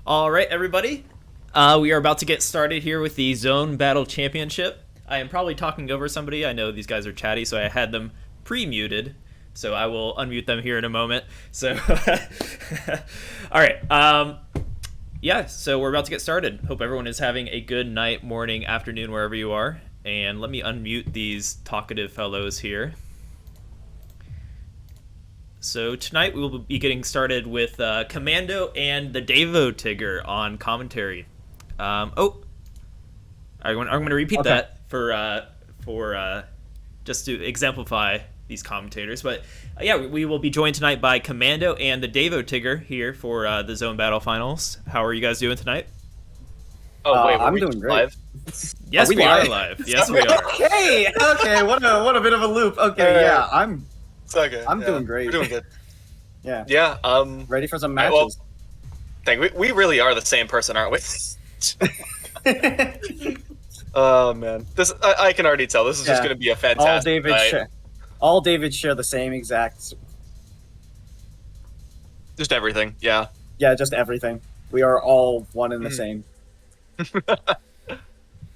All right, everybody. We are about to get started here with the Zone Battle Championship. I am probably talking over somebody. I know these guys are chatty, so I had them pre-muted. So I will unmute them here in a moment. So, all right. Yeah, so we're about to get started. Hope everyone is having a good night, morning, afternoon, wherever you are. And let me unmute these talkative fellows here. So tonight we will be getting started with Commando and the Davo Tigger on commentary. I'm going to repeat that for just to exemplify these commentators. But yeah, we will be joined tonight by Commando and the Davo Tigger here for the Zone Battle Finals. How are you guys doing tonight? Oh wait, I'm doing great. live? Yes, we are live. Yes, we are. Okay, what a bit of a loop. Okay, yeah, I'm Okay. doing great. We're doing good. Yeah. Yeah. Ready for some Well, matches. we really are the same person, aren't we? Oh man, this I can already tell. This is just Yeah. going to be a fantastic night. All David share the same exact. Just everything. Yeah. Yeah, just everything. We are all one and the same.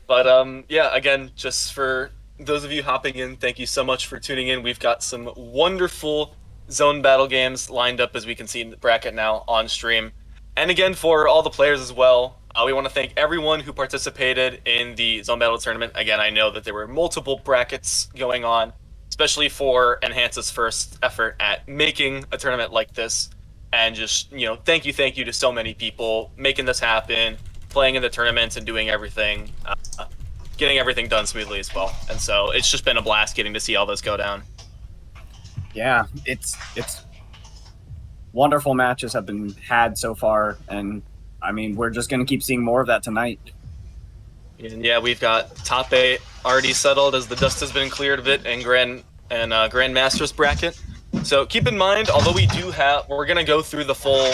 But yeah. Again, just for those of you hopping in, thank you so much for tuning in. We've got some wonderful zone battle games lined up, as we can see in the bracket now on stream. And again, for all the players as well, we want to thank everyone who participated in the Zone Battle Tournament. Again, I know that there were multiple brackets going on, especially for Enhance's first effort at making a tournament like this. And just, thank you to so many people making this happen, playing in the tournaments and doing everything, getting everything done smoothly as well. And so it's just been a blast getting to see all this go down. Yeah, it's wonderful matches have been had so far, and I mean we're just gonna keep seeing more of that tonight. And yeah, we've got top 8 already settled as the dust has been cleared a bit in Grandmasters bracket. So keep in mind, although we're gonna go through the full,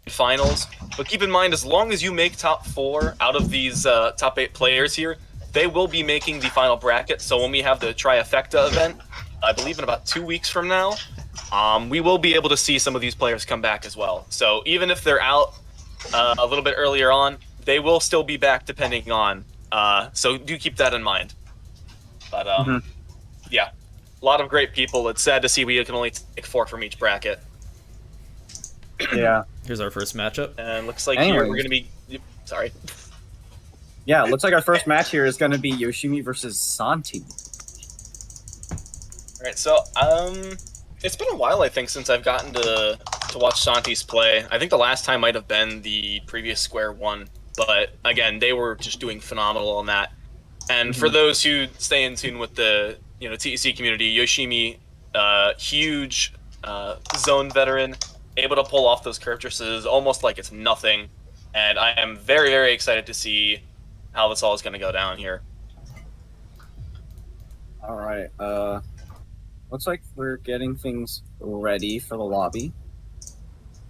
finals, but keep in mind, as long as you make top 4 out of these top 8 players here, they will be making the final bracket. So when we have the trifecta event, I believe in about 2 weeks from now, we will be able to see some of these players come back as well. So even if they're out a little bit earlier on, they will still be back depending on. So do keep that in mind. But yeah, a lot of great people. It's sad to see we can only take 4 from each bracket. Yeah. Here's our first matchup. And looks like here we're going to be... Sorry. Yeah, it looks like our first match here is gonna be Yoshimi versus Santi. Alright, so it's been a while, I think, since I've gotten to watch Santi's play. I think the last time might have been the previous Square One, but again, they were just doing phenomenal on that. And for those who stay in tune with the TEC community, Yoshimi, huge zone veteran, able to pull off those curve trusses almost like it's nothing. And I am very, very excited to see how this all is going to go down here. All right. Looks like we're getting things ready for the lobby.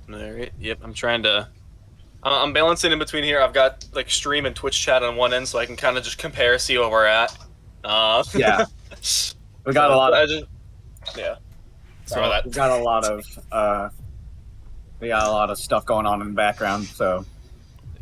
Alright, yep, I'm balancing in between here. I've got like stream and Twitch chat on one end, so I can kind of just compare, see where we're at. Yeah. We got a lot of So we got a lot of stuff going on in the background, so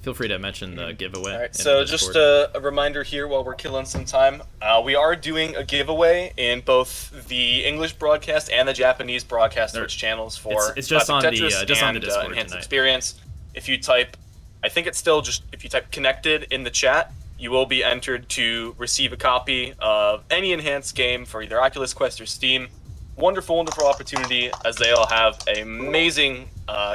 Feel free to mention the giveaway. All right, so just a reminder here while we're killing some time. We are doing a giveaway in both the English broadcast and the Japanese broadcast Twitch channels for it's just on the ClassicTetris on the Discord Enhanced tonight. Experience. If you type, I think it's still just, if you type connected in the chat, you will be entered to receive a copy of any enhanced game for either Oculus Quest or Steam. Wonderful, wonderful opportunity, as they all have an amazing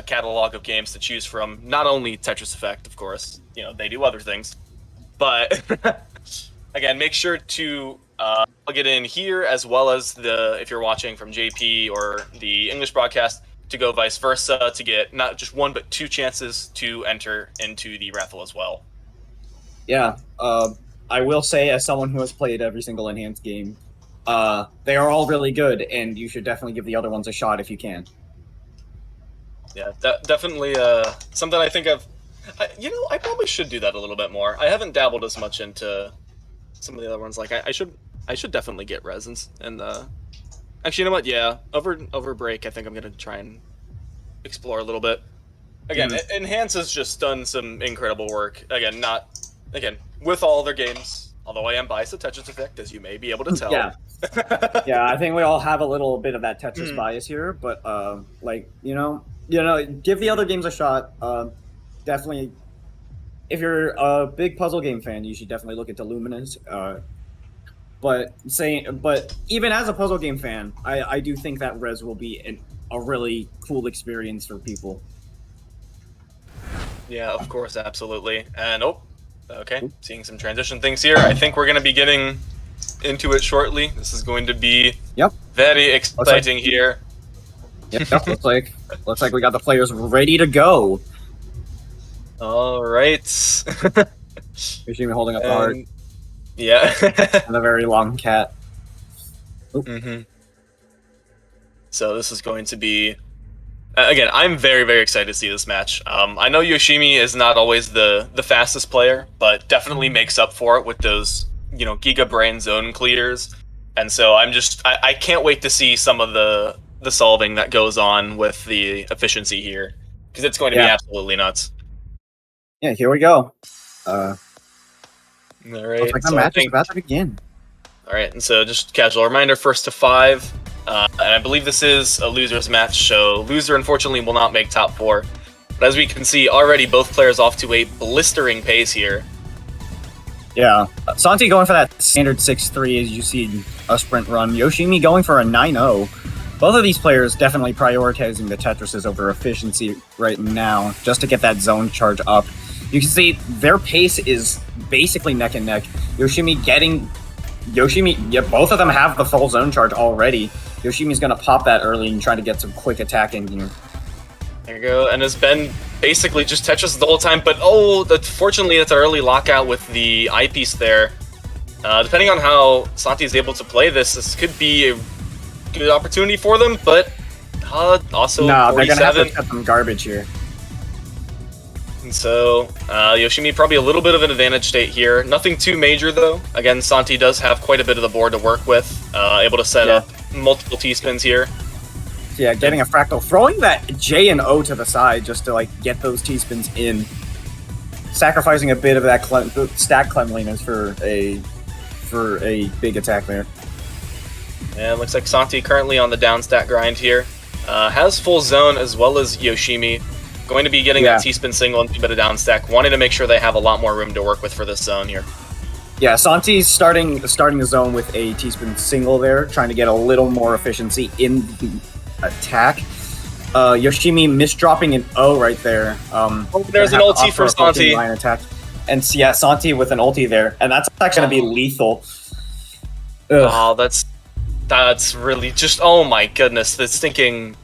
catalog of games to choose from. Not only Tetris Effect, of course, they do other things, but again, make sure to plug it in here, as well as if you're watching from JP or the English broadcast, to go vice versa, to get not just 1 but 2 chances to enter into the raffle as well. yeah. I will say, as someone who has played every single enhanced game, they are all really good, and you should definitely give the other ones a shot if you can. Yeah, definitely something I think I probably should do that a little bit more. I haven't dabbled as much into some of the other ones. Like I should definitely get Resins. And actually, you know what? Yeah, over break, I think I'm gonna try and explore a little bit. Again, Enhance has just done some incredible work. Again, with all their games, although I am biased to Tetris Effect, as you may be able to tell. Yeah. Yeah, I think we all have a little bit of that Tetris bias here, but give the other games a shot. Definitely, if you're a big puzzle game fan, you should definitely look into Luminous. But even as a puzzle game fan, I do think that Res will be a really cool experience for people. Yeah, of course, absolutely. And okay, seeing some transition things here. I think we're going to be getting into it shortly. This is going to be very exciting here. Yep, looks like we got the players ready to go. All right. You see me holding up the heart. Yeah. And a very long cat. So this is going to be... Again, I'm very, very excited to see this match. I know Yoshimi is not always the fastest player, but definitely makes up for it with those, Giga Brain zone clears. And so I can't wait to see some of the solving that goes on with the efficiency here, because it's going to be absolutely nuts. Yeah, here we go. All right. Looks like the match is about to begin. All right, and so just casual reminder, 1st to 5. And I believe this is a loser's match, so loser unfortunately will not make top 4. But as we can see, already both players off to a blistering pace here. Yeah, Santi going for that standard 6-3 as you see a sprint run. Yoshimi going for a 9-0. Both of these players definitely prioritizing the Tetrises over efficiency right now, just to get that zone charge up. You can see their pace is basically neck and neck. Yoshimi, both of them have the full zone charge already. Yoshimi's going to pop that early and try to get some quick attack in here. There you go, and has been basically just Tetris the whole time, but fortunately it's an early lockout with the eyepiece there. Depending on how Santi is able to play this could be a good opportunity for them, but also no, 47. They're going to have to cut some garbage here. And so, Yoshimi probably a little bit of an advantage state here. Nothing too major, though. Again, Santi does have quite a bit of the board to work with. Able to set up multiple T-spins here. Yeah, getting a fractal. Throwing that J and O to the side just to, get those T-spins in. Sacrificing a bit of that stack cleanliness for a big attack there. And looks like Santi currently on the down stack grind here. Has full zone as well as Yoshimi. Going to be getting that T-spin single and a bit of down stack. Wanting to make sure they have a lot more room to work with for this zone here. Yeah, Santi's starting the zone with a T-spin single there, trying to get a little more efficiency in the attack. Yoshimi misdropping an O right there. There's an ulti for Santi. Line attack. And yeah, Santi with an ulti there, and that's actually going to be lethal. Ugh. Oh, that's really just, oh my goodness, the stinking...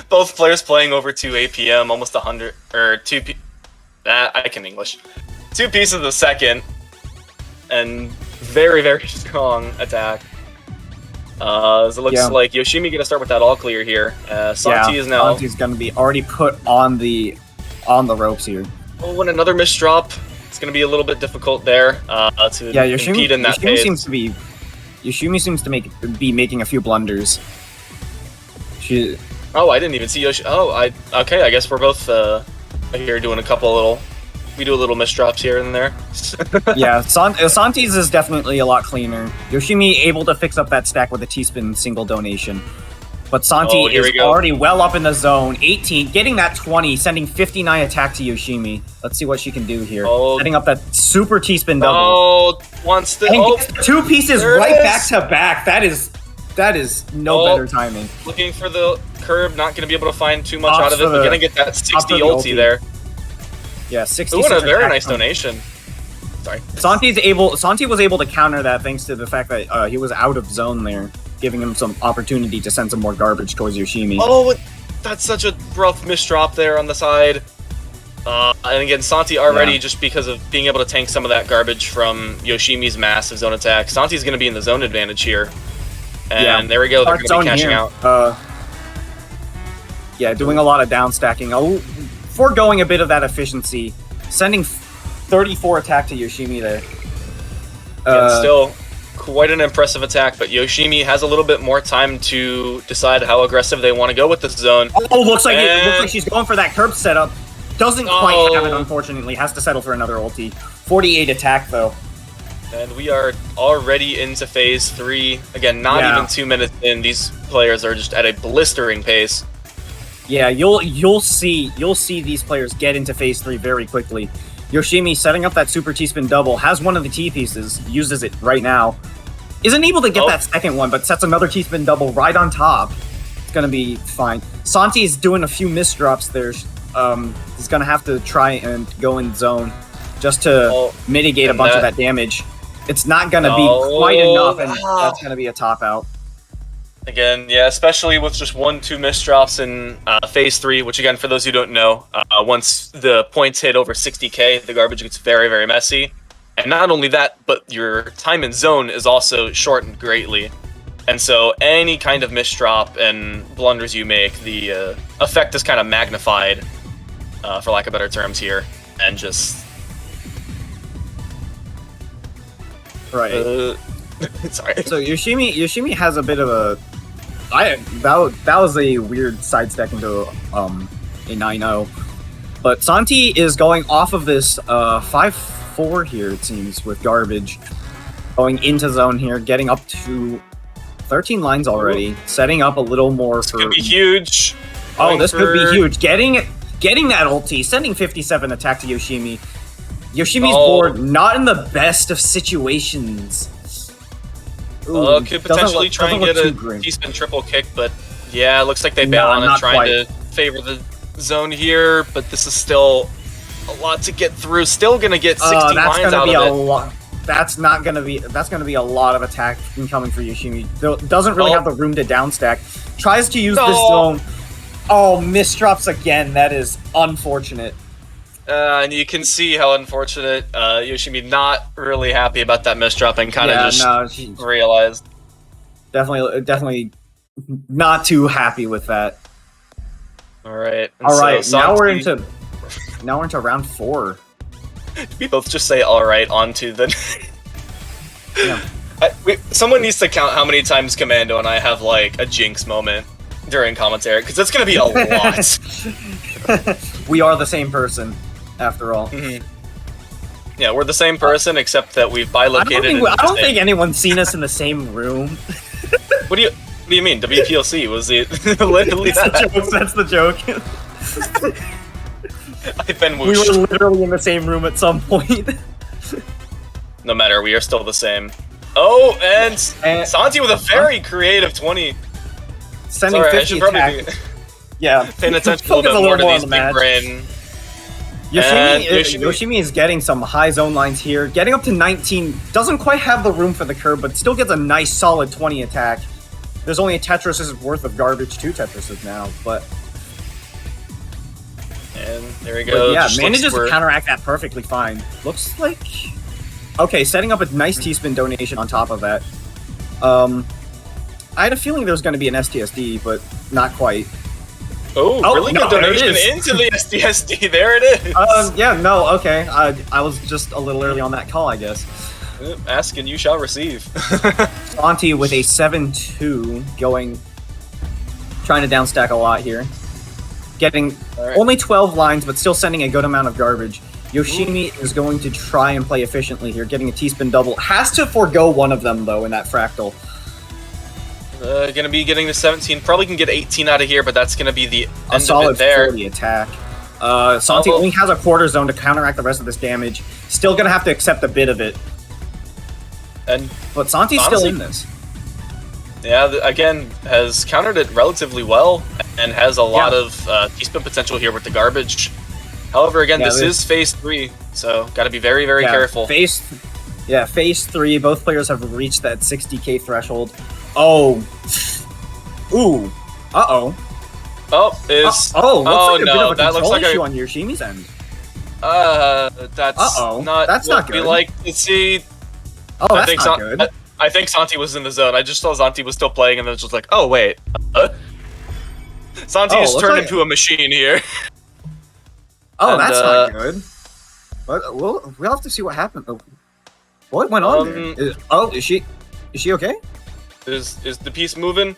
Both players playing over 2 APM, almost 100, or 2 I can English. 2 pieces a second, and very, very strong attack. So it looks like Yoshimi gonna start with that all clear here. Santi is now... Santi's gonna be already put on the ropes here. Oh, and another misdrop. It's gonna be a little bit difficult there to compete in that phase. Yoshimi seems to be making a few blunders. Oh, I didn't even see Yoshi. Oh, okay. I guess we're both here doing a couple we do a little misdrops here and there. Yeah, Santi's is definitely a lot cleaner. Yoshimi able to fix up that stack with a T-spin single donation. But Santi is already well up in the zone. 18, getting that 20, sending 59 attack to Yoshimi. Let's see what she can do here. Setting up that super T-spin double. Oh, wants to... And 2 pieces right back to back. That is no better timing. Looking for the curb, not going to be able to find too much out of it, but going to get that 60 ulti there. Yeah, 60. Ooh, and a very nice donation. Sorry. Santi was able to counter that thanks to the fact that he was out of zone there, giving him some opportunity to send some more garbage towards Yoshimi. Oh, that's such a rough misdrop there on the side. And again, Santi already, just because of being able to tank some of that garbage from Yoshimi's massive zone attack, Santi's going to be in the zone advantage here. And there we go, they're going to be cashing out. Doing a lot of down stacking, foregoing a bit of that efficiency, sending 34 attack to Yoshimi there. Still, quite an impressive attack, but Yoshimi has a little bit more time to decide how aggressive they want to go with this zone. Oh, looks like she's going for that curb setup. Doesn't quite have it, unfortunately. Has to settle for another ulti. 48 attack, though. And we are already into phase 3. Again, not even 2 minutes in. These players are just at a blistering pace. Yeah, you'll see these players get into phase 3 very quickly. Yoshimi setting up that super T-spin double, has one of the T pieces, uses it right now. Isn't able to get that second one, but sets another T-spin double right on top. It's gonna be fine. Santi's doing a few misdrops there. He's gonna have to try and go in zone just to mitigate a bunch of that damage. It's not gonna be quite enough, and that's gonna be a top out. Again, yeah, especially with just 1-2 misdrops in phase 3, which again, for those who don't know, once the points hit over 60k, the garbage gets very, very messy. And not only that, but your time in zone is also shortened greatly. And so any kind of misdrop and blunders you make, the effect is kind of magnified, for lack of better terms here, and just... Right. Sorry. So Yoshimi has a bit of a... that was a weird sidestep into a 9-0. But Santi is going off of this 5-4 here, it seems, with garbage. Going into zone here, getting up to 13 lines already. Setting up a little more for... This could be huge. Oh, this could be huge. Getting that ulti, sending 57 attack to Yoshimi. Yoshimi's board, not in the best of situations. Ooh, could potentially try and get a T-spin triple kick, but yeah, it looks like they bail on it, trying to favor the zone here, but this is still a lot to get through. Still gonna get 60 lines out of it. That's gonna be a lot of attack incoming for Yoshimi. Doesn't really have the room to downstack. Tries to use this zone. Oh, misdrops again. That is unfortunate. And you can see how unfortunate Yoshimi not really happy about that misdrop and kind of just realized. Definitely not too happy with that. All right. So now we're into round 4. We both just say all right onto the. Yeah. Someone needs to count how many times Commando and I have like a jinx moment during commentary, because it's gonna be a lot. We are the same person, after all. Mm-hmm. Yeah, we're the same person, except that we've bilocated. I don't think anyone's seen us in the same room. What do you mean? WPLC was it? Literally that's the joke. I've been whooshed. We were literally in the same room at some point. No matter, we are still the same. Oh, and Santi with a very creative 20. Sending 50 attack. Yeah, paying attention a little bit more to these big brain. Yoshimi is getting some high zone lines here. Getting up to 19. Doesn't quite have the room for the curb, but still gets a nice solid 20 attack. There's only a Tetris' worth of garbage, 2 Tetrises now, but... And there we go. Yeah, manages to counteract that perfectly fine. Looks like... Okay, setting up a nice T-spin donation on top of that. I had a feeling there was going to be an STSD, but not quite. Oh, really good donation into the STSD. There it is. Yeah, no, okay. I was just a little early on that call, I guess. Ask and you shall receive. Santi with a 7-2 trying to downstack a lot here. Getting only 12 lines, but still sending a good amount of garbage. Yoshimi is going to try and play efficiently here, getting a T-spin double. Has to forego one of them, though, in that fractal. Gonna be getting the 17. Probably can get 18 out of here, but that's gonna be the end solid of it there. 40 attack. Santi only has a quarter zone to counteract the rest of this damage. Still gonna have to accept a bit of it. But Santi's still in this. Yeah, again, has countered it relatively well and has a lot of T-spin potential here with the garbage. However, again, this is phase 3, so gotta be very, very careful. Phase 3. Both players have reached that 60k threshold. Oh. Ooh. Uh-oh. Oh, looks like a bit of a control issue on Yoshimi's end. That's not what we like to see. Oh, that's not good. I think Santi was in the zone. I just saw Santi was still playing, and then it was just like, oh, wait. Santi has turned into a machine here. Oh, that's not good. But we'll have to see what happened. What went on there? Is she... Is she okay? Is the piece moving?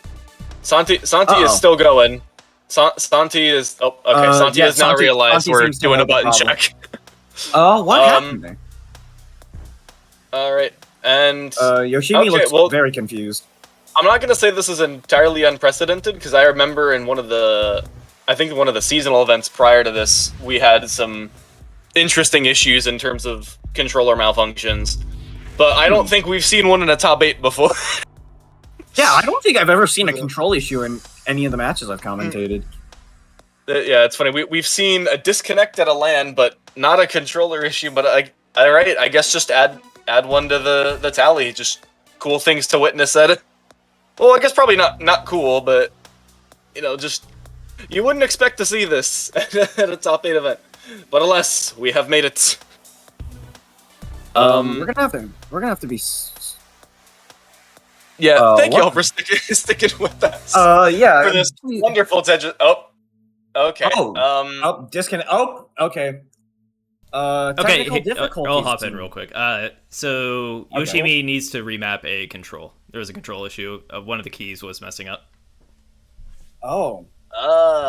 Santi Uh-oh. is still going. Santi is... Oh, okay. Santi yeah, has now Santi- realized Santi we're seems to doing a have the button problem. check. Oh, what happened there? Alright, and... Yoshimi looks very confused. I'm not going to say this is entirely unprecedented, because I remember in one of the seasonal events prior to this, we had some interesting issues in terms of controller malfunctions. But I don't think we've seen one in a top 8 before. Yeah, I don't think I've ever seen a control issue in any of the matches I've commentated. Yeah, it's funny. We've seen a disconnect at a LAN, but not a controller issue. But alright, I guess just add one to the tally. Just cool things to witness at it. Well, I guess probably not cool, but you know, just you wouldn't expect to see this at a top 8 event. But alas, we have made it. We're gonna have to be. Yeah, thank you all for sticking with us. Yeah. For this wonderful Tetris. Oh, okay. Disconnect. Oh, okay. Technical difficulties. I'll hop in real quick. So Yoshimi needs to remap a control. There was a control issue. One of the keys was messing up. Oh.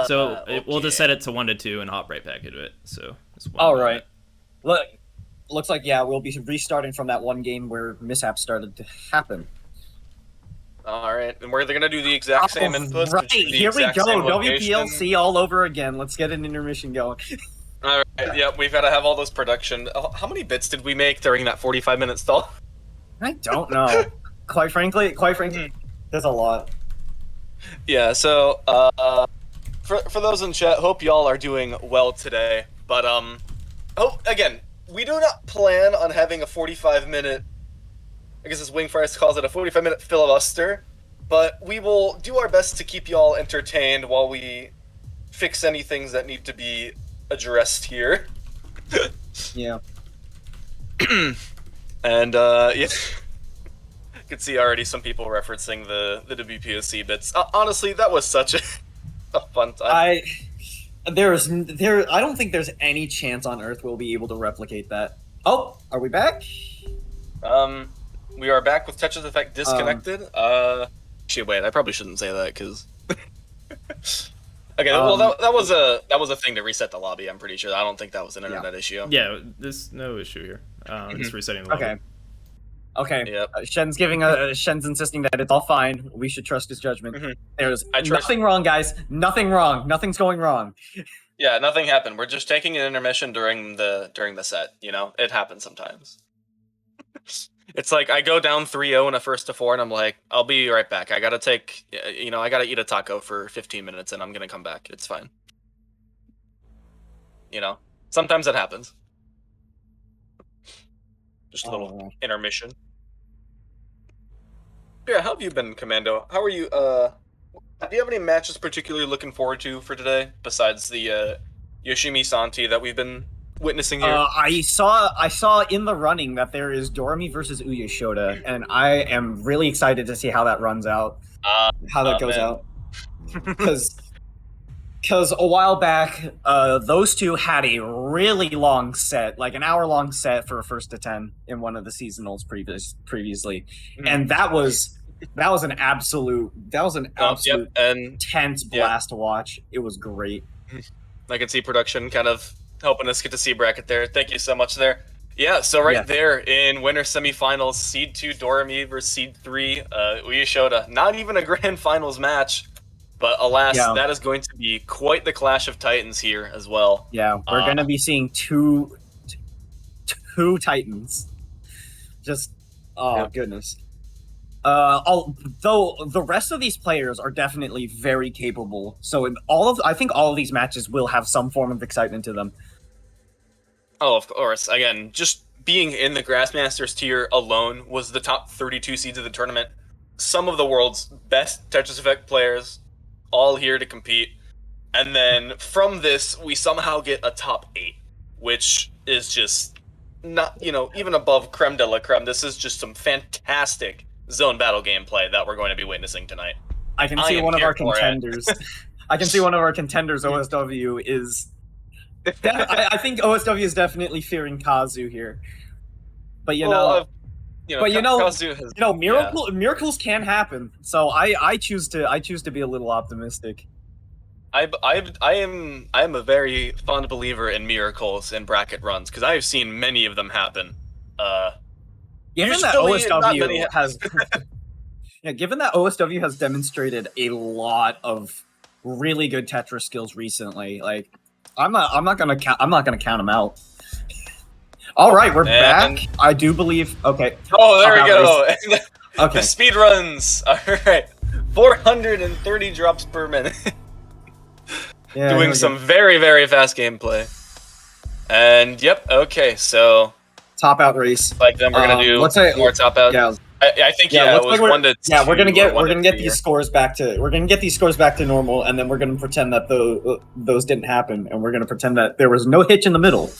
So we'll just set it to 1 to 2 and hop right back into it. So. All right. Looks like we'll be restarting from that one game where mishaps started to happen. All right, and we're gonna do the exact same inputs. Right, here we go. WPLC all over again. Let's get an intermission going. All right, yeah, we've got to have all those production. How many bits did we make during that 45-minute stall? I don't know. Quite frankly, there's a lot. Yeah. So, for those in chat, hope y'all are doing well today. But again, we do not plan on having a 45-minute. I guess as Wingfires calls it, a 45-minute filibuster, but we will do our best to keep y'all entertained while we fix any things that need to be addressed here. Yeah. And yeah, I could see already some people referencing the WPOC bits. Honestly, that was such a fun time. I don't think there's any chance on Earth we'll be able to replicate that. Oh, are we back? We are back with Tetris Effect disconnected. Actually, wait, I probably shouldn't say that because. Okay, well, that was a thing to reset the lobby. I'm pretty sure. I don't think that was an internet issue. Yeah, there's no issue here. Just resetting the lobby. Okay. Yep. Shen's insisting that it's all fine. We should trust his judgment. There's trust- nothing wrong, guys. Nothing wrong. Nothing's going wrong. Yeah, nothing happened. We're just taking an intermission during the set. You know, it happens sometimes. It's like I go down 3-0 in a 1st to 4, and I'm like, I'll be right back. I gotta I gotta eat a taco for 15 minutes, and I'm gonna come back. It's fine. You know, sometimes it happens. Just a little intermission. Yeah, how have you been, Commando? How are you? Do you have any matches particularly looking forward to for today, besides the Yoshimi Santi that we've been witnessing here? I saw in the running that there is Dorami versus Uya Shota, and I am really excited to see how that runs out. How that goes out. Because a while back, those two had a really long set, like an hour-long set for a 1st to 10 in one of the seasonals previously, and that was an absolute tense blast to watch. It was great. I can see production kind of helping us get to C bracket there. Thank you so much there. Yeah, so there in winter semifinals, Seed 2 Dorami versus Seed 3 Uya Shota. Not even a grand finals match, but alas, that is going to be quite the clash of titans here as well. Yeah, we're going to be seeing two titans. Just, goodness. Though the rest of these players are definitely very capable, so I think all of these matches will have some form of excitement to them. Oh, of course. Again, just being in the Grassmasters tier alone was the top 32 seeds of the tournament. Some of the world's best Tetris Effect players, all here to compete. And then from this, we somehow get a top 8, which is just not, even above creme de la creme. This is just some fantastic zone battle gameplay that we're going to be witnessing tonight. I can see one of our contenders. I can see one of our contenders, OSW, is... I think OSW is definitely fearing Kazu here. But, But Kazu has, miracles can happen. So I choose to be a little optimistic. I am a very fond believer in miracles in bracket runs because I've seen many of them happen. Given that usually not many OSW has, given that OSW has demonstrated a lot of really good Tetris skills recently, like I'm not gonna count them out. All right, we're back. I do believe. Okay. Oh, there we go. Okay. The speed runs. All right, 430 drops per minute. Yeah, Doing some very, very fast gameplay. And yep, okay, so top out race. Like then we're gonna do more top out. Yeah, I think it was 1 to 2. Yeah, we're gonna get these scores back to normal, and then we're gonna pretend that those didn't happen, and we're gonna pretend that there was no hitch in the middle.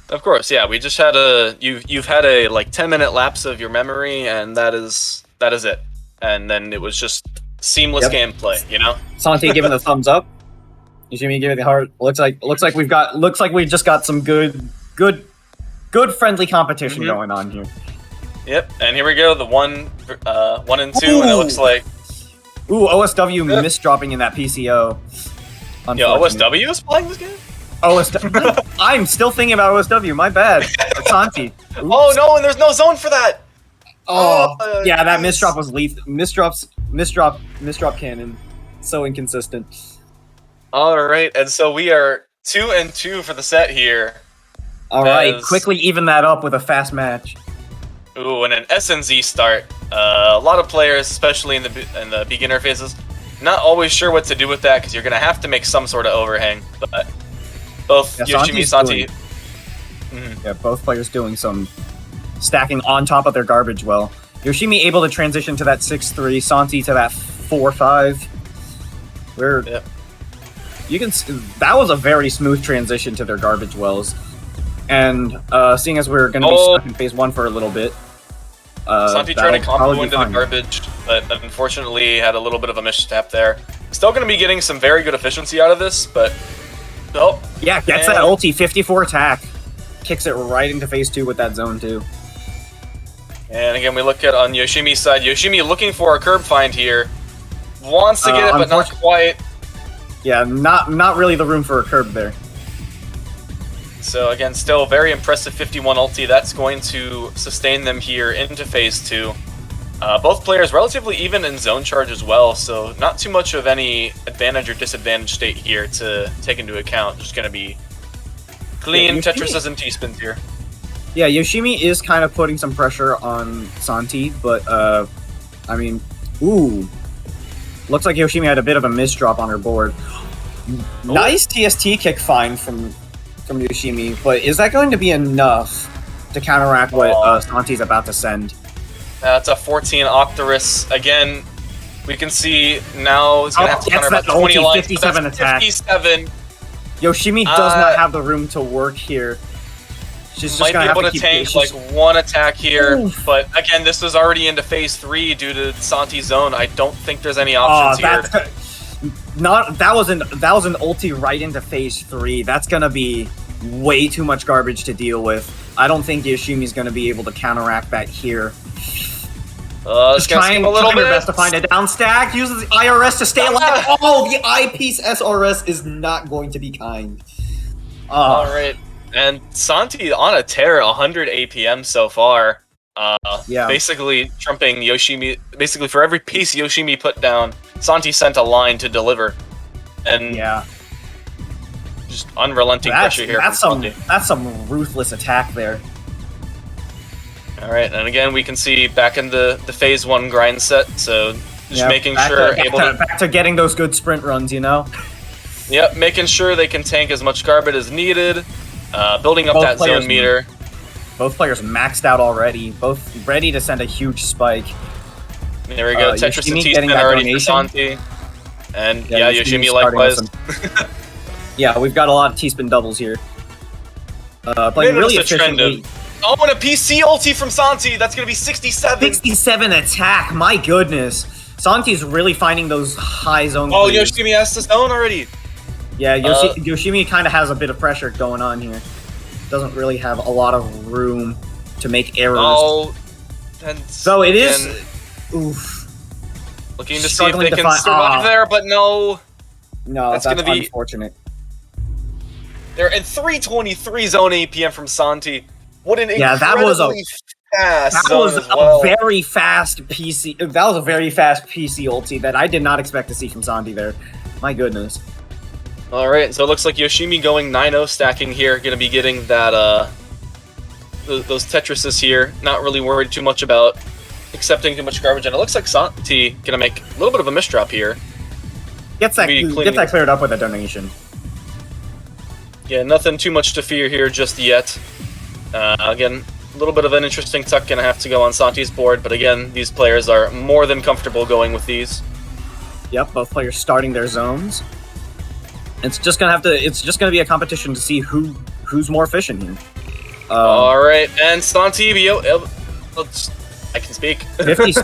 Of course, yeah. We just had you've had a like 10-minute lapse of your memory, and that is it. And then it was just seamless gameplay, you know. Santi giving the thumbs up. Jimmy giving the heart. Looks like we just got some good friendly competition going on here. Yep, and here we go, the 1 and 2, and it looks like OSW misdropping in that PCO. Yeah, OSW is playing this game? OSW. I'm still thinking about OSW. My bad. Santi. Oh no, and there's no zone for that. Yeah, that misdrop was lethal. Misdrop cannon. So inconsistent. All right, and so we are 2 and 2 for the set here. All right, quickly even that up with a fast match. Ooh, and an SNZ start. A lot of players, especially in the beginner phases, not always sure what to do with that because you're gonna have to make some sort of overhang. But both Yoshimi, Santi. Yeah, both players doing some stacking on top of their garbage well. Yoshimi able to transition to that 6-3, Santi to that 4-5. That was a very smooth transition to their garbage wells. And seeing as we're going to be stuck in phase 1 for a little bit, Santi tried to combo into the garbage, but unfortunately had a little bit of a misstep there. Still going to be getting some very good efficiency out of this, but yeah, gets that ulti, 54 attack, kicks it right into phase 2 with that zone 2. And again, we look at on Yoshimi's side. Yoshimi looking for a curb find here, wants to get it, but not quite. Yeah, not really the room for a curb there. So again, still very impressive 51 ulti. That's going to sustain them here into phase 2. Both players relatively even in zone charge as well, so not too much of any advantage or disadvantage state here to take into account. Just going to be clean Tetrises and T-spins here. Yeah, Yoshimi is kind of putting some pressure on Santi, but I mean, looks like Yoshimi had a bit of a misdrop on her board. Nice TST kick find from Yoshimi, but is that going to be enough to counteract what Santi's about to send? That's a 14 Octorus. Again, we can see now he's going to have to counter about 20 lines. 57 attack. 57. Yoshimi does not have the room to work here. She's just might be able to tank like 1 attack here, Oof. But again, this is already into phase 3 due to Santi's zone. I don't think there's any options here. That was an ulti right into phase 3. That's gonna be way too much garbage to deal with. I don't think Yoshimi's gonna be able to counteract that here. Just trying her best to find a down stack. Uses the IRS to stay alive. Oh, the eyepiece SRS is not going to be kind. All right. And Santi on a tear, 100 APM so far. Basically trumping Yoshimi. Basically, for every piece Yoshimi put down, Santi sent a line to deliver. And just unrelenting pressure here. That's some ruthless attack there. All right, and again we can see back in the phase 1 grind set. So just making sure back to getting those good sprint runs, you know. Yep, making sure they can tank as much garbage as needed. Building up that zone meter. Both players maxed out already. Both ready to send a huge spike. There we go. Tetris and T-spin already for Santi. And Yoshimi likewise. Yeah, we've got a lot of T-spin doubles here. Playing really efficiently. And a PC ulti from Santi. That's going to be 67. 67 attack. My goodness. Santi's really finding those high zone plays. Yoshimi has to zone already. Yeah, Yoshimi kind of has a bit of pressure going on here. Doesn't really have a lot of room to make errors. And So it is. again, Oof. looking to see if Struggling they to can find- survive there, but no. No, That's that's gonna be- unfortunate. They're in 323 zone APM from Santi. What an Yeah, that was a- incredibly fast That zone was as well. a very fast PC. That was a very fast PC ulti that I did not expect to see from Santi there. My goodness. All right, so it looks like Yoshimi going 9-0 stacking here, going to be getting that those Tetrises here. Not really worried too much about accepting too much garbage, and it looks like Santi going to make a little bit of a misdrop here. Gets that cleared up with a donation. Yeah, nothing too much to fear here just yet. Again, a little bit of an interesting tuck going to have to go on Santi's board, but again, these players are more than comfortable going with these. Yep, both players starting their zones. It's just gonna be a competition to see who's more efficient here. All right, and Santi, I can speak. 50,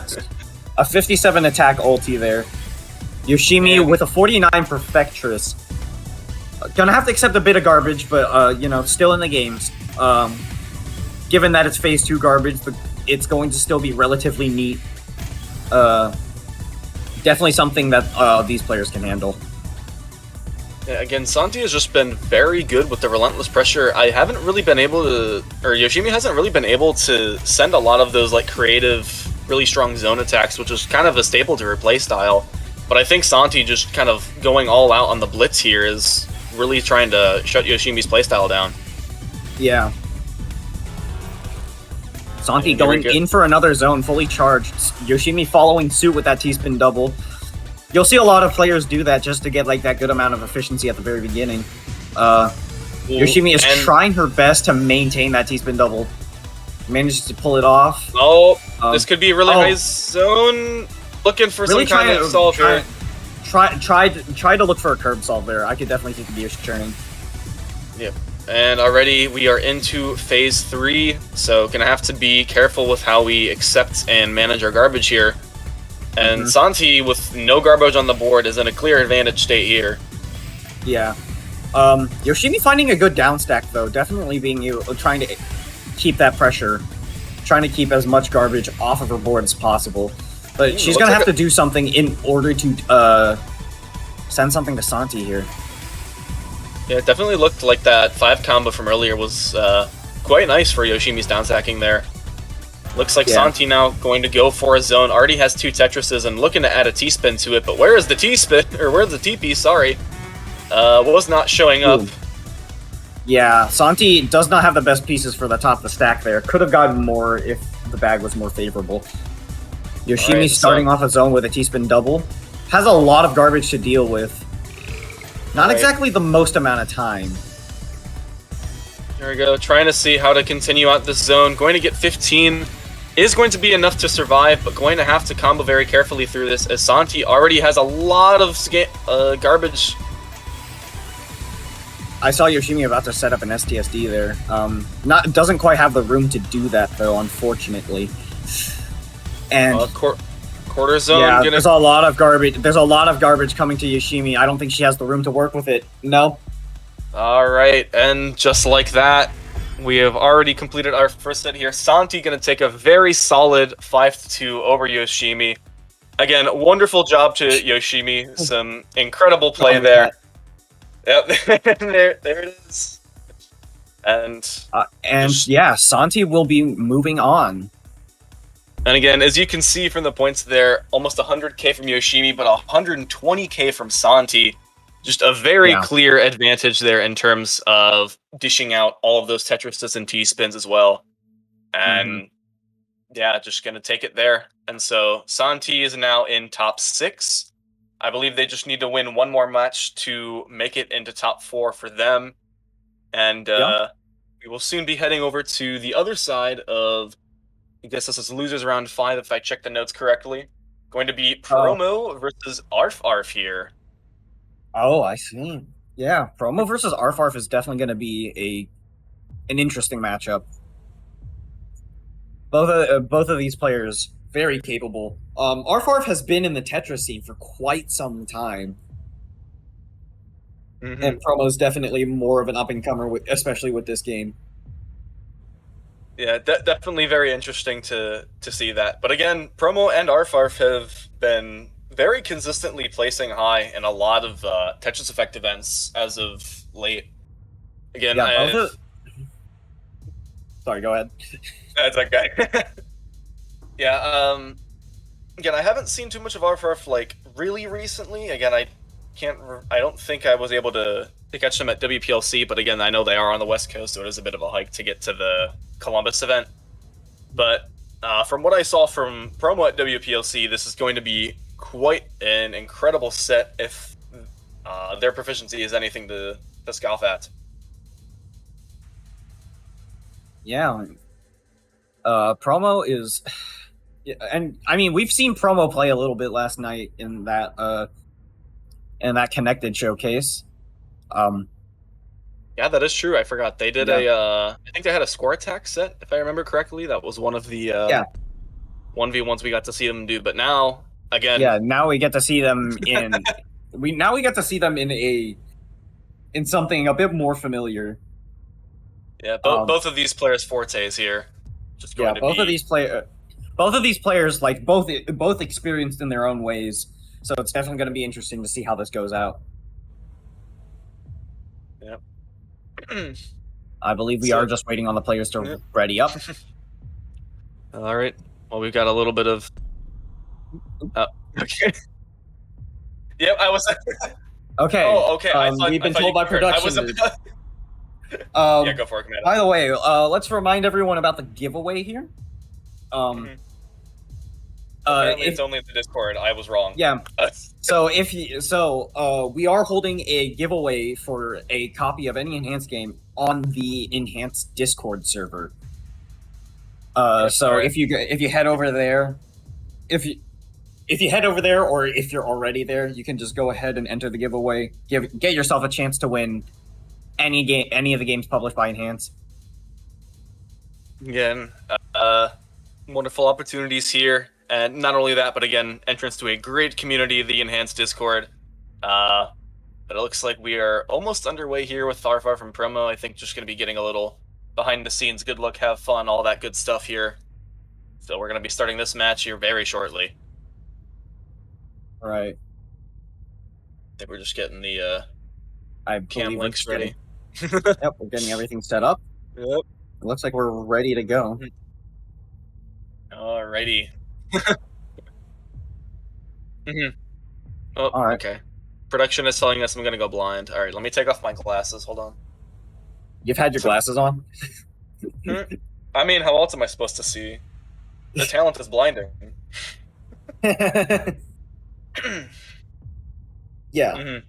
a 57 attack ulti there. Yoshimi with a 49 Perfectress. Gonna have to accept a bit of garbage, but you know, still in the games. Given that it's phase 2 garbage, it's going to still be relatively neat. Definitely something that these players can handle. Yeah, again, Santi has just been very good with the relentless pressure. I haven't really been able to, or Yoshimi hasn't really been able to send a lot of those like creative, really strong zone attacks, which is kind of a staple to her play style. But I think Santi just kind of going all out on the blitz here is really trying to shut Yoshimi's playstyle down. Yeah. Santi Yeah, very going good. in for another zone, fully charged. Yoshimi following suit with that T-spin double. You'll see a lot of players do that just to get like that good amount of efficiency at the very beginning. Yoshimi is trying her best to maintain that T-spin double. Manages to pull it off. Oh, this could be a really high zone. Looking for Really some kind of solve here. Try to look for a curb solve there. I could definitely see the gears turning. Yep. And already we are into phase 3, so gonna have to be careful with how we accept and manage our garbage here. And Santi, with no garbage on the board, is in a clear advantage state here. Yeah. Yoshimi finding a good down stack though, definitely trying to keep that pressure, trying to keep as much garbage off of her board as possible. But she's gonna have to do something in order to send something to Santi here. Yeah, it definitely looked like that 5 combo from earlier was quite nice for Yoshimi's down stacking there. Looks like Santi now going to go for a zone. Already has 2 Tetrises and looking to add a T-spin to it, but where is the T-spin? Or where's the TP? Sorry. Was not showing up. Yeah, Santi does not have the best pieces for the top of the stack there. Could have gotten more if the bag was more favorable. Yoshimi starting off a zone with a T-spin double. Has a lot of garbage to deal with. Not exactly the most amount of time. There we go, trying to see how to continue out this zone. Going to get 15. Is going to be enough to survive, but going to have to combo very carefully through this, as Santi already has a lot of garbage. I saw Yoshimi about to set up an STSD there. Doesn't quite have the room to do that though, unfortunately. And quarter zone. Yeah, there's a lot of garbage. There's a lot of garbage coming to Yoshimi. I don't think she has the room to work with it. No. All right, and just like that, we have already completed our first set here. Santi going to take a very solid 5-2 over Yoshimi. Again, wonderful job to Yoshimi. Some incredible play there. Yep, there it is. And yeah, Santi will be moving on. And again, as you can see from the points there, almost 100k from Yoshimi, but 120k from Santi. Just a very clear advantage there in terms of dishing out all of those Tetrises and T-spins as well. And yeah, just going to take it there. And so Santi is now in top 6. I believe they just need to win one more match to make it into top 4 for them. And we will soon be heading over to the other side of, I guess this is losers round 5 if I check the notes correctly. Going to be Promo versus Arf here. Oh, I see. Yeah, Promo versus Arf is definitely going to be an interesting matchup. Both of these players very capable. Arf has been in the Tetris scene for quite some time, and Promo's definitely more of an up and comer, especially with this game. Yeah, definitely very interesting to see that. But again, Promo and Arfarf have been very consistently placing high in a lot of Tetris Effect events as of late. Again, Yeah, Sorry, go ahead. That's okay. Yeah, again, I haven't seen too much of Arfarf like really recently. Again, I don't think I was able to catch them at WPLC, but again, I know they are on the West Coast, so it is a bit of a hike to get to the Columbus event. But from what I saw from Promo at WPLC, this is going to be quite an incredible set if their proficiency is anything to scoff at. Yeah. Promo is... And, I mean, we've seen Promo play a little bit last night in that Connected showcase. Yeah, that is true. I forgot. They did I think they had a score attack set, if I remember correctly. That was one of the 1v1s we got to see them do. But now, again... Yeah, now we get to see them in... we get to see them in something a bit more familiar. Yeah, both of these players' fortes here. Both of these players, like, both experienced in their own ways. So it's definitely going to be interesting to see how this goes out. Yep. I believe we are just waiting on the players to ready up. All right. Well, we've got a little bit of... okay. Yep, I was... Okay. Oh, okay. We've been told by production. Yeah, go for it, Commander. By the way, let's remind everyone about the giveaway here. Apparently it's only in the Discord. I was wrong. Yeah. So we are holding a giveaway for a copy of any enhanced game on the enhanced Discord server. So if you head over there, if you head over there, or if you're already there, you can just go ahead and enter the giveaway. Get yourself a chance to win any of the games published by Enhance. Again, wonderful opportunities here. And not only that, but again, entrance to a great community, the Enhanced Discord. But it looks like we are almost underway here with Farfar from Promo. I think just going to be getting a little behind the scenes, good luck, have fun, all that good stuff here. So we're going to be starting this match here very shortly. All right. I think we're just getting the cam links ready. Yep, we're getting everything set up. Yep. It looks like we're ready to go. Alrighty. Oh, all right. Okay. Production is telling us I'm gonna go blind. All right, let me take off my glasses. Hold on. You've had your glasses on? I mean, how else am I supposed to see? The talent is blinding. Yeah.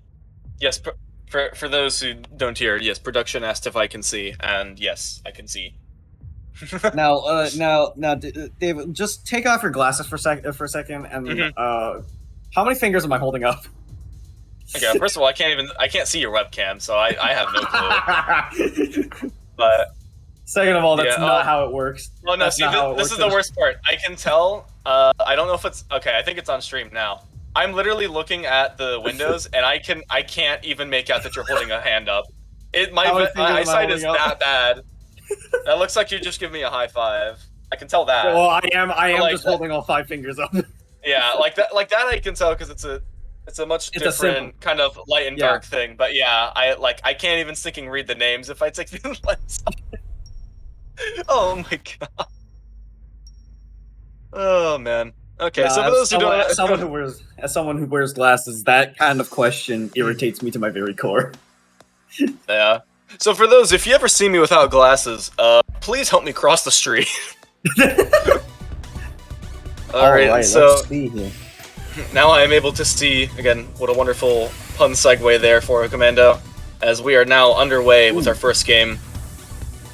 Yes, for those who don't hear, yes, production asked if I can see, and yes, I can see. Now, David, just take off your glasses for a second, and how many fingers am I holding up? Okay, first of all, I can't see your webcam, so I have no clue. But second of all, that's not how it works. Oh no, see, this is the worst part. I can tell. I don't know if it's okay. I think it's on stream now. I'm literally looking at the windows, and I can't even make out that you're holding a hand up. My eyesight is that bad. That looks like you just give me a high five. I can tell that. Well, I am like just holding all 5 fingers up. Yeah, like that I can tell because it's a much different kind of light and dark thing. But yeah, I can't even stinking read the names if I take the lens off. Oh my god. Oh man. Okay, so for those who don't, as someone who wears glasses, that kind of question irritates me to my very core. Yeah. So for those, if you ever see me without glasses, please help me cross the street. All right, so let's see here. Now I am able to see, again, what a wonderful pun segue there for Commando, as we are now underway with our first game.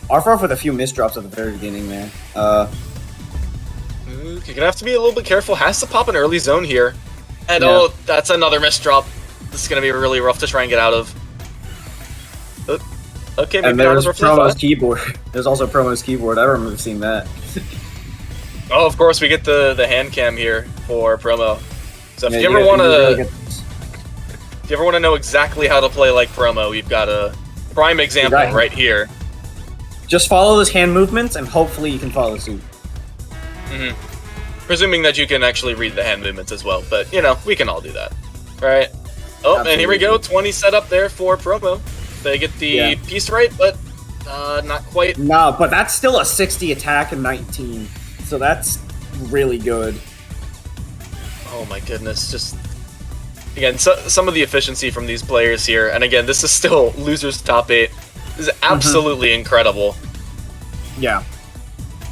Arfarf with a few misdrops at the very beginning there. You're gonna have to be a little bit careful. Has to pop an early zone here. And oh, that's another misdrop. This is gonna be really rough to try and get out of. Okay, maybe and there's Promo's keyboard. There's also Promo's keyboard. I remember seeing that. Oh, of course, we get the hand cam here for Promo. So if you ever want to know exactly how to play like Promo, we've got a prime example right here. Just follow those hand movements, and hopefully you can follow suit. Presuming that you can actually read the hand movements as well, but you know, we can all do that. Alright. Oh, Absolutely. And here we go, 20 set up there for Promo. They get the piece right, but not quite. No, but that's still a 60 attack and 19, so that's really good. Oh my goodness, just... Again, some of the efficiency from these players here, and again, this is still losers top 8, is absolutely incredible. Yeah.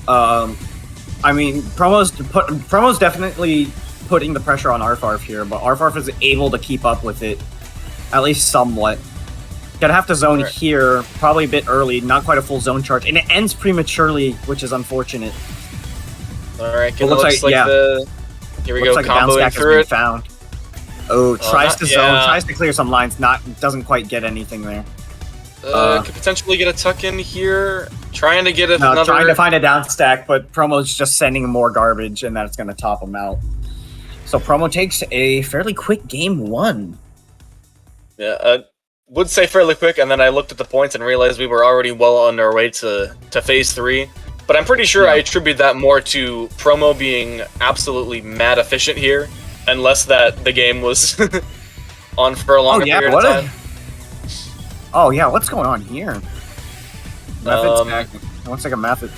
I mean, Promo's definitely putting the pressure on Arfarf here, but Arfarf is able to keep up with it, at least somewhat. Gonna have to zone here, probably a bit early, not quite a full zone charge, and it ends prematurely, which is unfortunate. Alright, it looks like the... Here we go, comboing through it. Found. Oh, tries to zone, tries to clear some lines, doesn't quite get anything there. Could potentially get a tuck in here, trying to get another... trying to find a down stack, but Promo's just sending more garbage, and that's gonna top him out. So Promo takes a fairly quick game 1. Yeah, would say fairly quick, and then I looked at the points and realized we were already well on our way to phase 3. But I'm pretty sure I attribute that more to Promo being absolutely mad efficient here, and less that the game was on for a longer period of time. Oh yeah, what's going on here? Method stack. It looks like a method.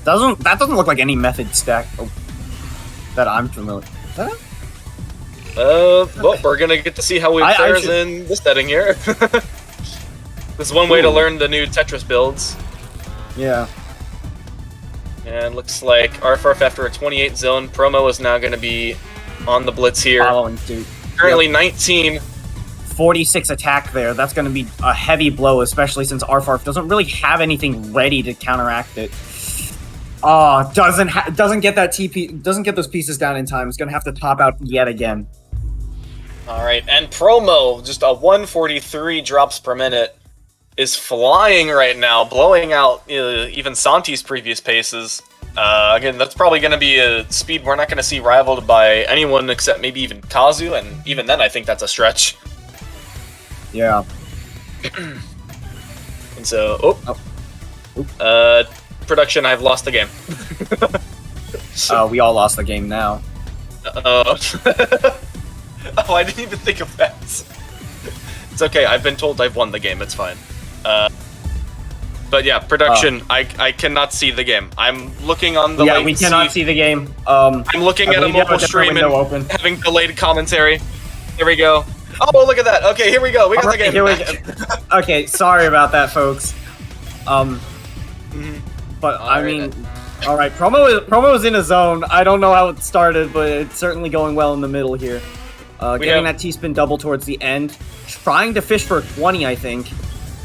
That doesn't look like any method stack that I'm familiar with. Is that it? Well, we're gonna get to see how it fares in this setting here. This is one way to learn the new Tetris builds. Yeah. And looks like Arfarf after a 28 zone. Promo is now going to be on the blitz here. Following suit. Currently 19. 46 attack there. That's going to be a heavy blow, especially since Arfarf doesn't really have anything ready to counteract it. Doesn't get that TP, doesn't get those pieces down in time. It's going to have to top out yet again. All right, and Promo, just a 143 drops per minute, is flying right now, blowing out even Santi's previous paces. Again, that's probably going to be a speed we're not going to see rivaled by anyone except maybe even Kazu, and even then I think that's a stretch. Yeah. And so, production, I've lost the game. We all lost the game now. Oh, I didn't even think of that. It's okay, I've been told I've won the game, it's fine. But yeah, production, I cannot see the game. I'm looking on the we cannot see the game. I'm looking at a mobile stream and having delayed commentary. Here we go. Oh, look at that. Okay, here we go. We got the game back. Okay, sorry about that, folks. But I mean, all right, promo is in a zone. I don't know how it started, but it's certainly going well in the middle here. Getting that T-spin double towards the end. Trying to fish for a 20, I think.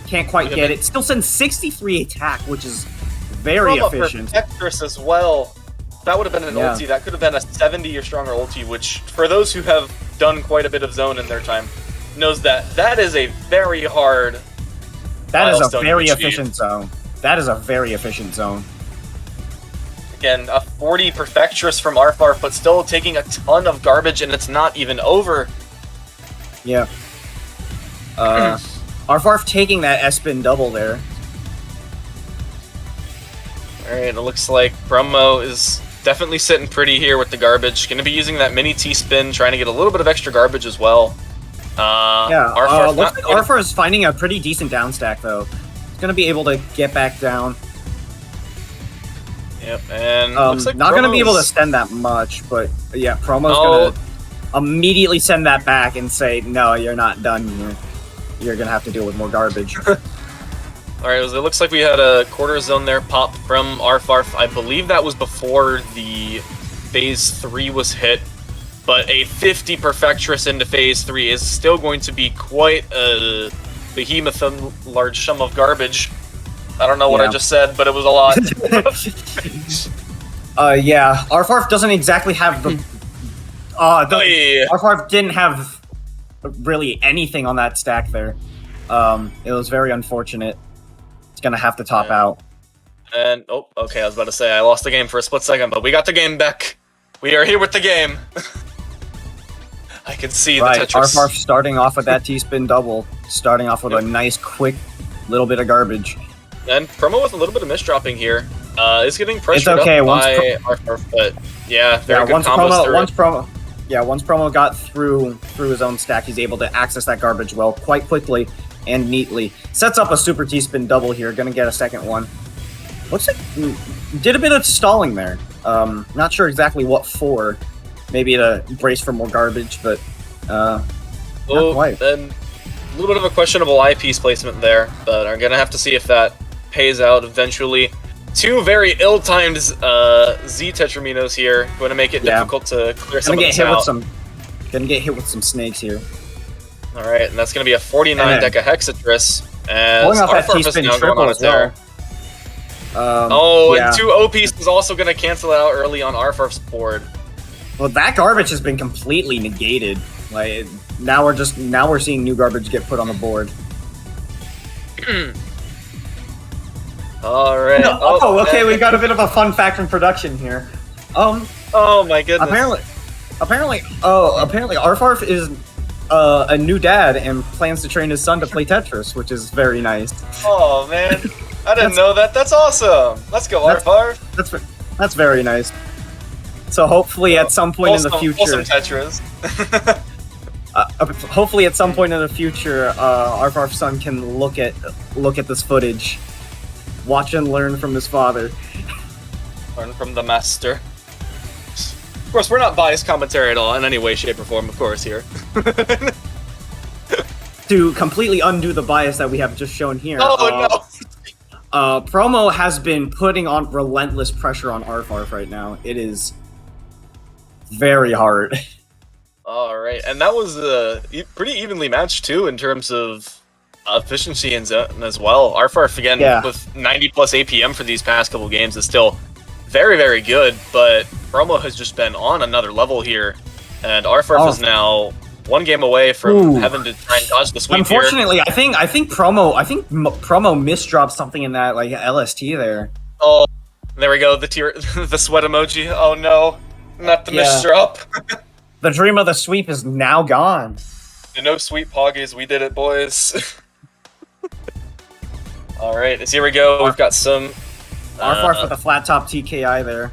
Can't quite get it. Still sends 63 attack, which is very efficient. Tetris as well. That would have been an ulti. That could have been a 70 or stronger ulti, which, for those who have done quite a bit of zone in their time, knows that that is a very hard That is a very efficient zone. That is a very efficient zone. Again, a 40 Perfectress from Arfarf, but still taking a ton of garbage, and it's not even over. Yeah. Arfarf taking that S-spin double there. Alright, it looks like Promo is definitely sitting pretty here with the garbage. Going to be using that mini T-spin, trying to get a little bit of extra garbage as well. Arfarf is finding a pretty decent down stack, though. He's going to be able to get back down. Yep, and looks like not going to be able to send that much, but yeah, Promo's going to immediately send that back and say, no, you're not done here. You're going to have to deal with more garbage. Alright, it looks like we had a quarter zone there pop from Arfarf. I believe that was before the Phase 3 was hit, but a 50 Perfectress into Phase 3 is still going to be quite a behemoth large sum of garbage. I don't know what I just said, but it was a lot. Yeah, Arfarf doesn't exactly have the... Arfarf didn't have really anything on that stack there. It was very unfortunate. It's gonna have to top out. And, okay, I was about to say I lost the game for a split second, but we got the game back. We are here with the game. I can see the Tetris. Arfarf starting off with that T-spin double. Starting off with a nice, quick little bit of garbage. And Promo with a little bit of misdropping here. Is getting pressured okay, up once by Arthur, but yeah, very good once combos through once it. promo, once promo got through his own stack, he's able to access that garbage well quite quickly and neatly. Sets up a super T-spin double here. Gonna get a second one. Looks like did a bit of stalling there. Not sure exactly what for. Maybe to brace for more garbage, but not quite. Then a little bit of a questionable eyepiece placement there, but are gonna have to see if that pays out eventually. Two very ill-timed Z Tetraminos here, going to make it difficult to clear some of this out. Gonna get hit with some snakes here. All right, and that's going to be a 49 deca Hexatris, and pulling off that Arthur is T-spin now going triple on as it there. well. And two O-pieces is also going to cancel out early on Arfarf's board. Well, that garbage has been completely negated. Like now we're seeing new garbage get put on the board. All right. Okay. We got a bit of a fun fact from production here. Oh my goodness. Apparently, Arfarf is a new dad and plans to train his son to play Tetris, which is very nice. Oh man, I didn't know that. That's awesome. Let's go, Arfarf. That's very nice. So hopefully at some point in the future, Tetris. hopefully at some point in the future, Arfarf's son can look at this footage, watch and learn from his father. Learn from the master. Of course, we're not biased commentary at all in any way, shape, or form, of course, here. To completely undo the bias that we have just shown here. No! Promo has been putting on relentless pressure on Arfarf right now. It is very hard. All right, and that was pretty evenly matched, too, in terms of efficiency and zone as well. Arfarf, again, with 90 plus APM for these past couple games is still very, very good, but Promo has just been on another level here, and Arfarf is now one game away from having to try and dodge the sweep. Unfortunately, I think Promo misdropped something in that like LST there. Oh, there we go. The sweat emoji. Oh no, not the misdrop. The dream of the sweep is now gone. The no sweep poggies. We did it, boys. All right, here we go. We've got some. Arfarf with a flat top TKI there.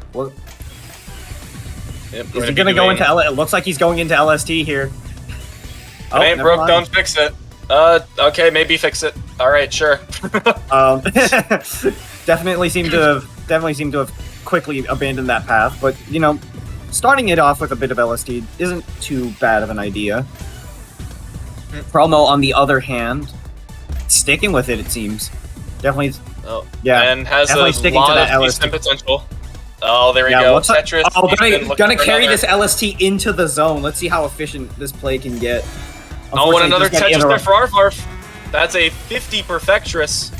Yep, is he going to go into It looks like he's going into LST here. If it ain't broke, don't fix it. Okay, maybe fix it. All right, sure. Definitely seem to have quickly abandoned that path, but you know, starting it off with a bit of LST isn't too bad of an idea. Promo, on the other hand, sticking with it seems. Definitely. Oh, yeah. And has a lot of decent potential. Oh, there we go. Tetris. Gonna carry this LST into the zone. Let's see how efficient this play can get. Oh, and another Tetris there for Arfarf. That's a 50 Perfectress.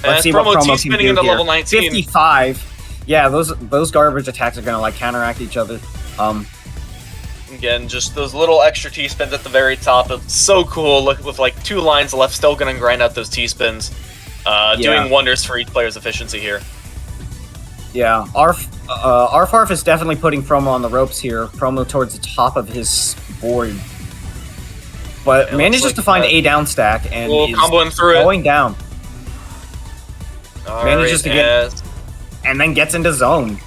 Let's see Promo what Promo T-spinning into level 19. 55. Yeah, those garbage attacks are gonna like counteract each other. Again, just those little extra T-spins at the very top. It's so cool. Look, with like 2 lines left, still gonna grind out those T-spins. Doing wonders for each player's efficiency here. Yeah, Arfarf is definitely putting Promo on the ropes here. Promo towards the top of his board. But manages to find a down stack and is comboing through going down. Manages to get... And then gets into zone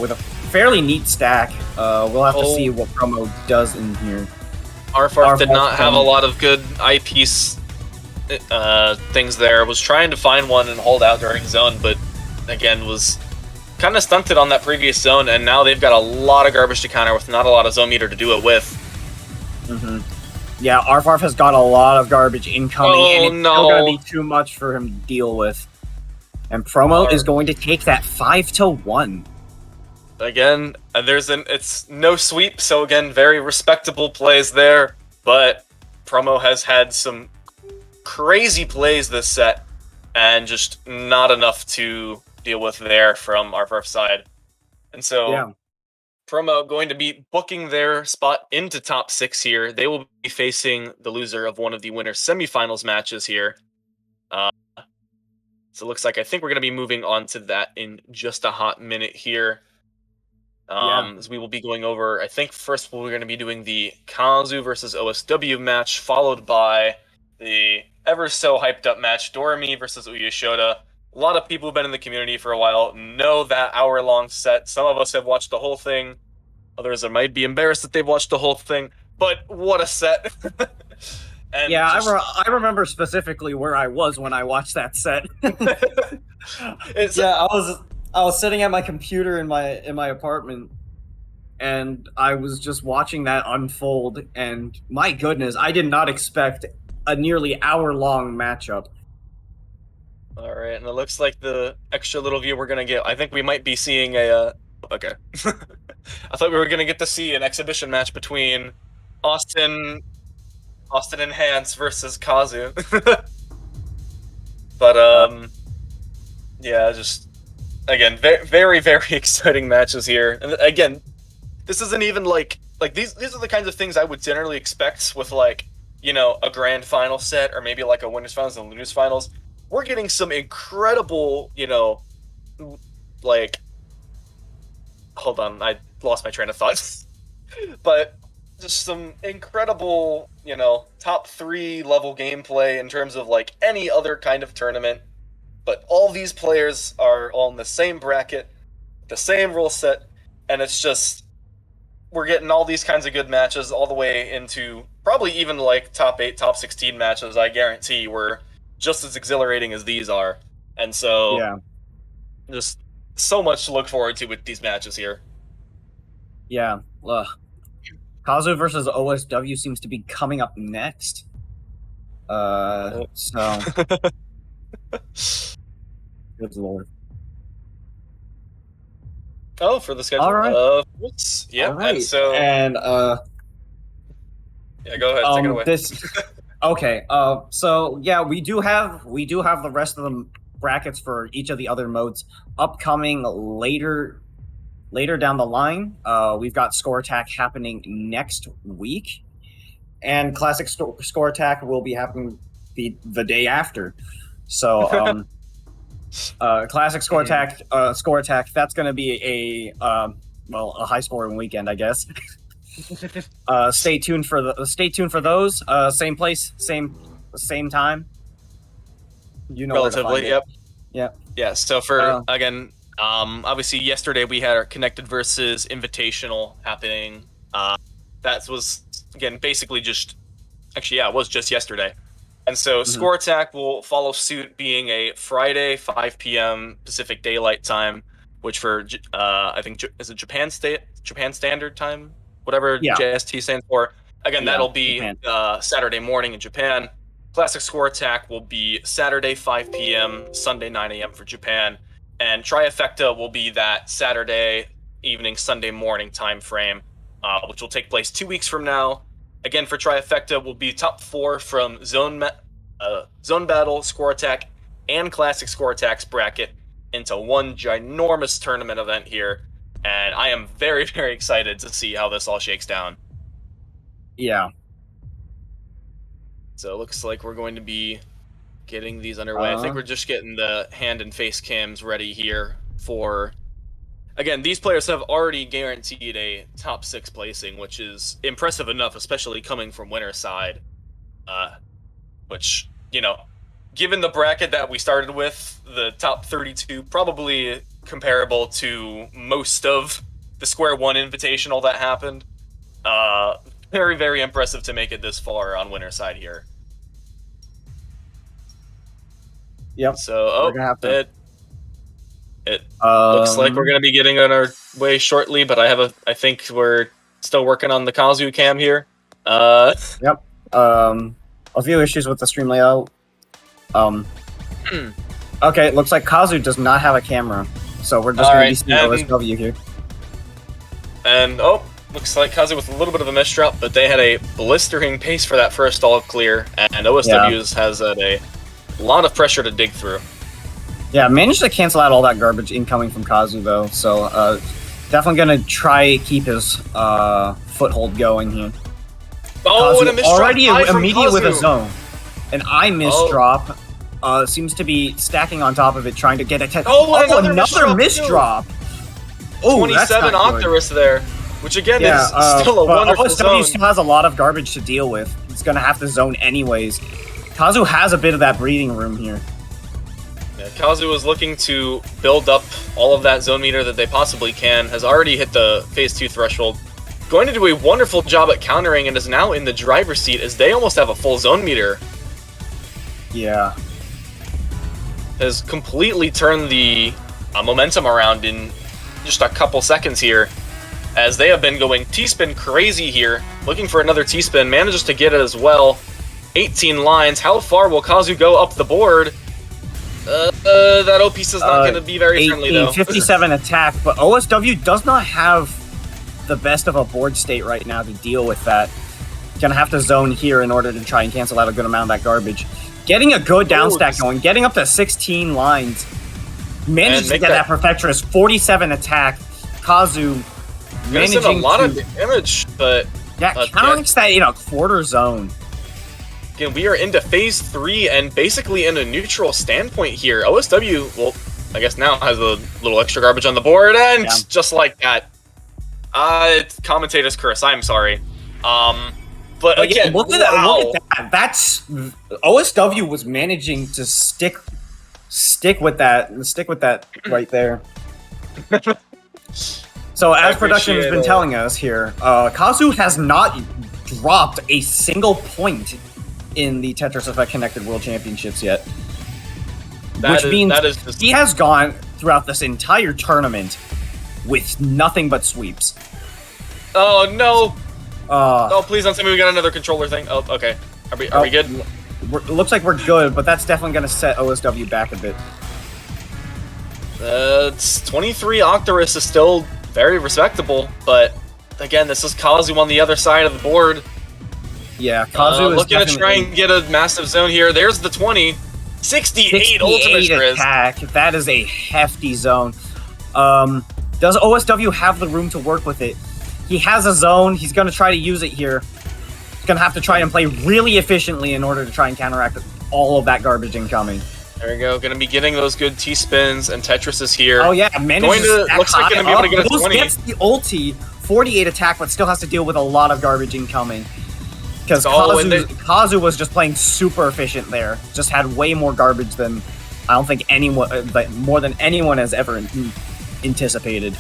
with a fairly neat stack. We'll have to see what Promo does in here. Arfarf did not have a lot of good eyepiece things there. Was trying to find one and hold out during zone, but again was kind of stunted on that previous zone, and now they've got a lot of garbage to counter with not a lot of zone meter to do it with. Yeah, Arfarf has got a lot of garbage incoming, and it's still going to be too much for him to deal with. And Promo is going to take that 5-1. Again, it's no sweep, so again, very respectable plays there, but Promo has had some crazy plays this set, and just not enough to deal with there from Arfarf's side. And so Promo going to be booking their spot into top 6 here. They will be facing the loser of one of the winner's semifinals matches here. So it looks like I think we're going to be moving on to that in just a hot minute here. As we will be going over, I think first we're going to be doing the Kazu versus OSW match, followed by the ever so hyped up match, Doremi versus Uyashoda, a lot of people who've been in the community for a while know that hour-long set. Some of us have watched the whole thing. Others might be embarrassed that they've watched the whole thing. But what a set! And yeah, just, I remember specifically where I was when I watched that set. Yeah, I was sitting at my computer in my apartment, and I was just watching that unfold. And my goodness, I did not expect a nearly hour-long matchup. all right, and it looks like the extra little view we're gonna get. I think we might be seeing a. Okay, I thought we were gonna get to see an exhibition match between Austin and Hans versus Kazu. But yeah, just again, very very exciting matches here. And again, this isn't even like these are the kinds of things I would generally expect with like, you know, a grand final set or maybe like a winners finals and losers finals. We're getting some incredible, you know, like, hold on, I lost my train of thought. But just some incredible, you know, top 3 level gameplay in terms of like any other kind of tournament. But all these players are all in the same bracket, the same rule set, and it's just, we're getting all these kinds of good matches all the way into probably even like top 8, top 16 matches, I guarantee, were just as exhilarating as these are. And so, Yeah. just so much to look forward to with these matches here. Yeah. Kazu versus OSW seems to be coming up next. So. Good lord. Oh, for the schedule. All right. Yeah. All right. And so, And yeah, go ahead. Take it away. Okay. So yeah, we do have the rest of the brackets for each of the other modes upcoming later down the line. We've got Score Attack happening next week, and Classic Score Attack will be happening the day after. So, Classic Score Attack, that's going to be a high scoring weekend, I guess. Stay tuned for those. Same place, same time. You know, relatively. Yep. Yep. Yeah. So for again, obviously yesterday we had our Connected versus Invitational happening. That was again basically just, actually yeah, it was just yesterday. And so Score Attack will follow suit, being a Friday 5 p.m. Pacific Daylight Time, which for I think is it Japan Standard Time, whatever JST stands for. Again, that'll be Saturday morning in Japan. Classic Score Attack will be Saturday 5 p.m., Sunday 9 a.m. for Japan, and Trifecta will be that Saturday evening, Sunday morning time frame, which will take place 2 weeks from now. Again, for Trifecta, will be top 4 from Zone Battle, Score Attack, and Classic Score Attack's bracket into one ginormous tournament event here. And I am very, very excited to see how this all shakes down. Yeah. So it looks like we're going to be getting these underway. I think we're just getting the hand and face cams ready here for... Again, these players have already guaranteed a top 6 placing, which is impressive enough, especially coming from winner's side. Which, you know, given the bracket that we started with, the top 32, probably comparable to most of the Square One Invitational that happened. Very, very impressive to make it this far on winner's side here. Yep. So, We're gonna have to... It looks like we're going to be getting on our way shortly, but I think we're still working on the Kazu cam here. Yep. A few issues with the stream layout. Okay, it looks like Kazu does not have a camera, so we're just going to be seeing OSW here. And, looks like Kazu with a little bit of a misdrop, but they had a blistering pace for that first all clear, and OSW has a lot of pressure to dig through. Yeah, managed to cancel out all that garbage incoming from Kazu, though, so definitely going to try keep his foothold going here. Oh, Kazu and a misdrop already immediate with a Kazu. zone. An I misdrop seems to be stacking on top of it, trying to get a another misdrop. Oh, 27 Octarus there, which again is still a wonderful OSW zone. still has a lot of garbage to deal with. It's going to have to zone anyways. Kazu has a bit of that breathing room here. Yeah, Kazu is looking to build up all of that zone meter that they possibly can, has already hit the phase 2 threshold. Going to do a wonderful job at countering and is now in the driver's seat as they almost have a full zone meter. Yeah. Has completely turned the momentum around in just a couple seconds here, as they have been going T-spin crazy here, looking for another T-spin, manages to get it as well. 18 lines. How far will Kazu go up the board? That O piece is not going to be very friendly, though. 57 attack, but OSW does not have the best of a board state right now to deal with that. Gonna have to zone here in order to try and cancel out a good amount of that garbage. Getting a good down stack going, getting up to 16 lines. Manages to get that Perfectress, 47 attack. Kazu managing a lot of damage, but... Yeah, counteracts that in a quarter zone. Again, we are into phase 3 and basically in a neutral standpoint here. OSW, well, I guess now has a little extra garbage on the board, and just like that. It's commentator's curse, I'm sorry. But again, look at that. That's... OSW was managing to stick with that right there. So as production has been telling us here, Kazu has not dropped a single point in the Tetris Effect Connected World Championships yet. Which means he has gone throughout this entire tournament with nothing but sweeps. Oh no! Oh, please don't tell me we got another controller thing. Oh, okay. Are we good? It looks like we're good, but that's definitely going to set OSW back a bit. It's 23 Octorus is still very respectable, but again, this is Kazu on the other side of the board. Yeah, Kazu is looking to try and get a massive zone here. There's the 20. 68 ultimate attack. That is a hefty zone. Does OSW have the room to work with it? He has a zone. He's going to try to use it here. He's going to have to try and play really efficiently in order to try and counteract all of that garbage incoming. There we go. Going to be getting those good T-spins, and Tetris is here. Oh yeah, looks like going to be able to get a 20. Gets the ulti, 48 attack, but still has to deal with a lot of garbage incoming. Because Kazu was just playing super efficient there. Just had way more garbage than I don't think anyone, more than anyone has ever anticipated.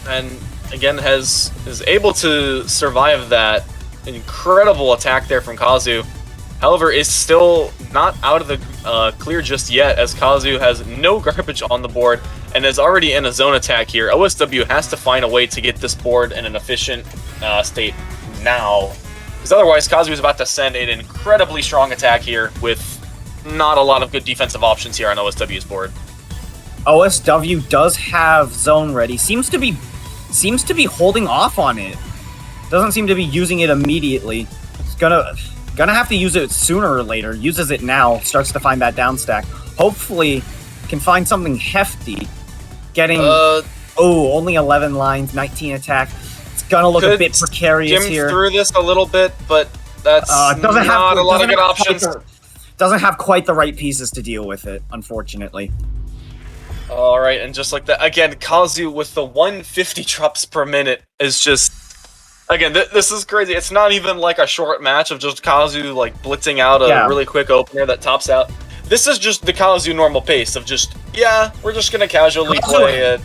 And again, is able to survive that incredible attack there from Kazu. However, is still not out of the clear just yet, as Kazu has no garbage on the board and is already in a zone attack here. OSW has to find a way to get this board in an efficient state now, because otherwise Kazu is about to send an incredibly strong attack here with not a lot of good defensive options here on OSW's board. OSW does have zone ready. Seems to be holding off on it. Doesn't seem to be using it immediately. It's gonna have to use it sooner or later. Uses it now, starts to find that down stack. Hopefully can find something hefty. Getting only 11 lines, 19 attack. It's gonna look a bit precarious here. Through this a little bit, but that's not a lot of good options. Doesn't have quite the right pieces to deal with it, unfortunately. Alright, and just like that, again, Kazu with the 150 drops per minute is just... Again, this is crazy. It's not even like a short match of just Kazu like blitzing out a really quick opener that tops out. This is just the Kazu normal pace of just, we're just gonna casually play it.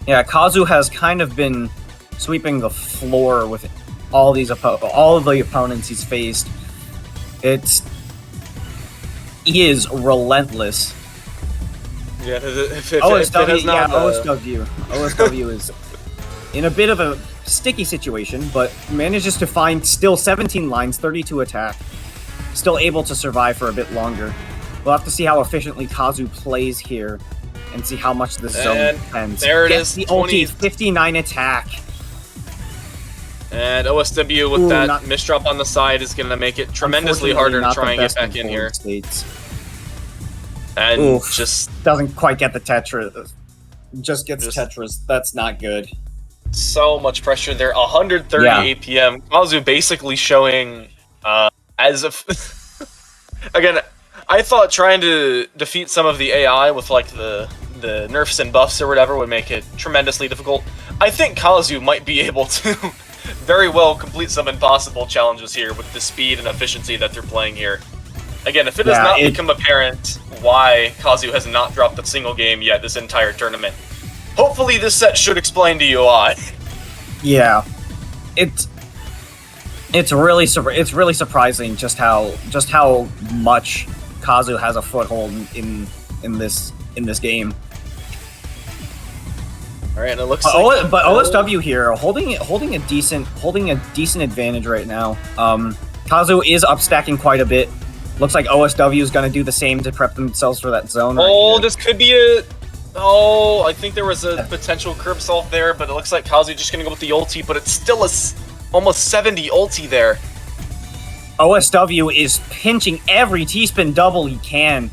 Yeah, Kazu has kind of been sweeping the floor with all of the opponents he's faced. He is relentless. Yeah, OSW is in a bit of a sticky situation, but manages to find still 17 lines, 32 attack, still able to survive for a bit longer. We'll have to see how efficiently Kazu plays here and see how much the zone depends. There it is, the ulti, 59 attack. And OSW with that misdrop on the side is going to make it tremendously harder to try and get back in here. And just doesn't quite get the Tetris. Just gets Tetris. That's not good. So much pressure there. 130 APM. Kazu basically showing as if again, I thought trying to defeat some of the AI with like the nerfs and buffs or whatever would make it tremendously difficult. I think Kazu might be able to very well complete some impossible challenges here with the speed and efficiency that they're playing here. Again, if it has not become apparent why Kazu has not dropped a single game yet this entire tournament, hopefully this set should explain to you why. Yeah, it's really surprising just how much Kazu has a foothold in this game. All right, and it looks but OSW here holding a decent advantage right now. Kazu is upstacking quite a bit. Looks like OSW is going to do the same to prep themselves for that zone. Oh, this could be it. Oh, I think there was a potential curb solve there, but it looks like Kazu just going to go with the ulti, but it's still a almost 70 ulti there. OSW is pinching every T-spin double he can.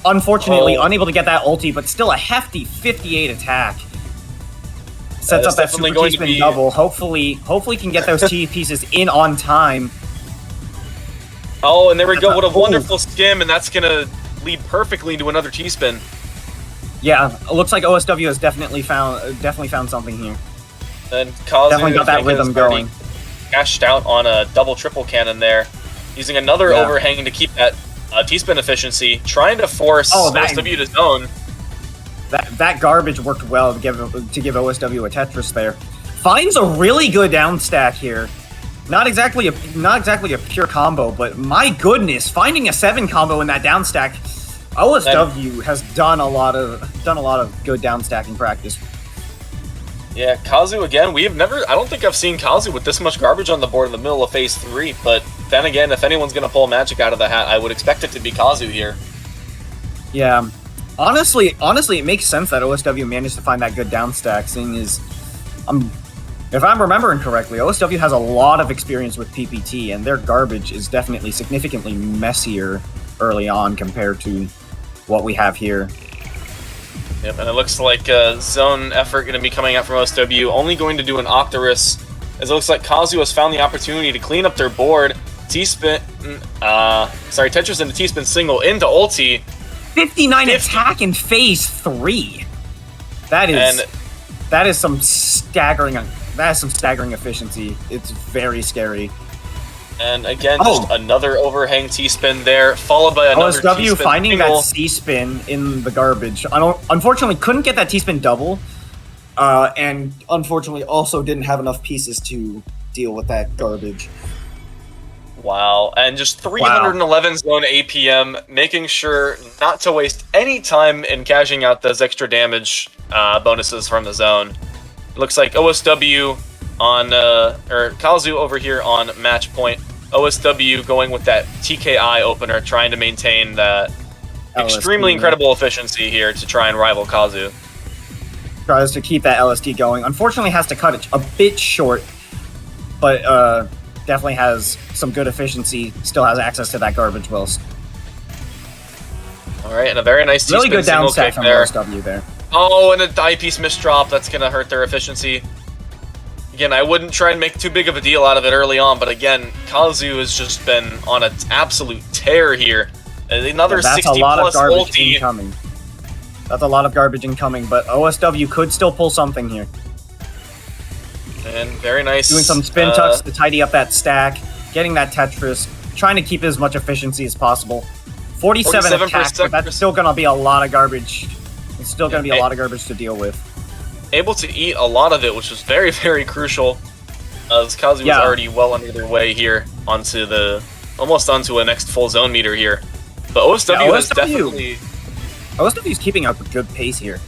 Unfortunately, unable to get that ulti, but still a hefty 58 attack. Sets up that super T-spin double. Hopefully can get those T pieces in on time. Oh, and there we go. What a wonderful skim, and that's going to lead perfectly into another T-spin. Yeah, it looks like OSW has definitely found something here. And Kazu definitely got that rhythm going. Cashed out on a double triple cannon there, using another overhang to keep that T-spin efficiency, trying to force OSW to zone. That garbage worked well to give OSW a Tetris there. Finds a really good down stack here. Not exactly a pure combo, but my goodness, finding a 7 combo in that down stack. OSW has done a lot of good down stacking practice. Yeah, Kazu again. I don't think I've seen Kazu with this much garbage on the board in the middle of phase 3. But then again, if anyone's gonna pull magic out of the hat, I would expect it to be Kazu here. Yeah, honestly, it makes sense that OSW managed to find that good down stack. Seeing as, if I'm remembering correctly, OSW has a lot of experience with PPT, and their garbage is definitely significantly messier early on compared to what we have here. Yep, and it looks like a zone effort going to be coming out from OSW, only going to do an Octorus, as it looks like Kazu has found the opportunity to clean up their board. Tetris into T-spin single into ulti. 59 attack in phase 3. That is some staggering efficiency. It's very scary. And again, just another overhang T-spin there, followed by another OSW T-spin finding single. that C-spin in the garbage. Unfortunately, couldn't get that T-spin double, and unfortunately also didn't have enough pieces to deal with that garbage. Wow, and just 311 zone APM, making sure not to waste any time in cashing out those extra damage bonuses from the zone. Looks like OSW on, or Kazu over here on match point. OSW going with that TKI opener, trying to maintain that extremely incredible efficiency here to try and rival Kazu. Tries to keep that LST going. Unfortunately has to cut it a bit short, but definitely has some good efficiency. Still has access to that garbage whilst. Alright, and a very nice really T-spin good down single stack kick from there. OSW there. Oh, and a eyepiece misdrop. That's going to hurt their efficiency. Again, I wouldn't try and make too big of a deal out of it early on, but again, Kazu has just been on an absolute tear here. Another 60-plus ulti. Incoming. That's a lot of garbage incoming, but OSW could still pull something here. And very nice. Doing some spin tucks to tidy up that stack, getting that Tetris, trying to keep as much efficiency as possible. 47 attacks, but that's still going to be a lot of garbage. It's still going to be a lot of garbage to deal with. Able to eat a lot of it, which was very, very crucial, as Kazu was already well under their way here almost onto a next full zone meter here. But OSW has definitely... OSW's keeping up a good pace here.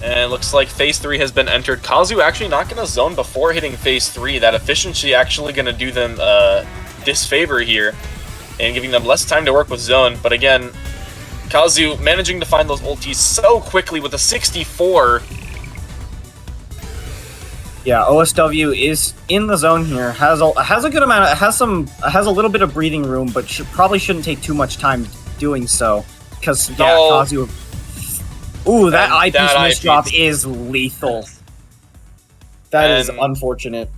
And looks like phase 3 has been entered. Kazu actually not going to zone before hitting phase 3. That efficiency actually going to do them disfavor here and giving them less time to work with zone. But again, Kazu managing to find those ultis so quickly with a 64. Yeah, OSW is in the zone here. Has a good amount. Has a little bit of breathing room, but probably shouldn't take too much time doing so. Because Kazu. Ooh, that eyepiece misdrop is lethal. That is unfortunate.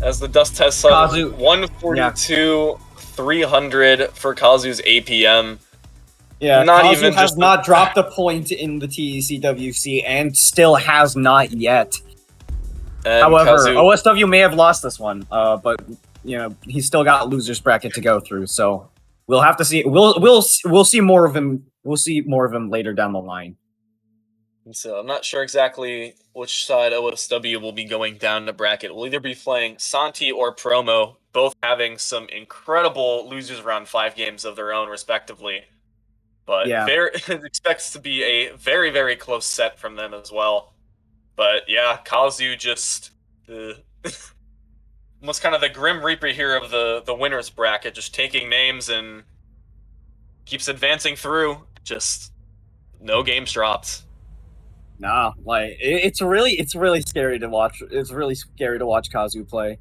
As the dust has sunk, 142, 300 for Kazu's APM. Yeah, Kazu has not dropped a point in the TECWC and still has not yet. And However, Kazu, OSW may have lost this one, but he's still got losers bracket to go through. So we'll have to see. We'll see more of him. We'll see more of him later down the line. So I'm not sure exactly which side OSW will be going down the bracket. We'll either be playing Santi or Promo, both having some incredible losers round 5 games of their own, respectively. But Yeah. it expects to be a very, very close set from them as well. But yeah, Kazu just almost kind of the Grim Reaper here of the winners bracket, just taking names and keeps advancing through. Just no games dropped. Nah, like it's really scary to watch. It's really scary to watch Kazu play.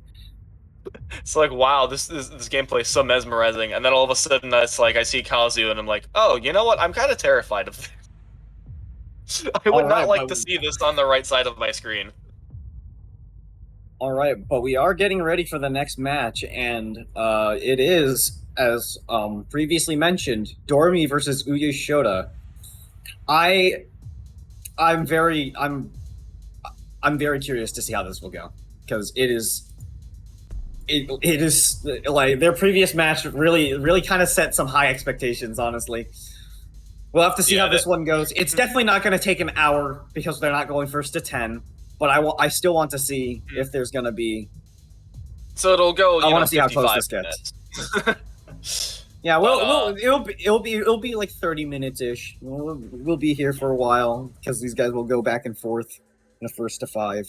It's like, wow, this gameplay is so mesmerizing, and then all of a sudden, it's like I see Kazu, and I'm like, oh, you know what? I'm kind of terrified of this. I would not like to see this on the right side of my screen. All right, but we are getting ready for the next match, and it is, as previously mentioned, Dormy versus Uyu Shota. I'm very curious to see how this will go, because it is like their previous match really kind of set some high expectations, honestly. We'll have to see how this one goes. It's definitely not going to take an hour because they're not going first to 10, but I still want to see if there's going to be. So it'll go. I want to see how close this gets. Yeah, well, it'll be like 30 minutes ish. We'll be here for a while because these guys will go back and forth in a first to 5.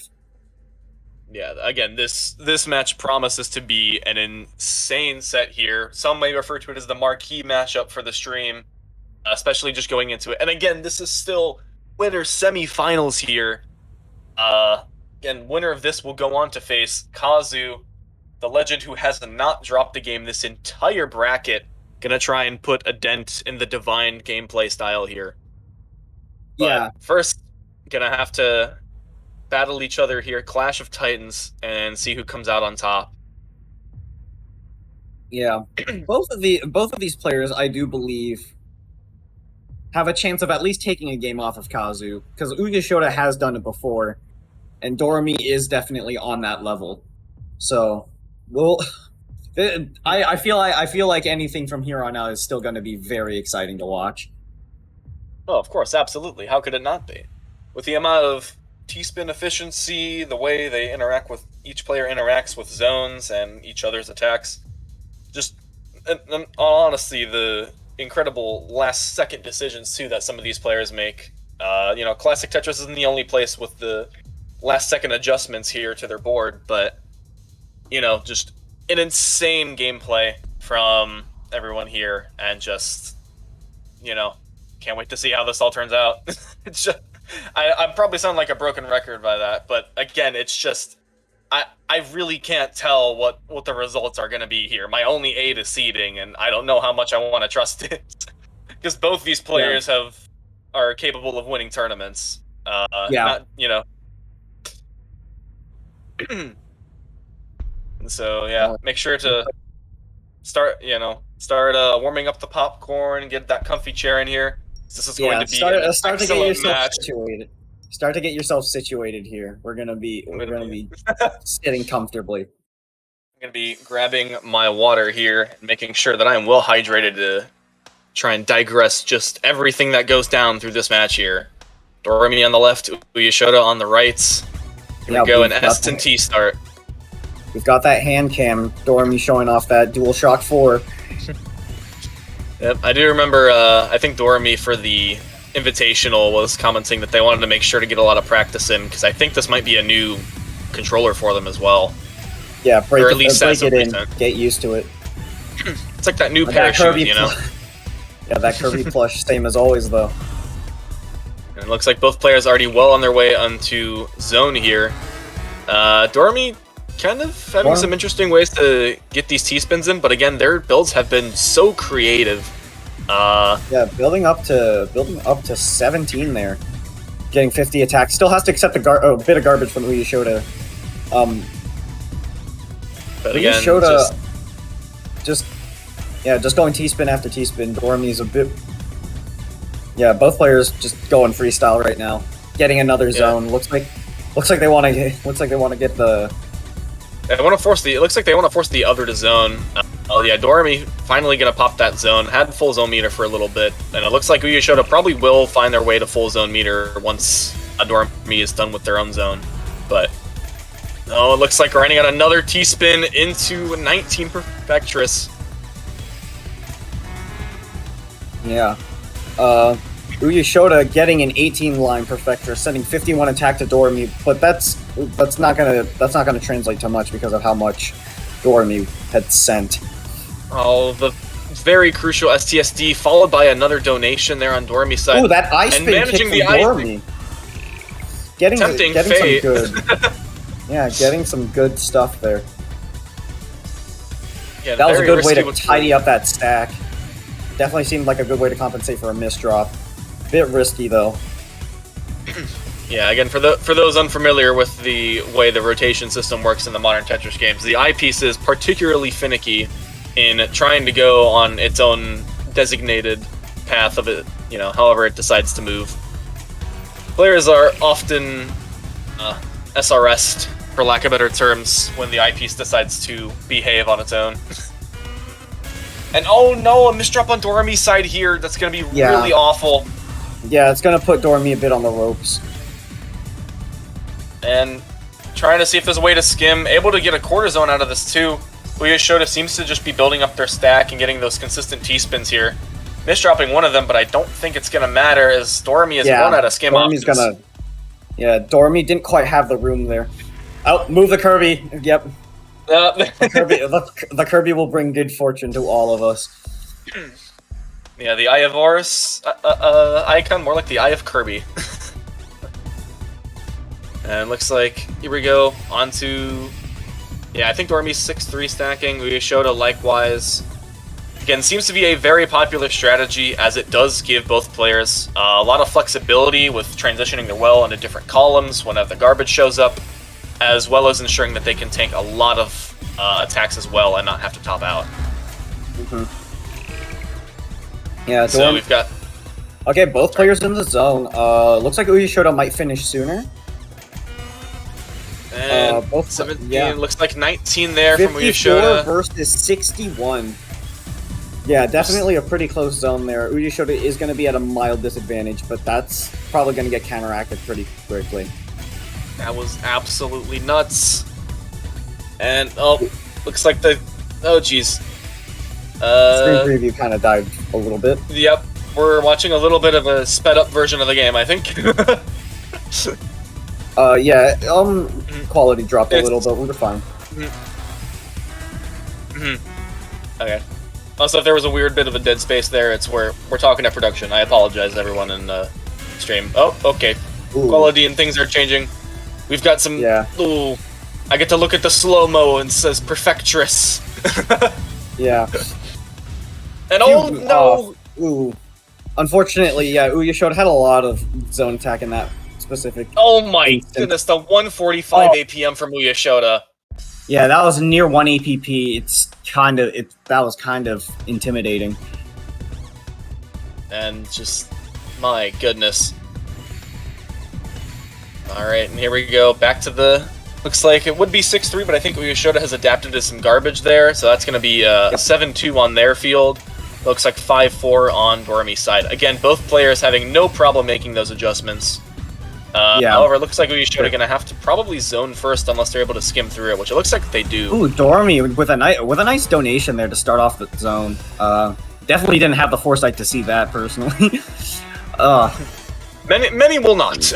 Yeah, again, this match promises to be an insane set here. Some may refer to it as the marquee matchup for the stream, especially just going into it. And again, this is still winner semifinals here. Again, winner of this will go on to face Kazu, the legend who has not dropped a game this entire bracket. Gonna try and put a dent in the divine gameplay style here. But yeah. First, gonna have to battle each other here, Clash of Titans, and see who comes out on top. Yeah, both of these players, I do believe, have a chance of at least taking a game off of Kazu, because Uyu Shota has done it before, and Dormy is definitely on that level. So, I feel like anything from here on out is still going to be very exciting to watch. Oh, of course, absolutely. How could it not be? With the amount of T-spin efficiency, the way they interact with each player interacts with zones and each other's attacks, just and honestly, the incredible last-second decisions too that some of these players make. ClassicTetris isn't the only place with the last-second adjustments here to their board, but just an insane gameplay from everyone here, and just can't wait to see how this all turns out. It's just, I probably sound like a broken record by that, but again, it's just I really can't tell what the results are going to be here. My only aid is seeding, and I don't know how much I want to trust it, because both these players are capable of winning tournaments. And so make sure to start warming up the popcorn, get that comfy chair in here. This is going to be an excellent match. Start to get yourself situated here. We're gonna be sitting comfortably. I'm gonna be grabbing my water here and making sure that I am well hydrated to try and digress just everything that goes down through this match here. Doremi on the left, Uyu Shota on the right. Here we go, an S and T start. We've got that hand cam, Doremi showing off that DualShock 4. Yep, I do remember, I think Doremi for the Invitational was commenting that they wanted to make sure to get a lot of practice in, because I think this might be a new controller for them as well. Yeah, break it in, recent. Get used to it. It's like that new parachute, Yeah, that Kirby plush, same as always, though. And it looks like both players already well on their way onto zone here. Doremi kind of having some interesting ways to get these T-spins in, but again, their builds have been so creative. Building up to 17 there, getting 50 attacks. Still has to accept a bit of garbage from Uyu Shota. But Uyu again, Shota just going T-spin after T-spin. Dormi's a bit. Yeah, both players just going freestyle right now. Getting another zone. Looks like they want to get They want to force the. It looks like they want to force the other to zone. Oh yeah, Dorami finally gonna pop that zone. Had full zone meter for a little bit, and it looks like Uyashoda probably will find their way to full zone meter once Dorami is done with their own zone. But oh, it looks like we're ending on another T-spin into 19 Perfectress. Yeah. Uyashoda getting an 18 line Perfector, sending 51 attack to Dorami, but that's not gonna translate to much because of how much Dorami had sent. Oh, the very crucial STSD followed by another donation there on Dorami's side. Oh, that ice and spin managing kick the from Dorami. Getting some good. Yeah, getting some good stuff there. Yeah, that was a good way to with tidy up that stack. Definitely seemed like a good way to compensate for a misdrop. Bit risky though. Yeah, again, for those unfamiliar with the way the rotation system works in the modern Tetris games, the eyepiece is particularly finicky in trying to go on its own designated path of it, however it decides to move. Players are often SRS'd, for lack of better terms, when the eyepiece decides to behave on its own. And oh no, a misdrop on Dorami's side here. That's going to be really awful. Yeah, it's going to put Dorami a bit on the ropes. And trying to see if there's a way to skim. Able to get a quarter zone out of this too. Uyashoda seems to just be building up their stack and getting those consistent T-spins here. Misdropping one of them, but I don't think it's going to matter as Dorami is one out of skim Dorami's options. Dorami didn't quite have the room there. Oh, move the Kirby. Yep. The Kirby will bring good fortune to all of us. Yeah, the Eye of Horus icon, more like the Eye of Kirby. And it looks like, here we go, onto... Yeah, I think Dorami's 6-3 stacking, Uyashoda likewise. Again, seems to be a very popular strategy, as it does give both players a lot of flexibility with transitioning their well into different columns whenever the garbage shows up, as well as ensuring that they can tank a lot of attacks as well and not have to top out. Mm-hmm. Yeah, so we've got... Okay, both players in the zone. Looks like Uyashoda might finish sooner. And both 17, looks like 19 there from Uyashoda. 54 versus 61. Yeah, definitely a pretty close zone there. Uyashoda is going to be at a mild disadvantage, but that's probably going to get counteracted pretty quickly. That was absolutely nuts. And, oh, looks like the... Oh, jeez. Screen preview kind of died a little bit. Yep, we're watching a little bit of a sped-up version of the game, I think. Quality dropped a little, but we're fine. Okay. Also, if there was a weird bit of a dead space there, it's where we're talking to production. I apologize, everyone in the stream. Oh, okay. Ooh. Quality and things are changing. We've got some... Yeah. Ooh. I get to look at the slow-mo and it says Perfectress. Yeah. And oh, no! Ooh. Unfortunately, yeah, Uyashoda had a lot of zone attack in that specific... Oh my goodness, the 145 APM from Uyashoda. Yeah, that was near 1 APP. That was kind of intimidating. And just, my goodness. Alright, and here we go, back to the... Looks like it would be 6-3, but I think Uyashoda has adapted to some garbage there, so that's going to be 7-2 on their field. Looks like 5-4 on Dorami's side. Again, both players having no problem making those adjustments. However, it looks like Uyashoda going to have to probably zone first unless they're able to skim through it, which it looks like they do. Ooh, Dorami with a nice donation there to start off the zone. Definitely didn't have the foresight to see that personally. Many will not.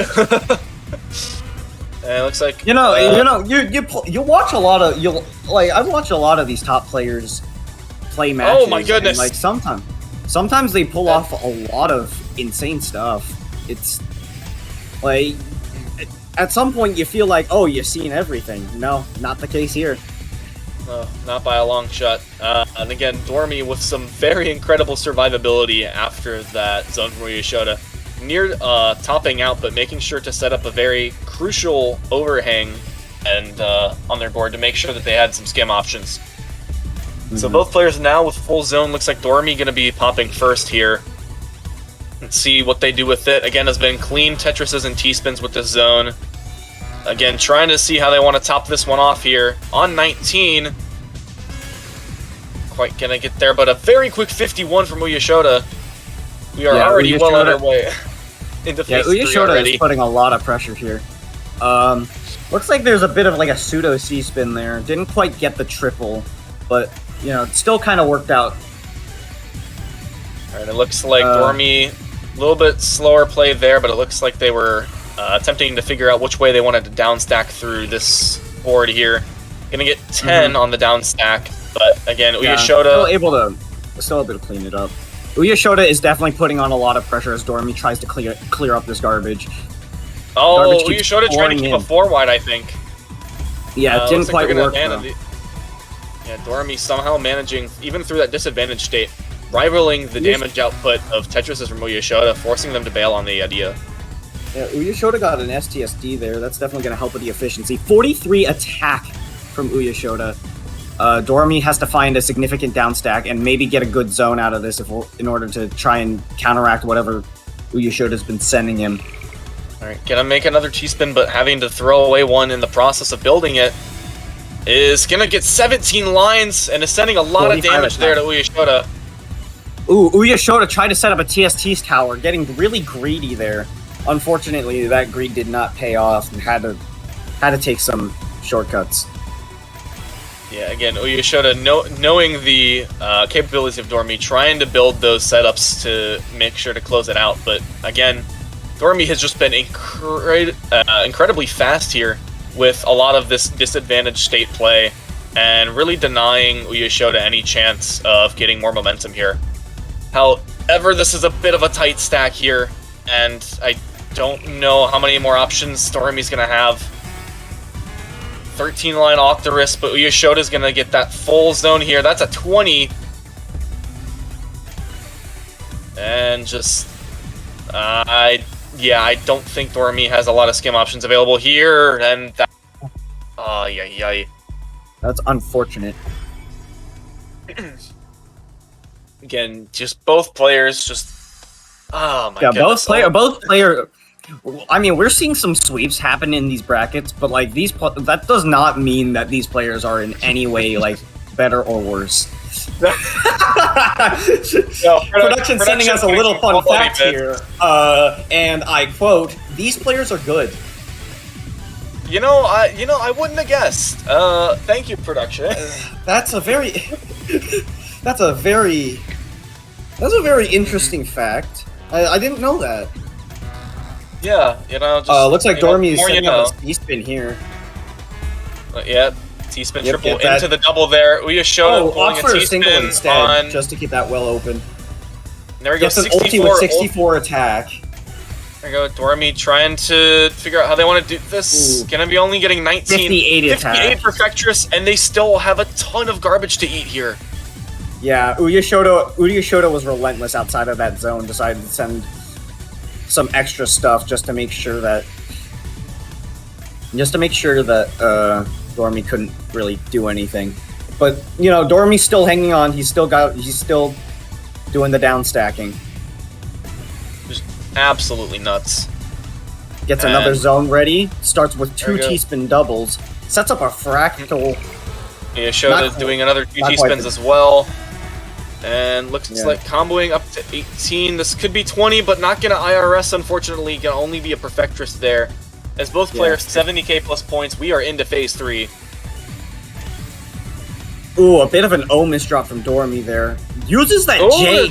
And it looks like you watch a lot of I watch a lot of these top players play matches. Oh my goodness! And, sometimes they pull off a lot of insane stuff. It's like at some point you feel like, oh, you've seen everything. No, not the case here. No, not by a long shot. And again, Dorami with some very incredible survivability after that zone from Uyashoda. Near topping out, but making sure to set up a very crucial overhang and on their board to make sure that they had some skim options. Mm-hmm. So both players now with full zone. Looks like Dorami going to be popping first here. Let's see what they do with it. Again, has been clean Tetrises and T-spins with this zone. again, trying to see how they want to top this one off here. On 19. Quite gonna get there, but a very quick 51 from Uyashoda. We are already well on our way into phase 3 Uyashoda already. is putting a lot of pressure here. Looks like there's a bit of like a pseudo C-spin there. Didn't quite get the triple, but, you know, it still kind of worked out. Alright, it looks like Dormy, a little bit slower play there, but it looks like they were attempting to figure out which way they wanted to down stack through this board here. Gonna get 10 on the down stack, but again, Uyashoda... Still able to clean it up. Uyashoda is definitely putting on a lot of pressure as Dormy tries to clear up this garbage. Oh, Uyashoda trying to keep a 4 wide, I think. Yeah, it didn't quite work, Yeah, Dormy somehow managing, even through that disadvantage state, rivaling the damage output of Tetris from Uyashoda, forcing them to bail on the idea. Yeah, Uyashoda got an STSD there. That's definitely going to help with the efficiency. 43 attack from Uyashoda. Dormy has to find a significant down stack and maybe get a good zone out of this in order to try and counteract whatever Uyashoda's been sending him. Alright, gonna make another T-spin, but having to throw away one in the process of building it is gonna get 17 lines and is sending a lot of damage there to Uyashoda. Ooh, Uyashoda tried to set up a TST tower, getting really greedy there. Unfortunately, that greed did not pay off and had to take some shortcuts. Yeah, again, Uyashoda, knowing the capabilities of Dormy, trying to build those setups to make sure to close it out, but again, Dormy has just been incredibly fast here with a lot of this disadvantaged state play and really denying Uyashoda any chance of getting more momentum here. However, this is a bit of a tight stack here, and I don't know how many more options Dormy's going to have. 13-line Octorus, but Uyashoda's going to get that full zone here. That's a 20. And just... yeah, I don't think Dormy has a lot of skim options available here, and that... That's unfortunate. Again, just both players just... Oh my god. Yeah, both player. I mean, we're seeing some sweeps happen in these brackets, but like that does not mean that these players are in any way like better or worse. Production sending us a little fun fact here, and I quote: "These players are good." I wouldn't have guessed. Thank you, production. That's a very interesting fact. I didn't know that. Yeah, just... looks like Dormy is setting up a T-spin here. Yeah, T-spin triple into the double there. Uyashoda pulling a T-spin instead, just to keep that well open. There we go, gets an ulti with 64 attack. There we go, Dormy trying to figure out how they want to do this. Ooh. Gonna be only getting 19. 58 attack. 58 Perfectress, and they still have a ton of garbage to eat here. Yeah, Uyashoda was relentless outside of that zone, decided to send some extra stuff just to make sure that Dormy couldn't really do anything. But Dormy's still hanging on. He's still doing the down stacking. Just absolutely nuts. Gets another zone ready. Starts with 2 T-spin doubles. Sets up a fractal. Yeah, Uyashoda doing another 2 T-spins as well. And looks like comboing up to 18. This could be 20, but not gonna IRS, unfortunately. Gonna only be a Perfectress there. As both players 70k plus points, we are into phase 3. Ooh, a bit of an O misdrop from Dormy there. Uses that J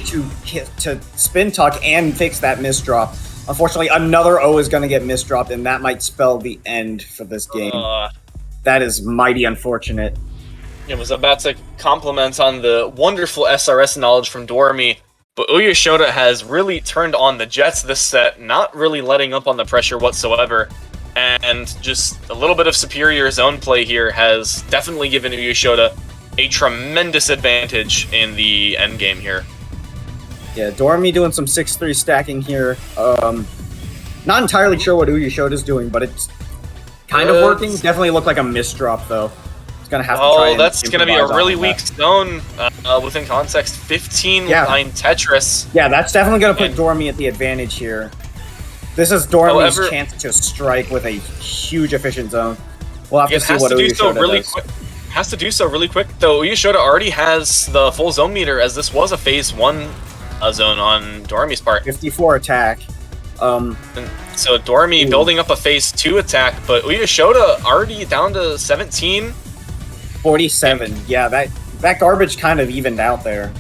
to spin tuck and fix that misdrop. Unfortunately, another O is gonna get misdropped, and that might spell the end for this game. That is mighty unfortunate. I was about to compliment on the wonderful SRS knowledge from Dormy, but Uyashoda has really turned on the jets this set, not really letting up on the pressure whatsoever, and just a little bit of superior zone play here has definitely given Uyashoda a tremendous advantage in the end game here. Yeah, Dormy doing some 6-3 stacking here. Not entirely sure what Uyashoda's doing, but it's kind of working. Definitely looked like a misdrop though. Gonna have to try that's gonna be a really weak zone within context. 15-line Tetris. Yeah, that's definitely gonna put Dormy at the advantage here. This is Dormy's However, chance to strike with a huge efficient zone. We'll have to it see has what to do so Uyashoda really does. quick. Has to do so really quick though. Uyashoda already has the full zone meter, as this was a phase 1 zone on Dormy's part. 54 attack. So Dormy Ooh. building up a phase 2 attack, but Uyashoda already down to 17. 47. Yeah, that garbage kind of evened out there.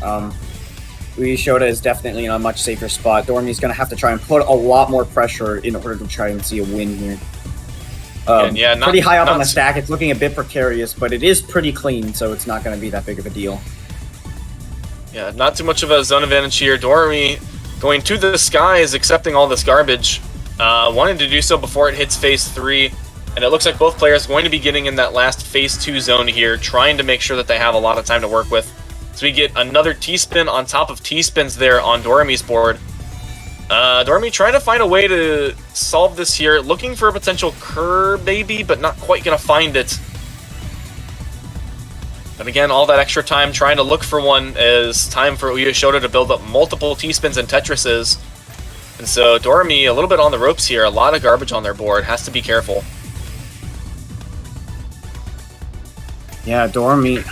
Uyashoda is definitely in a much safer spot. Dormy's going to have to try and put a lot more pressure in order to try and see a win here. Yeah, pretty high up on the not- stack. It's looking a bit precarious, but it is pretty clean, so it's not going to be that big of a deal. Yeah, not too much of a zone advantage here. Dormy going to the skies, accepting all this garbage. Wanted to do so before it hits phase 3. And it looks like both players going to be getting in that last phase 2 zone here, trying to make sure that they have a lot of time to work with. So we get another T-spin on top of T-spins there on Dormy's board. Dormy trying to find a way to solve this here, looking for a potential curb maybe, but not quite going to find it. But again, all that extra time trying to look for one is time for Uyashoda to build up multiple T-spins and Tetrises. And so Dormy a little bit on the ropes here, a lot of garbage on their board, has to be careful. Yeah, Dormy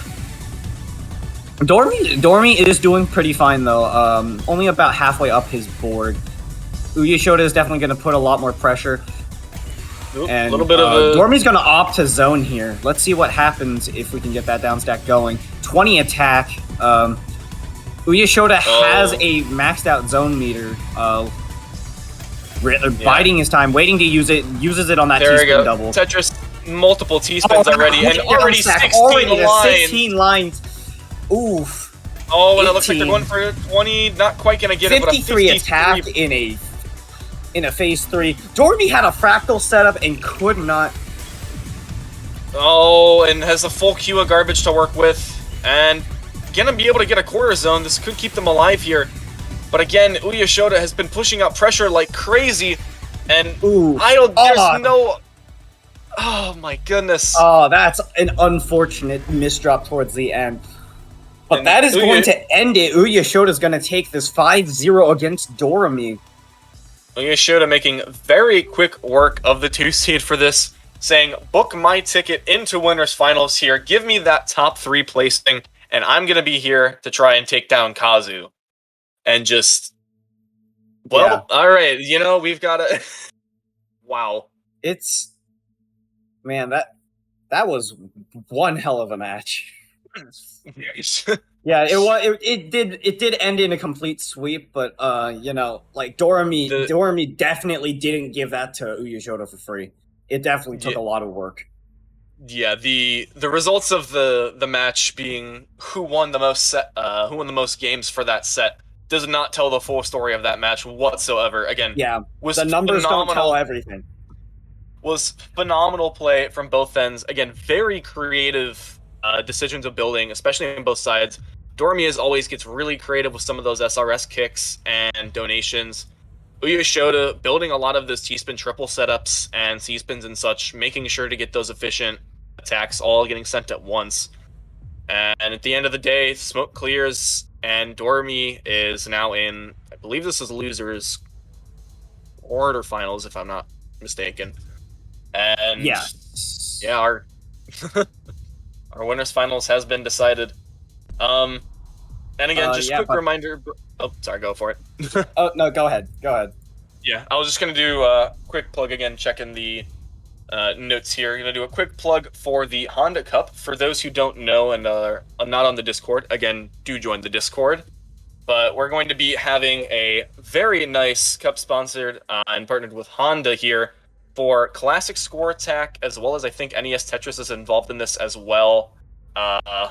is doing pretty fine though. Only about halfway up his board. Uyashoda is definitely going to put a lot more pressure. Oop, And a little bit of a... Dormy's going to opt to zone here. Let's see what happens if we can get that down stack going. 20 attack. Uyashoda has a maxed out zone meter. Biding his time, waiting to use it. Uses it on that There we T-spin go. double. Tetris, multiple T-spins already, and already 16 lines. 16 lines. Oof. Oh, and it looks like 18. they're going for 20. Not quite going to get it, but a 53 attack in a phase 3. Dormy had a fractal setup and could not. Oh, and has a full queue of garbage to work with. And gonna be able to get a quarter zone. This could keep them alive here. But again, Uyashoda has been pushing out pressure like crazy. And there's no... Oh my goodness. Oh, that's an unfortunate misdrop towards the end. But And that is going to end it. Uyashoda's going to take this 5-0 against Dormy. Uyashoda making very quick work of the 2 seed for this, saying, book my ticket into winners finals here, give me that top 3 placing, and I'm going to be here to try and take down Kazu. And just, well, all right, we've got to... Wow. It's... Man, that was one hell of a match. Yeah, it did end in a complete sweep, but Dormy definitely didn't give that to Uyashoda for free. It definitely took a lot of work. Yeah, the results of the match being who won the most games for that set does not tell the full story of that match whatsoever. Again, The numbers don't tell everything. Was phenomenal play from both ends. Again, very creative decisions of building, especially on both sides. Dormy always gets really creative with some of those SRS kicks and donations. Uyashoda building a lot of those T-spin triple setups and C-spins and such, making sure to get those efficient attacks all getting sent at once. And at the end of the day, smoke clears, and Dormy is now in, I believe this is losers quarterfinals, if I'm not mistaken. And yeah, our our winners finals has been decided. And again, quick reminder. Oh, sorry, go for it. Oh no, go ahead. Yeah, I was just gonna do a quick plug again, checking the notes here. Gonna do a quick plug for the Honda Cup. For those who don't know and are not on the Discord, again, do join the Discord. But we're going to be having a very nice cup sponsored and partnered with Honda here for Classic Score Attack, as well as I think NES Tetris is involved in this as well.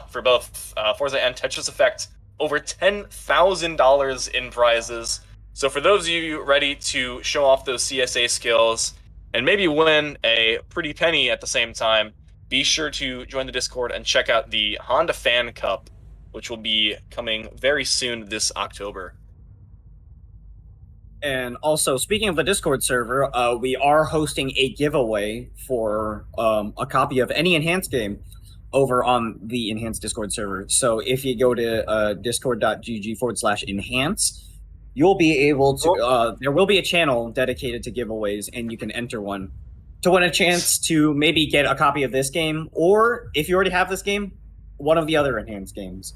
For both Forza and Tetris Effect, over $10,000 in prizes. So for those of you ready to show off those CSA skills and maybe win a pretty penny at the same time, be sure to join the Discord and check out the Honda Fan Cup, which will be coming very soon this October. And also, speaking of the Discord server, we are hosting a giveaway for a copy of any Enhanced game over on the Enhanced Discord server. So if you go to discord.gg/enhance, you'll be able to. There will be a channel dedicated to giveaways, and you can enter one to win a chance to maybe get a copy of this game, or if you already have this game, one of the other enhanced games.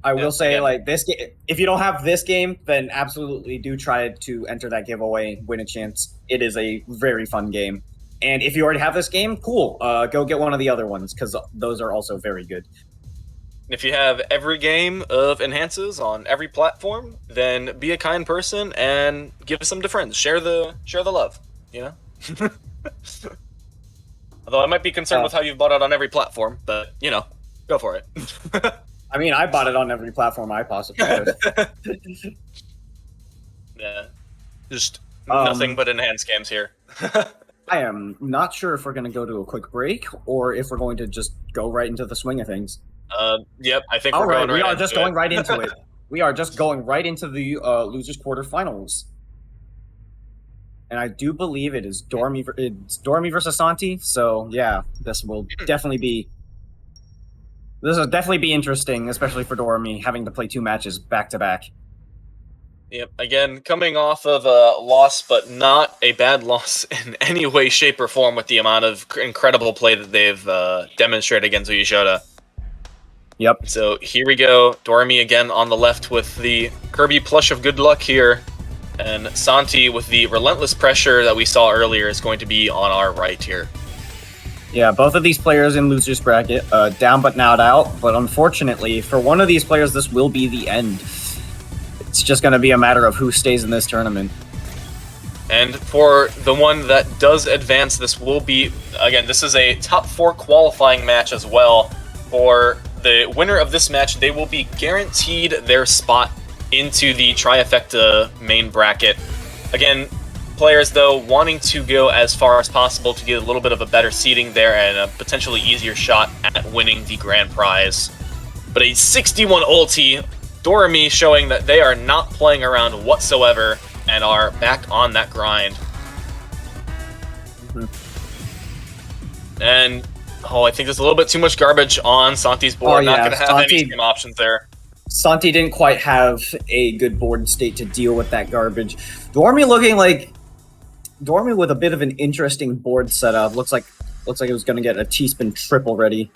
I will say, like, this game, if you don't have this game, then absolutely do try to enter that giveaway, win a chance. It is a very fun game. And if you already have this game, cool. Go get one of the other ones, because those are also very good. If you have every game of Enhances on every platform, then be a kind person and give some to friends. Share the love, you know? Although I might be concerned with how you've bought it on every platform, but, you know, go for it. I mean, I bought it on every platform I possibly could. Yeah. Just nothing but enhanced games here. I am not sure if we're going to go to a quick break or if we're going to just go right into the swing of things. Yep, I think All we're right, going right we are into just going right into it. We are just going right into the losers quarterfinals. And I do believe it's Dormy versus Santi. So yeah, this will definitely be interesting, especially for Dormy having to play 2 matches back to back. Yep, again, coming off of a loss, but not a bad loss in any way, shape, or form with the amount of incredible play that they've demonstrated against Uyashota. Yep. So here we go. Dormy again on the left with the Kirby plush of good luck here. And Santi with the relentless pressure that we saw earlier is going to be on our right here. Yeah, both of these players in losers bracket, down but not out. But unfortunately, for one of these players, this will be the end. It's just going to be a matter of who stays in this tournament. And for the one that does advance, this will be, again, this is a top 4 qualifying match as well. For the winner of this match, they will be guaranteed their spot into the trifecta main bracket. Again, players, though, wanting to go as far as possible to get a little bit of a better seeding there and a potentially easier shot at winning the grand prize. But a 61 ulti, Dormy showing that they are not playing around whatsoever and are back on that grind. And, I think there's a little bit too much garbage on Santi's board. Not going to have any team options there. Santi didn't quite have a good board state to deal with that garbage. Dormy with a bit of an interesting board setup. Looks like it was going to get a T-spin triple ready.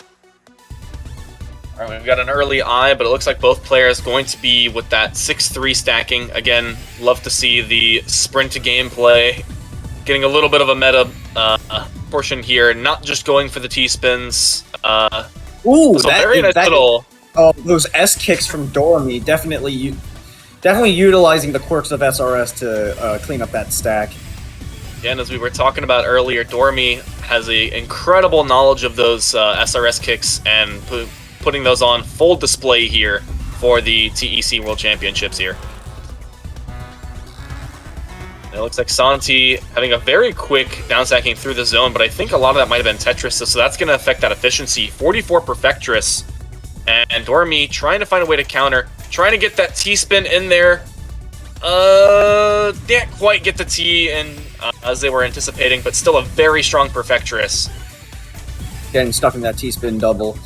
All right, we've got an early eye, but it looks like both players going to be with that 6-3 stacking. Again, love to see the sprint gameplay. Getting a little bit of a meta portion here, not just going for the T-spins. Ooh, so very nice little... Oh, those S kicks from Dormy, definitely utilizing the quirks of SRS to clean up that stack. Again, as we were talking about earlier, Dormy has an incredible knowledge of those SRS kicks and putting those on full display here for the TEC World Championships here. It looks like Santi having a very quick downstacking through the zone, but I think a lot of that might have been Tetris, so that's going to affect that efficiency. 44 Perfectress. And Dormy trying to find a way to counter, trying to get that T-spin in there. Didn't quite get the T in as they were anticipating, but still a very strong Perfectress. Getting stuck in that T-spin double.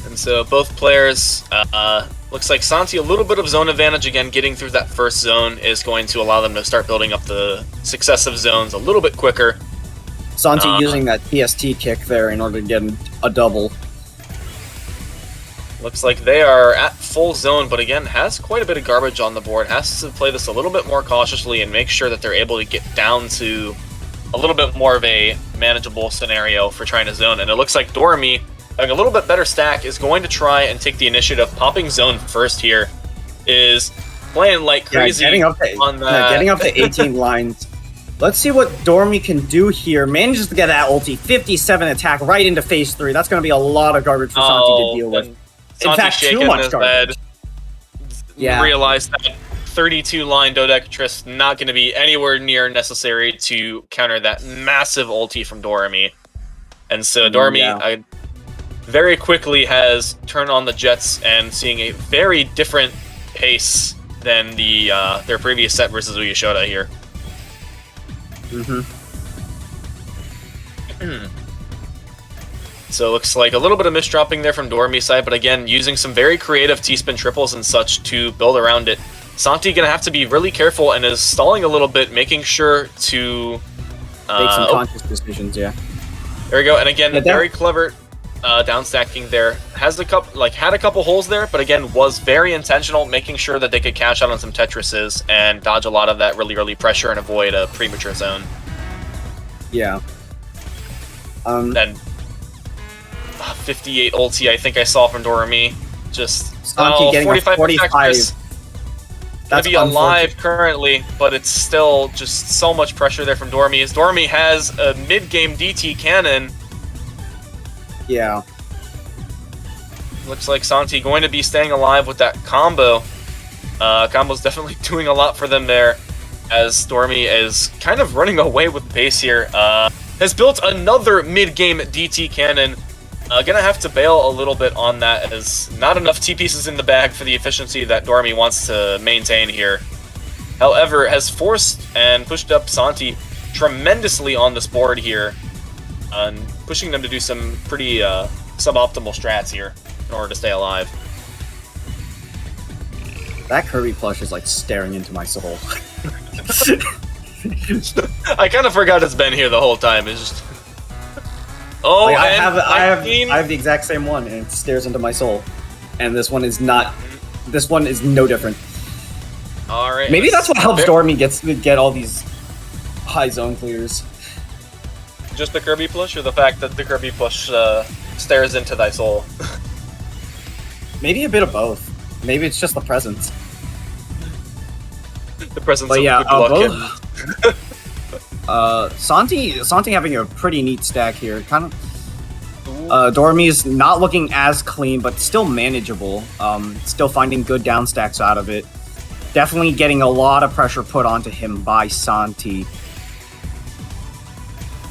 And so both players, looks like Santi a little bit of zone advantage again. Getting through that first zone is going to allow them to start building up the successive zones a little bit quicker. Santi using that PST kick there in order to get a double. Looks like they are at full zone, but again, has quite a bit of garbage on the board. Has to play this a little bit more cautiously and make sure that they're able to get down to a little bit more of a manageable scenario for trying to zone. And it looks like Dormy, having a little bit better stack, is going to try and take the initiative. Popping zone first here is playing like crazy. Getting up to 18 lines. Let's see what Dormy can do here. Manages to get that ulti. 57 attack right into phase 3. That's going to be a lot of garbage for Santi to deal with. In fact, too much garbage. Yeah. Realized that 32-line Dodecatris not going to be anywhere near necessary to counter that massive ulti from Dormy. And so Dormy very quickly has turned on the Jets and seeing a very different pace than their previous set versus Uyashota here. So it looks like a little bit of misdropping there from Dormy's side, but again, using some very creative T-spin triples and such to build around it. Santi gonna have to be really careful and is stalling a little bit, making sure to Make some conscious decisions, yeah. There we go, and again, Yeah, very clever down stacking there. Had a couple holes there, but again, was very intentional, making sure that they could cash out on some Tetrises and dodge a lot of that really early pressure and avoid a premature zone. Yeah. Then 58 ulti, I think I saw from Dormy. Just Santi getting 45 a 45. Tetris. Gonna That's be alive currently, but it's still just so much pressure there from Dormy. As Dormy has a mid-game DT cannon. Yeah. Looks like Santi going to be staying alive with that combo. Combo's definitely doing a lot for them there, as Dormy is kind of running away with pace here. Has built another mid-game DT cannon. Gonna have to bail a little bit on that, as not enough T-pieces in the bag for the efficiency that Dormy wants to maintain here. However, has forced and pushed up Santi tremendously on this board here, and pushing them to do some pretty suboptimal strats here in order to stay alive. That Kirby plush is like staring into my soul. I kind of forgot it's been here the whole time. It's just... Oh, Like, I and have the exact same one, and it stares into my soul. And this one is not. This one is no different. All right. Maybe that's what helps Dormy get all these high zone clears. Just the Kirby push, or the fact that the Kirby push stares into thy soul? Maybe a bit of both. Maybe it's just the presence. The presence But of yeah, good luck. both. Santi having a pretty neat stack here. Kind of. Dormy's not looking as clean, but still manageable. Still finding good down stacks out of it. Definitely getting a lot of pressure put onto him by Santi.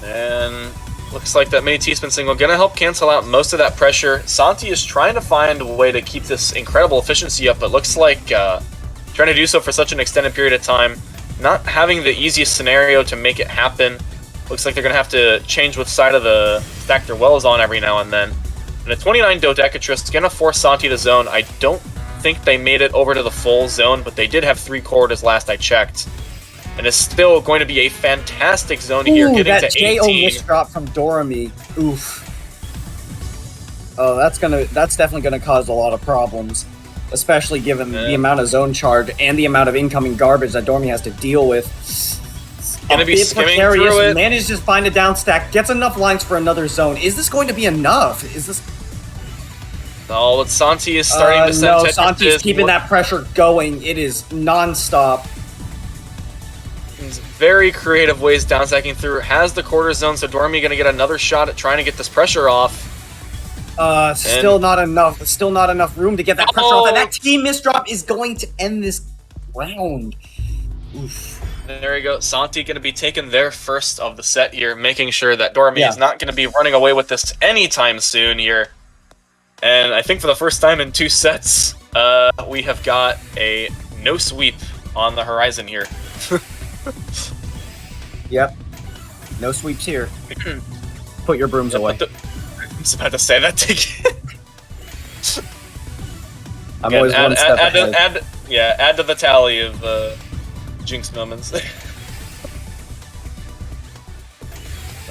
And looks like that mini T-spin single gonna help cancel out most of that pressure. Santi is trying to find a way to keep this incredible efficiency up, but looks like trying to do so for such an extended period of time, not having the easiest scenario to make it happen. Looks like they're gonna have to change which side of the stack their well is on every now and then. And a 29 Dodecatris is gonna force Santi to zone. I don't think they made it over to the full zone, but they did have 3 quarters last I checked. And it's still going to be a fantastic zone here, getting that to JO 18. misdrop from Dormy. Oof. Oh, that's definitely gonna cause a lot of problems, especially given the amount of zone charge and the amount of incoming garbage that Dormy has to deal with. Gonna be skimming through it. Manages to find a down stack, gets enough lines for another zone. Is this going to be enough? Is this? Oh, but Santi is starting to send no, Tetris. Santi's keeping that pressure going. It is non-stop. Very creative ways down stacking through. Has the quarter zone, so Dormy gonna get another shot at trying to get this pressure off. Still not enough. Still not enough room to get that pressure off. And that team misdrop is going to end this round. Oof. There you go. Santi gonna be taking their first of the set here, making sure that Dormy is not gonna be running away with this anytime soon here. And I think for the first time in 2 sets, we have got a no sweep on the horizon here. Yep. No sweeps here. Put your brooms away. I was about to say that again. I'm always one step ahead. Add to the tally of jinx moments.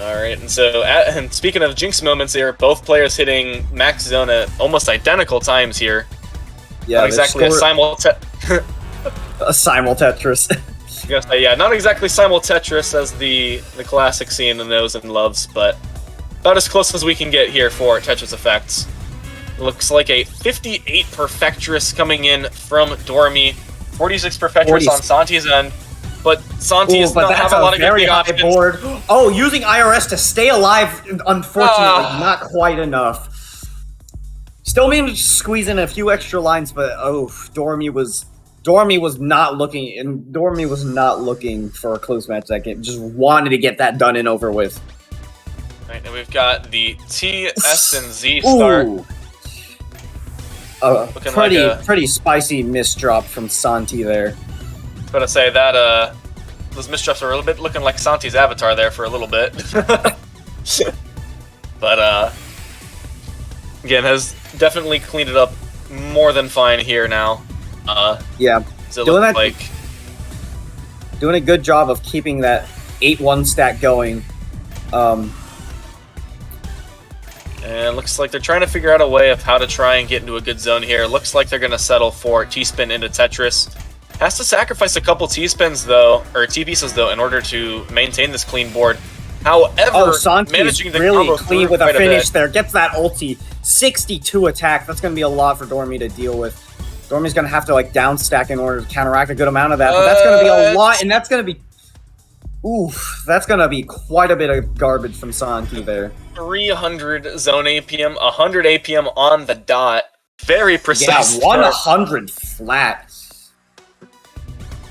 Alright, and so, and speaking of jinx moments here, both players hitting max zone at almost identical times here. Yeah, not exactly a simul Tetris. yeah, not exactly simul Tetris as the classic scene knows and loves, but about as close as we can get here for Tetris effects. Looks like a 58 Perfectress coming in from Dormy, 46 Perfectress on Santi's end, but Santi does not have a lot of good options. Board. Oh, using IRS to stay alive, unfortunately, not quite enough. Still managed to squeeze in a few extra lines, but Dormy was not looking for a close match that game. Just wanted to get that done and over with. Right, and we've got the T, S, and Z start. Pretty spicy misdrop from Santi there. Gotta say that those misdrops are a little bit looking like Santi's avatar there for a little bit. But again, has definitely cleaned it up more than fine here now. Yeah, So it doing looks that, like doing a good job of keeping that 8-1 stack going. And it looks like they're trying to figure out a way of how to try and get into a good zone here. Looks like they're going to settle for T-spin into Tetris. Has to sacrifice a couple T-spins, though, or T-pieces, though, in order to maintain this clean board. However, Santi managing is to really combo clean through with a quite finish bit. there. Gets that ulti. 62 attack. That's going to be a lot for Dormy to deal with. Dormy's going to have to, like, down stack in order to counteract a good amount of that. But that's going to be a lot, and that's going to be... Oof, that's going to be quite a bit of garbage from Santi there. 300 zone APM, 100 APM on the dot. Very precise. Yeah, 100 flat.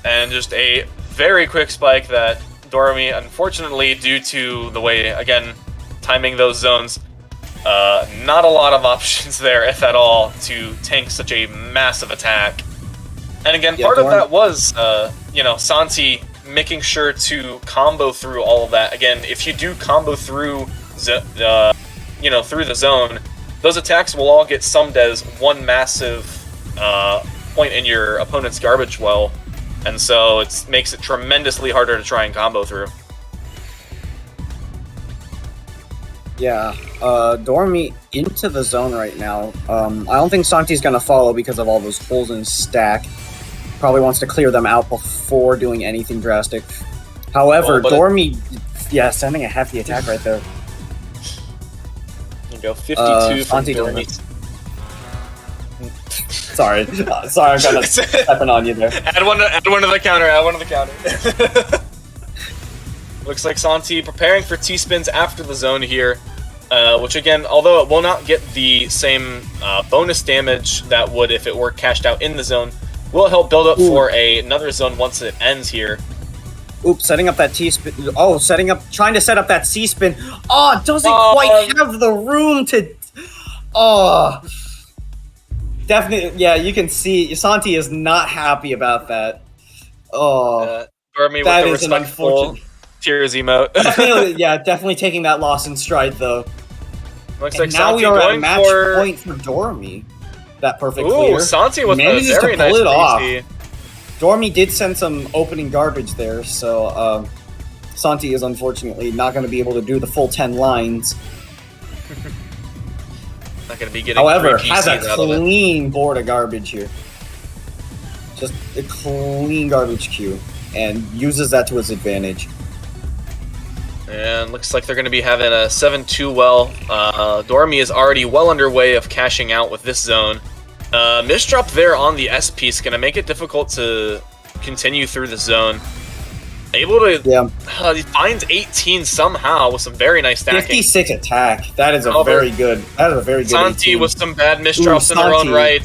And just a very quick spike that Dormy, unfortunately, due to the way, again, timing those zones, not a lot of options there, if at all, to tank such a massive attack. And again, Yeah, part of that was, you know, Santi making sure to combo through all of that. Again, if you do combo through, you know, through the zone, those attacks will all get summed as one massive point in your opponent's garbage well. And so it makes it tremendously harder to try and combo through. Yeah, Dormy into the zone right now. I don't think Santi's gonna follow because of all those holes in his stack. Probably wants to clear them out before doing anything drastic. However, Dormy, yeah, sending a hefty attack right there. You go 52 from Santi Dormy. Sorry, sorry, I'm kind of stepping on you there. Add one to the counter, add one to the counter. Looks like Santi preparing for T-spins after the zone here, which again, although it will not get the same bonus damage that would if it were cashed out in the zone, will help build up for another zone once it ends here. Oops, setting up that T-spin. Oh, trying to set up that C-spin. Oh, doesn't quite have the room to... Oh... Definitely, yeah, you can see Santi is not happy about that. Oh, Dormy that with is the an respectful unfortunate... tears emote. Definitely taking that loss in stride, though. Looks And like now Santi we are going at match for... point for Dormy. That perfect Ooh, clear. Santi with a Manages very to nice pull it off. BT. Dormy did send some opening garbage there, so Santi is unfortunately not going to be able to do the full 10 lines. Not going to be getting However, 3 has a GCs out of it. clean board of garbage here. Just a clean garbage queue, and uses that to his advantage. And looks like they're going to be having a 7-2 well. Dormy is already well underway of cashing out with this zone. Misdrop there on the S piece going to make it difficult to continue through the zone. Able to he finds 18 somehow with some very nice stacking. 56 attack. That is a very good. That is a very good. Santi 18. with some bad misdrops in their own right.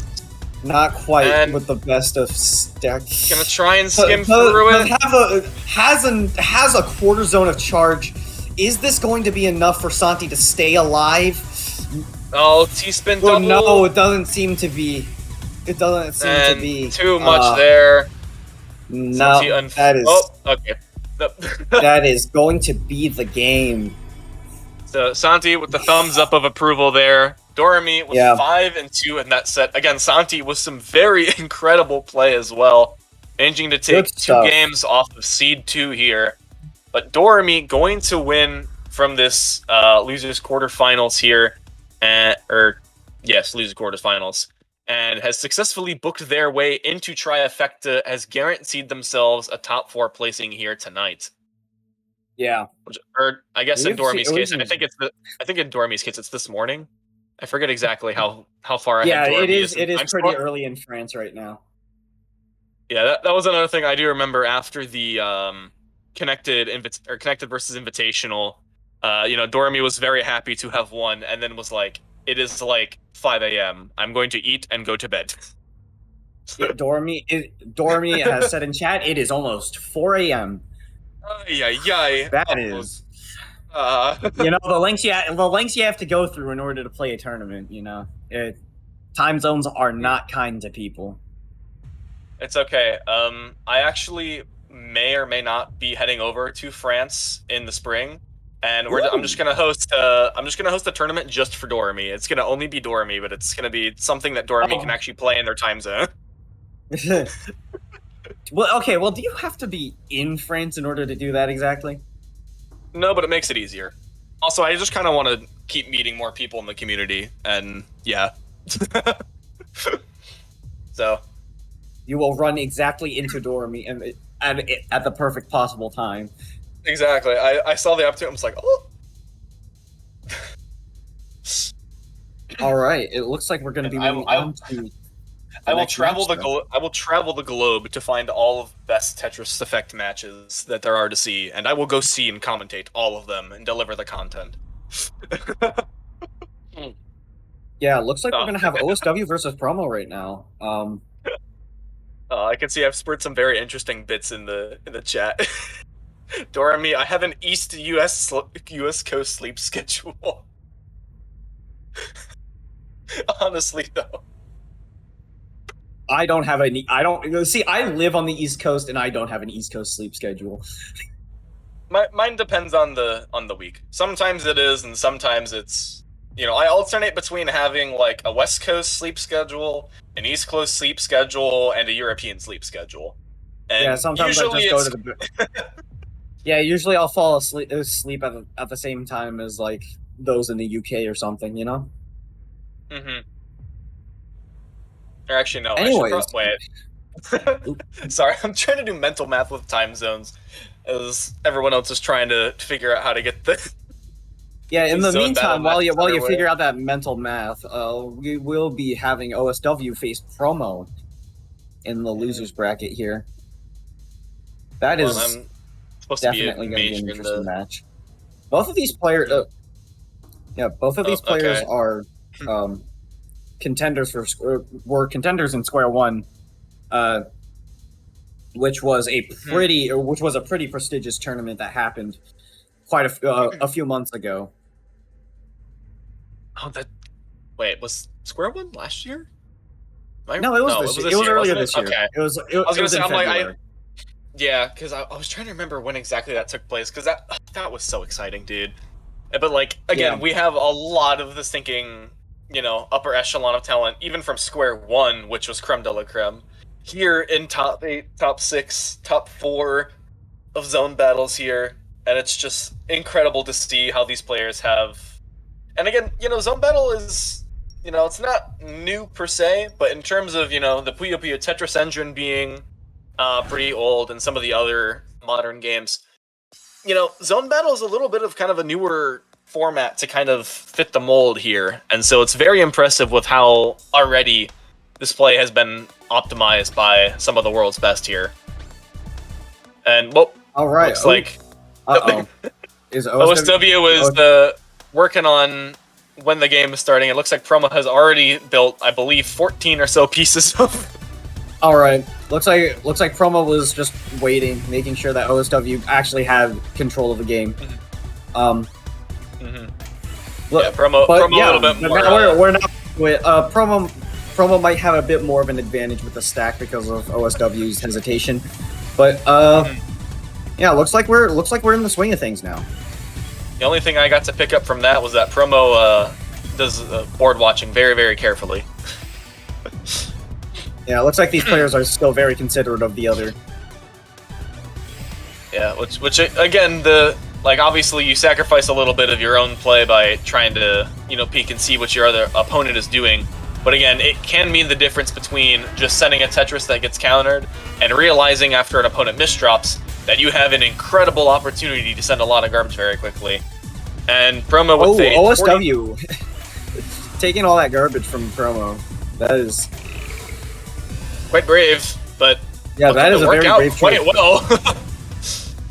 Not quite And with the best of stacks. Gonna try and skim through it. Has a quarter zone of charge. Is this going to be enough for Santi to stay alive? Oh, T-spin double. No, it doesn't seem to be. It doesn't seem to be. Too much there. No, that is. Oh, okay. That is going to be the game. So Santi with the thumbs up of approval there. Dormy with 5 and 2 in that set. Again, Santi with some very incredible play as well. Managing to take 2 games off of Seed 2 here. But Dormy going to win from this losers quarterfinals here. Losers quarterfinals. And has successfully booked their way into Trifecta, has guaranteed themselves a top 4 placing here tonight. Yeah. Or I guess in Dormy's case, I think in Dormy's case it's this morning. I forget exactly how far ahead. Yeah, Dormy it is pretty early in France right now. Yeah, that was another thing I do remember after the connected versus invitational. Dormy was very happy to have won, and then was like, "It is like 5 a.m. I'm going to eat and go to bed." Dormy has said in chat, it is almost 4 a.m. That is. The lengths you have to go through in order to play a tournament. Time zones are not kind to people. It's okay. I actually may or may not be heading over to France in the spring, and I'm just gonna host a tournament just for Dorami. It's gonna only be Dorami, but it's gonna be something that Dorami can actually play in their time zone. Well, okay. Well, do you have to be in France in order to do that exactly? No, but it makes it easier. Also, I just kind of want to keep meeting more people in the community, and yeah. So You will run exactly into Dorami and at the perfect possible time. exactly, I saw the opportunity. I was like, oh. All right. It looks like we're going to be moving on to. I will travel the globe to find all of the best Tetris Effect matches that there are to see, and I will go see and commentate all of them and deliver the content. Yeah, it looks like we're going to have OSW versus Promo right now. I can see I've spurred some very interesting bits in the chat. Dorami, I have an East US Coast sleep schedule. Honestly, though. I don't have any. I don't see. I live on the East Coast, and I don't have an East Coast sleep schedule. Mine depends on the week. Sometimes it is, and sometimes it's. I alternate between having like a West Coast sleep schedule, an East Coast sleep schedule, and a European sleep schedule. And yeah, sometimes I just go to the. Yeah, usually I'll fall asleep at the same time as like those in the UK or something. Mm-hmm. Or actually, no. Anyways. Wait. Sorry, I'm trying to do mental math with time zones, as everyone else is trying to figure out how to get the. Yeah. In the zone meantime, battle while you math figure out that mental math, we will be having OSW face Promo in the losers bracket here. That is I'm supposed to be definitely going to be an in interesting the. match. Both of these players, both of these players okay. are contenders were contenders in Square One, which was a pretty prestigious tournament that happened quite a few months ago. Oh, wait, was Square One last year? No, it was this year. It was earlier this year. Okay. It was. I was gonna say, in February. yeah, because I was trying to remember when exactly that took place, because that was so exciting, dude. But like again, we have a lot of this thinking, upper echelon of talent, even from Square One, which was creme de la creme. Here in top 8, top 6, top 4 of zone battles here, and it's just incredible to see how these players have. And again, zone battle is, it's not new per se, but in terms of the Puyo Puyo Tetris engine being pretty old, and some of the other modern games, zone battle is a little bit of kind of a newer format to kind of fit the mold here, and so it's very impressive with how already this play has been optimized by some of the world's best here. And all right, looks like is OSW was working on when the game is starting. It looks like Promo has already built, I believe, 14 or so pieces of. All right, looks like Promo was just waiting, making sure that OSW actually had control of the game. Yeah, Promo a little bit more. We're not. Promo might have a bit more of an advantage with the stack because of OSW's hesitation, but yeah, looks like we're in the swing of things now. The only thing I got to pick up from that was that Promo does board watching very, very carefully. Yeah, it looks like these players are still very considerate of the other. Yeah, which again, obviously you sacrifice a little bit of your own play by trying to peek and see what your other opponent is doing. But again, it can mean the difference between just sending a Tetris that gets countered and realizing after an opponent misdrops that you have an incredible opportunity to send a lot of garbage very quickly. And Promo with OSW taking all that garbage from Promo. That is quite brave, but yeah, that is a very brave choice. Quite well.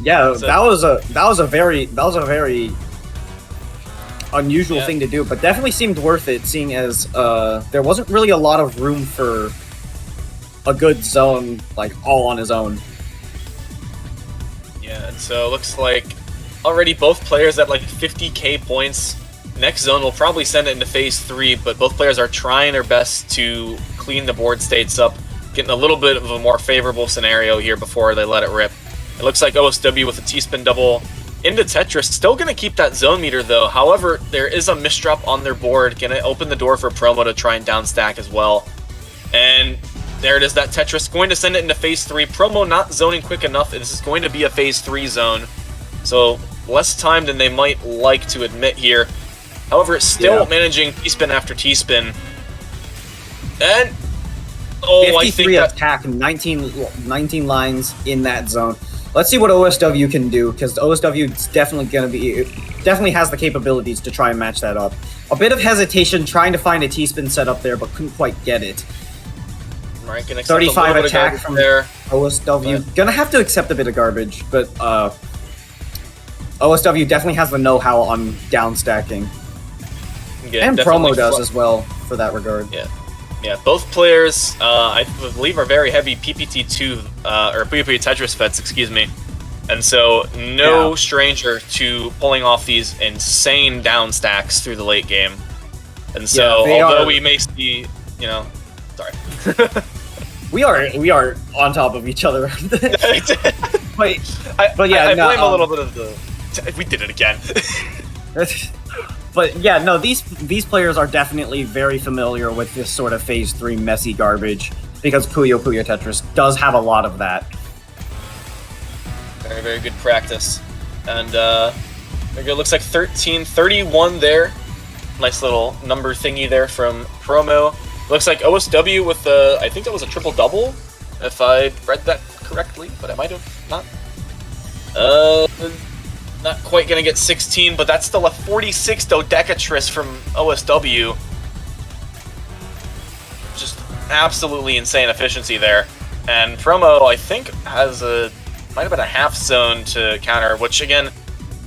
Yeah, that was a very unusual thing to do, but definitely seemed worth it, seeing as there wasn't really a lot of room for a good zone all on his own. Yeah, and so it looks like already both players at 50k points. Next zone will probably send it into phase 3, but both players are trying their best to clean the board states up, getting a little bit of a more favorable scenario here before they let it rip. It looks like OSW with a T-spin double into Tetris. Still going to keep that zone meter, though. However, there is a misdrop on their board. Going to open the door for Promo to try and downstack as well. And there it is, that Tetris. Going to send it into phase 3. Promo not zoning quick enough. This is going to be a phase 3 zone. So less time than they might like to admit here. However, still managing T-spin after T-spin. And... oh, 53 I think attack, 19 lines in that zone. Let's see what OSW can do, because OSW is definitely has the capabilities to try and match that up. A bit of hesitation trying to find a T-spin setup there, but couldn't quite get it. Right, 35 attack from there. OSW. Gonna have to accept a bit of garbage, but OSW definitely has the know-how on downstacking. Yeah, and Promo does as well, for that regard. Yeah, both players, I believe, are very heavy PPT2, or PPT Tetris vets, excuse me. And so, no stranger to pulling off these insane down stacks through the late game. And so, although we may see, you know, sorry. we are on top of each other. But yeah, I blame a little bit of the... we did it again. But yeah, no, these players are definitely very familiar with this sort of phase 3 messy garbage, because Puyo Puyo Tetris does have a lot of that. Very, very good practice. And it looks like 13-31 there. Nice little number thingy there from Promo. Looks like OSW with the, I think that was a triple-double, if I read that correctly, but I might have not. Not quite going to get 16, but that's still a 46 dodecatris from OSW. Just absolutely insane efficiency there. And Promo, I think, might have been a half zone to counter, which again,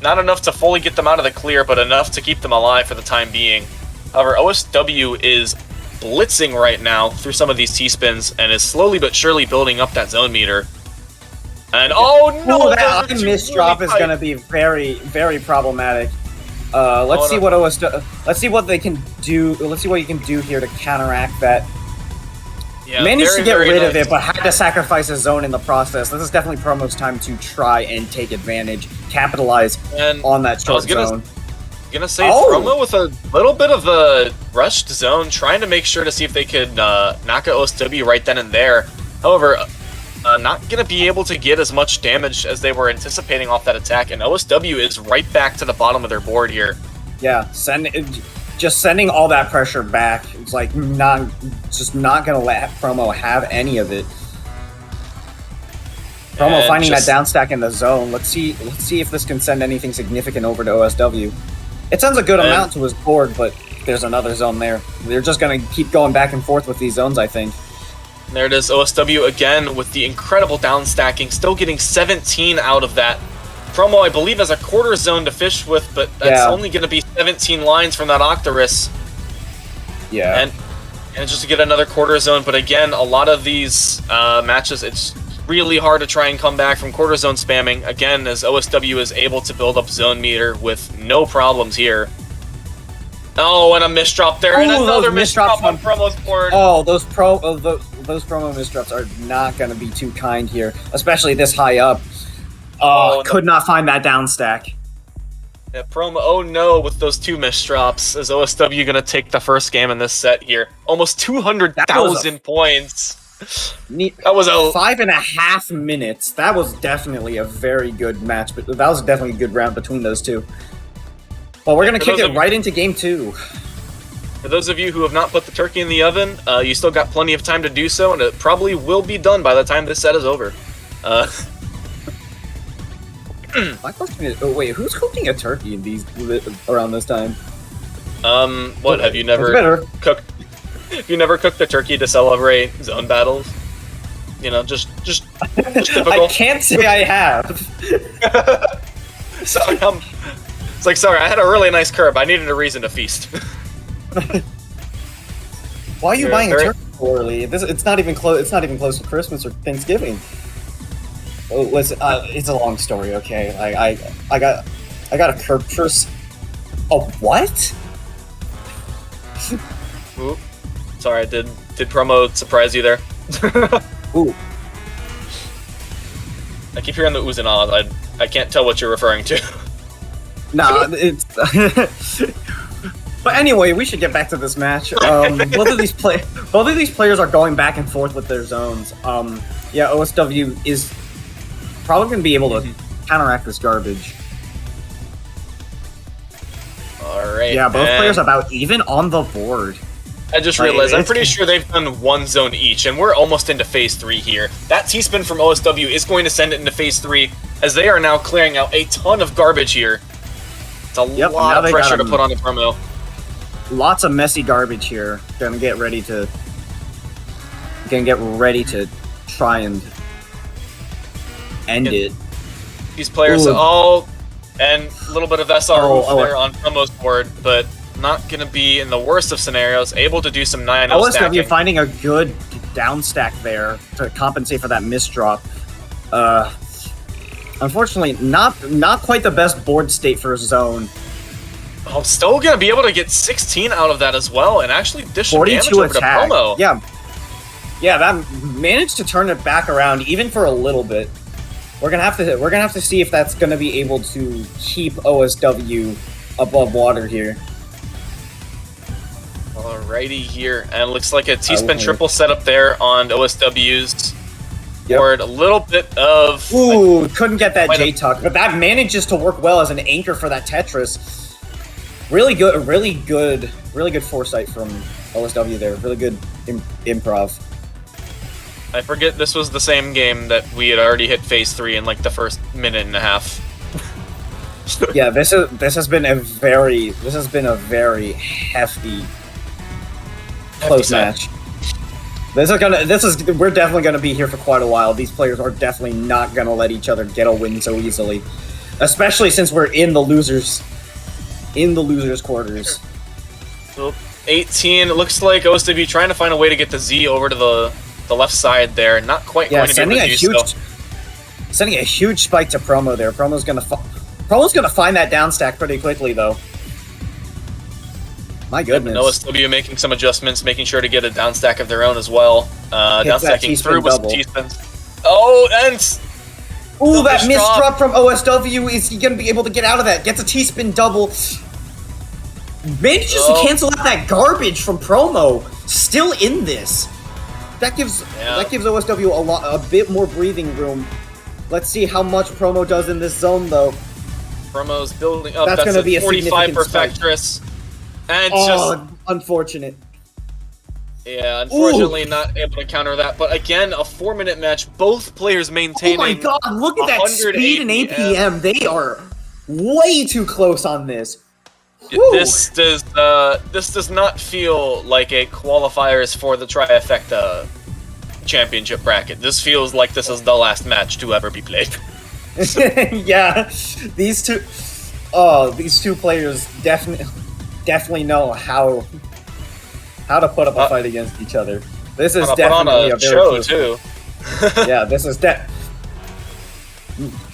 not enough to fully get them out of the clear, but enough to keep them alive for the time being. However, OSW is blitzing right now through some of these T-spins and is slowly but surely building up that zone meter. And oh no, that misdrop is going to be very, very problematic. Let's see what let's see what they can do. Let's see what you can do here to counteract that. Yeah, managed to get rid of it, but had to sacrifice a zone in the process. This is definitely Promo's time to try and take advantage, capitalize on that short zone. Gonna say Promo with a little bit of a rushed zone, trying to make sure to see if they could knock out OSW right then and there. However, not going to be able to get as much damage as they were anticipating off that attack, and OSW is right back to the bottom of their board here. Yeah, just sending all that pressure back. It's like not going to let Promo have any of it. Promo finding that downstack in the zone. Let's see if this can send anything significant over to OSW. It sends a good amount to his board, but there's another zone there. They're just going to keep going back and forth with these zones, I think. And there it is, OSW again with the incredible downstacking, still getting 17 out of that. Promo, I believe, has a quarter zone to fish with, but that's only going to be 17 lines from that Octorus. Yeah. And just to get another quarter zone, but again, a lot of these matches, it's really hard to try and come back from quarter zone spamming, again, as OSW is able to build up zone meter with no problems here. Oh, and a misdrop there, and another misdrop on Promo's board. Oh, those Promo misdrops are not going to be too kind here, especially this high up. Could not find that down stack. Yeah, Promo, oh no, with those two misdrops, is OSW going to take the first game in this set here. Almost 200,000 points. That was a 5.5 minutes. That was definitely a very good match, but that was definitely a good round between those two. Well, we're going to kick it right into game 2. For those of you who have not put the turkey in the oven, you still got plenty of time to do so, and it probably will be done by the time this set is over. My question is, wait, who's cooking a turkey in around this time? What, have you never cooked? Have you never cooked a turkey to celebrate zone battles? You know, just typical. I can't say I have. Sorry, it's like, sorry, I had a really nice curb. I needed a reason to feast. Why are you buying a turkey so early? It's not even close. It's not even close to Christmas or Thanksgiving. Oh, listen, it's a long story. Okay, I got a curb first. Oh, what? Ooh. Sorry, did Promo surprise you there? Ooh. I keep hearing the oohs and ahs. I can't tell what you're referring to. Nah, it's. But anyway, we should get back to this match. Both of these players are going back and forth with their zones. Yeah, OSW is probably going to be able to counteract this garbage. All right. Yeah, both players about even on the board. I just realized, I'm pretty sure they've done one zone each, and we're almost into Phase 3 here. That T-spin from OSW is going to send it into Phase 3, as they are now clearing out a ton of garbage here. It's a lot of pressure to put on the promo. Lots of messy garbage here. Gonna get ready to try and end it. These players and a little bit of SR there on promo's board, but not going to be in the worst of scenarios, able to do some 9-0 stacking. OSW finding a good down stack there to compensate for that misdrop. Unfortunately, not quite the best board state for a zone. I'm still going to be able to get 16 out of that as well, and actually dish some damage over to promo. Yeah, that managed to turn it back around even for a little bit. We're gonna have to see if that's gonna be able to keep OSW above water here. Alrighty here, and it looks like a T-spin triple setup there on OSW's board. A little bit of... Ooh, couldn't get that J-tuck, but that manages to work well as an anchor for that Tetris. Really good foresight from OSW there. Really good improv. I forget this was the same game that we had already hit Phase 3 in like the first minute and a half. Yeah, this has been a very hefty close match. We're definitely gonna be here for quite a while. These players are definitely not gonna let each other get a win so easily, especially since we're in the losers quarters. So 18. It looks like OSW trying to find a way to get the Z over to the left side there. Not quite going to be able to do so. Sending a huge spike to promo there. Promo's gonna find that down stack pretty quickly though. My goodness. OSW making some adjustments, making sure to get a down stack of their own as well. Down stacking through with some T-spins. Oh, and... Ooh, that misdrop from OSW. Is he going to be able to get out of that? Gets a T-spin double. Manages to cancel out that garbage from promo. Still in this. That gives OSW a bit more breathing room. Let's see how much promo does in this zone, though. Promo's building up. That's going to be a 45 Perfectress. And just unfortunate. Yeah, unfortunately not able to counter that. But again, a 4-minute match. Both players maintaining. Oh my god! Look at that speed and APM. They are way too close on this. This does not feel like a qualifiers for the Trifecta championship bracket. This feels like this is the last match to ever be played. Yeah, these two players definitely know how to put up a fight against each other. This is definitely a show too. Yeah, this is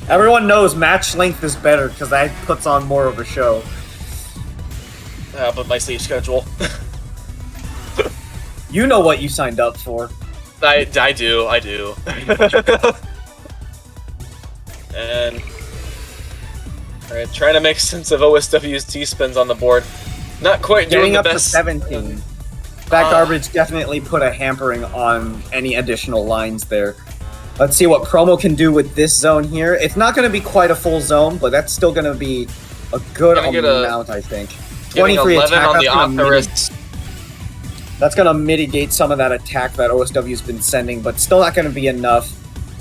everyone knows match length is better because that puts on more of a show. But my sleep schedule. You know what you signed up for. I do. And alright, trying to make sense of OSW's T-spins on the board. Not quite doing the best. Getting up to 17. That garbage definitely put a hampering on any additional lines there. Let's see what promo can do with this zone here. It's not going to be quite a full zone, but that's still going to be a good amount, I think. 23 attack, on the Octarus. That's going to mitigate some of that attack that OSW's been sending, but still not going to be enough.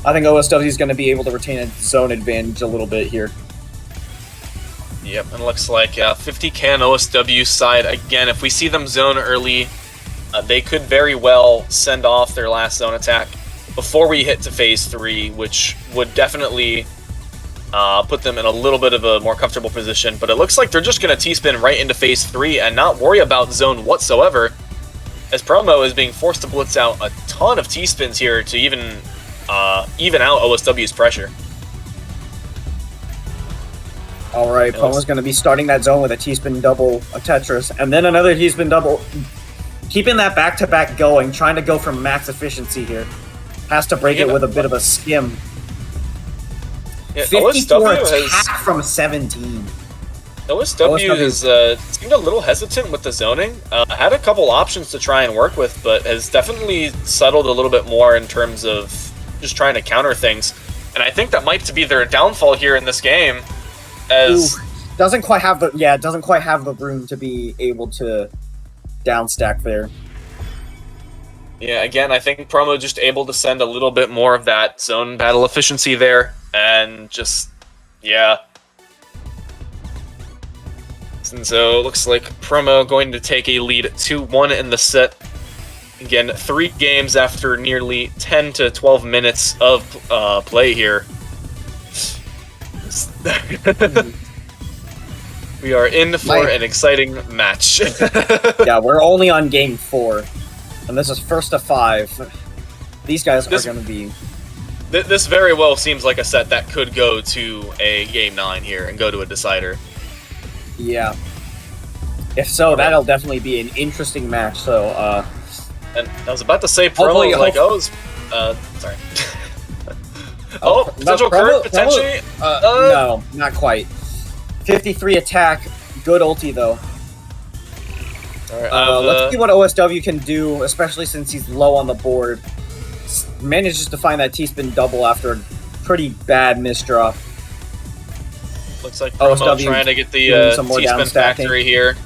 I think OSW is going to be able to retain a zone advantage a little bit here. Yep, and it looks like 50k on OSW side. Again, if we see them zone early, they could very well send off their last zone attack before we hit to Phase 3, which would definitely put them in a little bit of a more comfortable position. But it looks like they're just going to T-spin right into Phase 3 and not worry about zone whatsoever, as Promo is being forced to blitz out a ton of T-spins here to even out OSW's pressure. Alright, Promo's going to be starting that zone with a T-spin double, a Tetris, and then another T-spin double. Keeping that back-to-back going, trying to go for max efficiency here. Has to break it with a bit of a skim. Yeah, 54 attack from 17. OSW has seemed a little hesitant with the zoning. Had a couple options to try and work with, but has definitely settled a little bit more in terms of just trying to counter things. And I think that might be their downfall here in this game, as doesn't quite have the room to be able to downstack there. Yeah, again, I think Promo just able to send a little bit more of that zone battle efficiency there, and just, yeah. And so it looks like Promo going to take a lead 2-1 in the set. Again, 3 games after nearly 10 to 12 minutes of play here. We are in for an exciting match. Yeah, we're only on game 4. And this is first of 5. These guys are going to be... This very well seems like a set that could go to a game 9 here and go to a decider. Yeah. If so, that'll definitely be an interesting match. So, and I was about to say Promo, like, sorry. Potential curve, potentially? No, not quite. 53 attack, good ulti, though. Let's see what OSW can do, especially since he's low on the board. Manages to find that T-spin double after a pretty bad misdrop. Looks like Promo trying to get the T-spin factory here.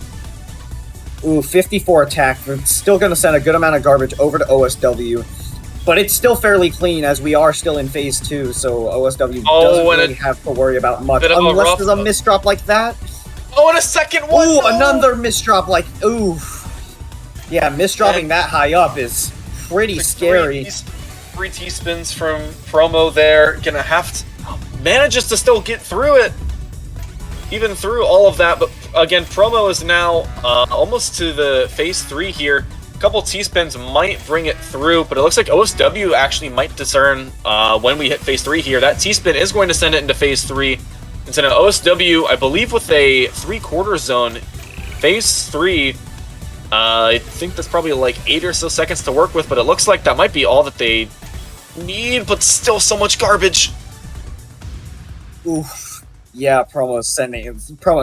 Ooh, 54 attack. We're still going to send a good amount of garbage over to OSW. But it's still fairly clean, as we are still in phase 2, so OSW doesn't really have to worry about much. Unless there's a misdrop like that. Oh, and a second one! Ooh, another misdrop like... Ooh. Yeah, misdropping that high up is pretty scary. 3 T-spins from Promo there. Gonna have to... Manages to still get through it. Even through all of that, but again, Promo is now almost to the phase 3 here. A couple T-spins might bring it through, but it looks like OSW actually might discern when we hit phase 3 here. That T-spin is going to send it into phase 3. And so now OSW, I believe with a 3/4 zone, phase 3, I think that's probably like 8 or so seconds to work with, but it looks like that might be all that they need, but still so much garbage. Oof. Yeah, Promo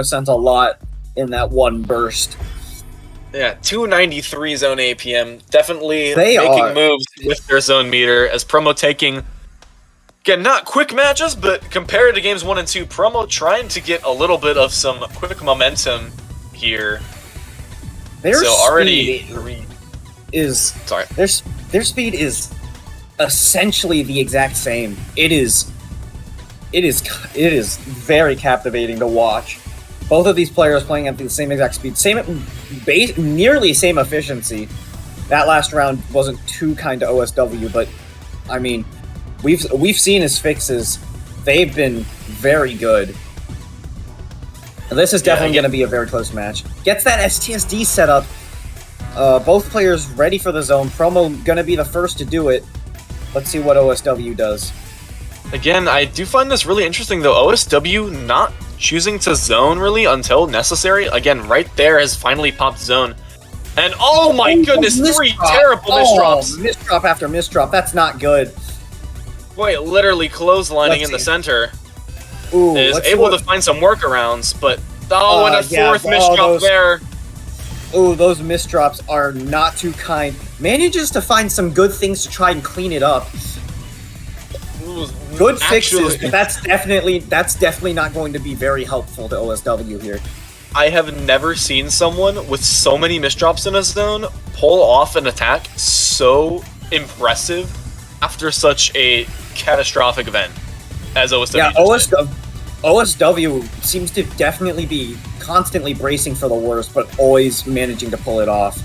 sends a lot in that one burst. Yeah, 293 zone APM. Definitely making moves with their zone meter, as Promo taking, again, not quick matches, but compared to games 1 and 2, Promo trying to get a little bit of some quick momentum here. Their speed is essentially the exact same. It is very captivating to watch. Both of these players playing at the same exact speed, nearly same efficiency. That last round wasn't too kind to OSW, but I mean, we've seen his fixes. They've been very good. And this is definitely going to be a very close match. Gets that STSD set up. Both players ready for the zone. Promo going to be the first to do it. Let's see what OSW does. Again, I do find this really interesting, though. OSW not choosing to zone, really, until necessary. Again, right there has finally popped zone. And oh my goodness, 3 terrible misdrops. Misdrop after misdrop. That's not good. Wait, literally clotheslining in the center. Ooh, is able to find some workarounds, but and a 4th misdrop there. Ooh, those misdrops are not too kind. Manages to find some good things to try and clean it up. Good fixes, but that's definitely not going to be very helpful to OSW here. I have never seen someone with so many misdrops in a zone pull off an attack so impressive after such a catastrophic event as OSW. Yeah, OSW seems to definitely be constantly bracing for the worst, but always managing to pull it off.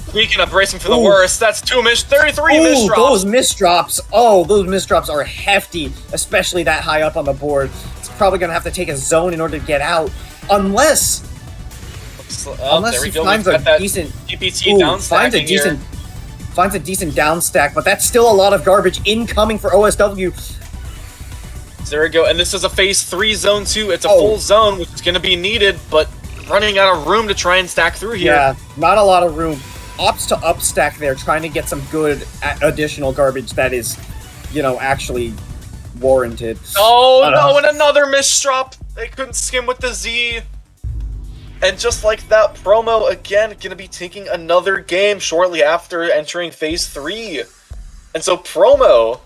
Speaking of bracing for the worst, that's 33 misdrops. Those misdrops are hefty, especially that high up on the board. It's probably going to have to take a zone in order to get out, unless he finds a decent GPT downstack. Finds a decent down stack, but that's still a lot of garbage incoming for OSW. There we go, and this is a phase 3 zone 2. It's a full zone, which is going to be needed, but running out of room to try and stack through here. Yeah, not a lot of room. Opts to up stack there, trying to get some good additional garbage that is, actually warranted. Oh no, and another misdrop. They couldn't skim with the Z. And just like that, Promo again gonna be taking another game shortly after entering phase 3. And so Promo,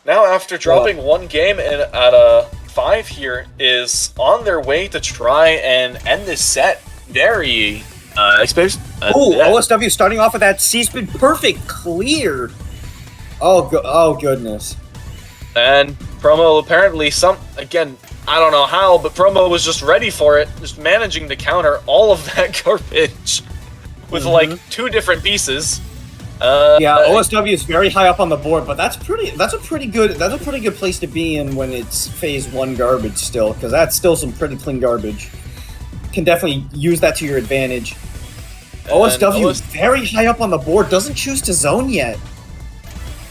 now after dropping one game at a 5 here, is on their way to try and end this set very OSW starting off with that C-spin perfect clear. Oh goodness. And Promo apparently again, I don't know how, but Promo was just ready for it, just managing to counter all of that garbage with like 2 different pieces. OSW is very high up on the board, but that's a pretty good place to be in when it's phase 1 garbage still, because that's still some pretty clean garbage. Can definitely use that to your advantage. OSW is very high up on the board, doesn't choose to zone yet.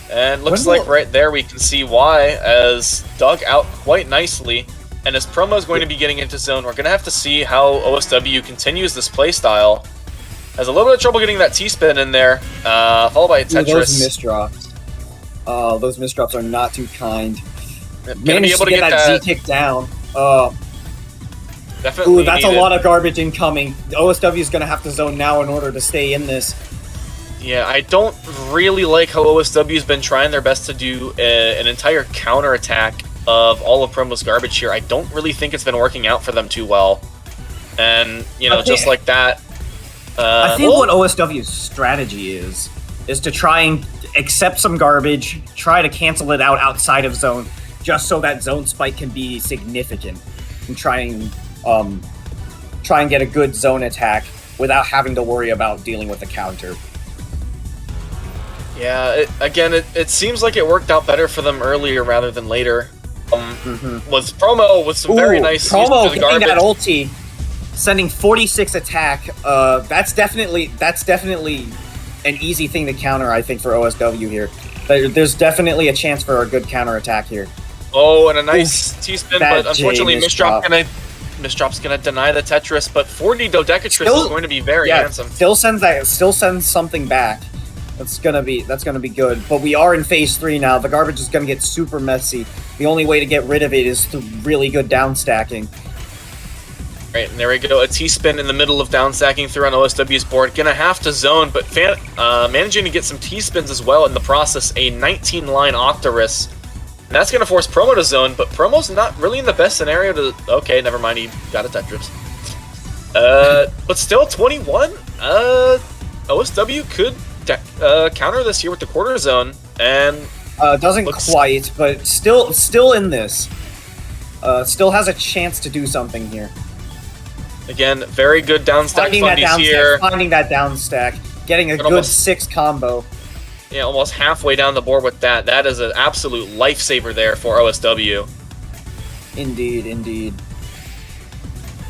And looks like right there we can see why, as dug out quite nicely. And as Promo is going to be getting into zone, we're going to have to see how OSW continues this playstyle. Has a little bit of trouble getting that T-spin in there, followed by a Tetris. Those misdrops. Oh, those misdrops are not too kind. Managed to get that Z kick down. Definitely ooh, that's a lot of garbage incoming. OSW is going to have to zone now in order to stay in this. Yeah, I don't really like how OSW's been trying their best to do an entire counterattack of all of Promo's garbage here. I don't really think it's been working out for them too well. And, just like that... I think what OSW's strategy is to try and accept some garbage, try to cancel it out outside of zone, just so that zone spike can be significant, and try and get a good zone attack without having to worry about dealing with a counter. Yeah, it seems like it worked out better for them earlier rather than later. Was Promo with some very nice Promo use of the getting garbage. that ulti, sending 46 attack. That's definitely an easy thing to counter, I think, for OSW here. There's definitely a chance for a good counter attack here. Oh, and a nice T-spin, but unfortunately Misdrop's gonna deny the Tetris, but 40 Dodecatris is going to be very handsome. Still sends something back. That's gonna be good. But we are in phase 3 now. The garbage is gonna get super messy. The only way to get rid of it is through really good down stacking. Right, and there we go. A T-spin in the middle of down stacking through on OSW's board. Gonna have to zone, but managing to get some T-spins as well in the process. A 19-line Octorus. And that's gonna force Promo to zone, but Promo's not really in the best scenario to... Okay, never mind, he got a Tetris. But still, 21? OSW could counter this here with the quarter zone, and... doesn't quite, but still in this. Still has a chance to do something here. Again, very good down stack fundies here. Finding that down stack, getting a good 6 combo. Yeah, almost halfway down the board with that. That is an absolute lifesaver there for OSW. Indeed, indeed.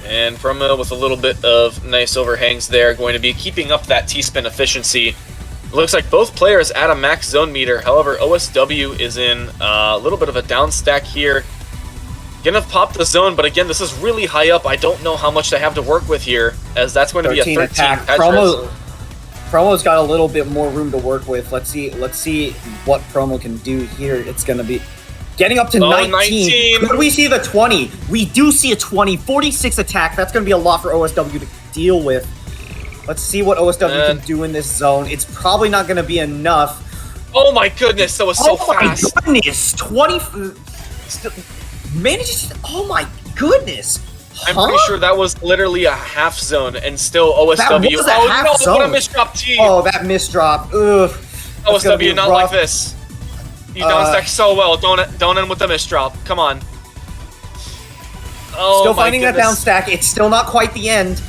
And Promo with a little bit of nice overhangs there, going to be keeping up that T-spin efficiency. It looks like both players at a max zone meter. However, OSW is in a little bit of a down stack here. Gonna pop the zone, but again, this is really high up. I don't know how much they have to work with here, as that's going to be a 13 attack. Promo's got a little bit more room to work with. Let's see what Promo can do here. It's gonna be getting up to 19. Could we see the 20? We do see a 20. 46 attack. That's gonna be a lot for OSW to deal with. Let's see what OSW can do in this zone. It's probably not gonna be enough. Oh my goodness, that was so fast. Oh my goodness, 20. Manages. Oh my goodness. I'm pretty sure that was literally a half zone, and still OSW. That was a half zone. What a misdrop T! Oh, that misdrop. Ugh. OSW, not like this. You down stack so well. Don't end with the misdrop. Come on. Oh, still finding that down stack. It's still not quite the end.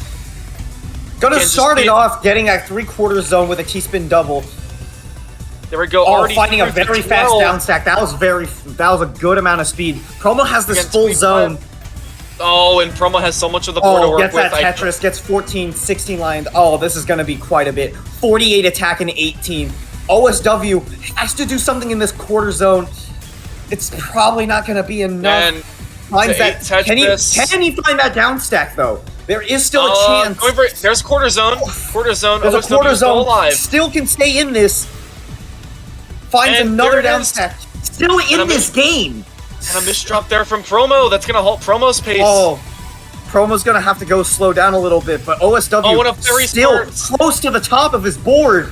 Gonna start it off getting a 3/4 zone with a T-spin double. There we go. Oh, finding a very fast down stack. That was a good amount of speed. Promo has this full zone. Oh, and Promo has so much of the board to work with. Gets that Tetris, gets 14, 16 lines. Oh, this is going to be quite a bit. 48 attack and 18. OSW has to do something in this quarter zone. It's probably not going to be enough. And finds that. Can he find that down stack, though? There is still a chance. There's quarter zone. Quarter zone. There's a quarter zone. Alive. Still can stay in this. Finds another down stack. Still in this game. And a misdrop there from Promo. That's going to halt Promo's pace. Oh, Promo's going to have to go slow down a little bit, but OSW still close to the top of his board.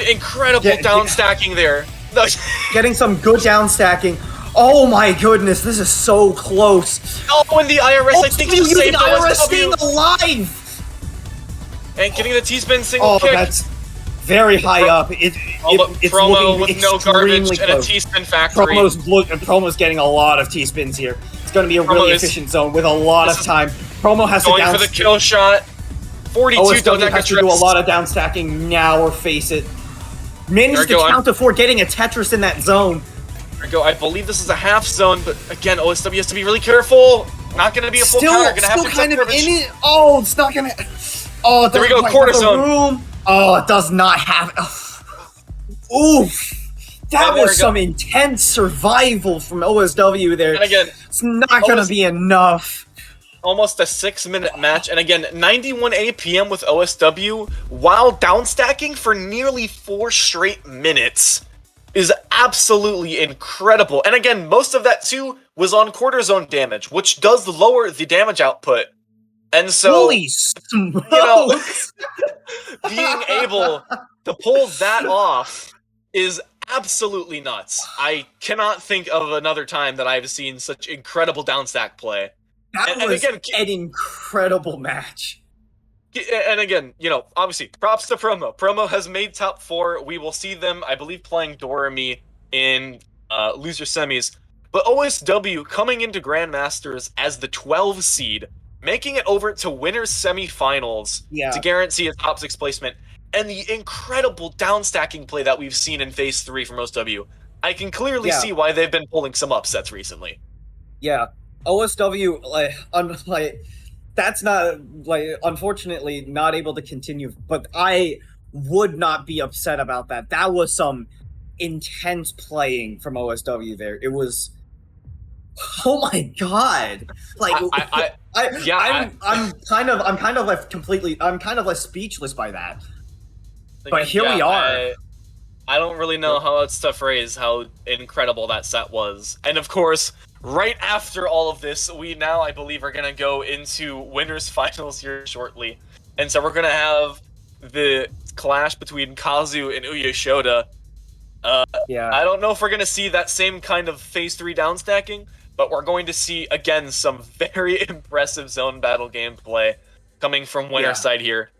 Incredible down stacking there. Getting some good down stacking. Oh my goodness, this is so close. Oh, and the IRS, I think, just saved IRS OSW. staying alive. And getting the T-spin single kick. That's very high up. It's Promo with no garbage close. and a T-spin factory. Promo's getting a lot of T-spins here. It's going to be a really efficient zone with a lot of time. Promo has to going for the kill shot. 42 OSW has to do a lot of down stacking now or face it. Managed to count to 4, getting a Tetris in that zone. There we go. I believe this is a half zone, but again, OSW has to be really careful. Not going to be a full counter. Going to have to kind of in it. Oh, it's not going to. Oh, there we go. Quarter zone. Room. Oh, it does not have. Oof. That was some intense survival from OSW there. And again, it's not going to be enough. Almost a 6-minute match, and again, 91 APM with OSW while downstacking for nearly 4 straight minutes is absolutely incredible. And again, most of that too was on quarter zone damage, which does lower the damage output. And so, holy smokes! Being able to pull that off is absolutely nuts. I cannot think of another time that I've seen such incredible downstack play. That was an incredible match. And again, obviously, props to Promo. Promo has made top 4. We will see them, I believe, playing Doremi in loser semis. But OSW coming into Grandmasters as the 12 seed, making it over to winners semifinals to guarantee a top 6 placement. And the incredible downstacking play that we've seen in Phase 3 from OSW. I can clearly see why they've been pulling some upsets recently. Yeah. OSW, that's not, unfortunately not able to continue, but I would not be upset about that. That was some intense playing from OSW there. It was, oh my god. I'm kind of speechless by that. But here we are. I don't really know how else to phrase how incredible that set was. And of course, right after all of this, we now, I believe, are going to go into winners finals here shortly. And so we're going to have the clash between Kazu and Uyeshoda. I don't know if we're going to see that same kind of Phase 3 downstacking, but we're going to see, again, some very impressive zone battle gameplay coming from winner's side here.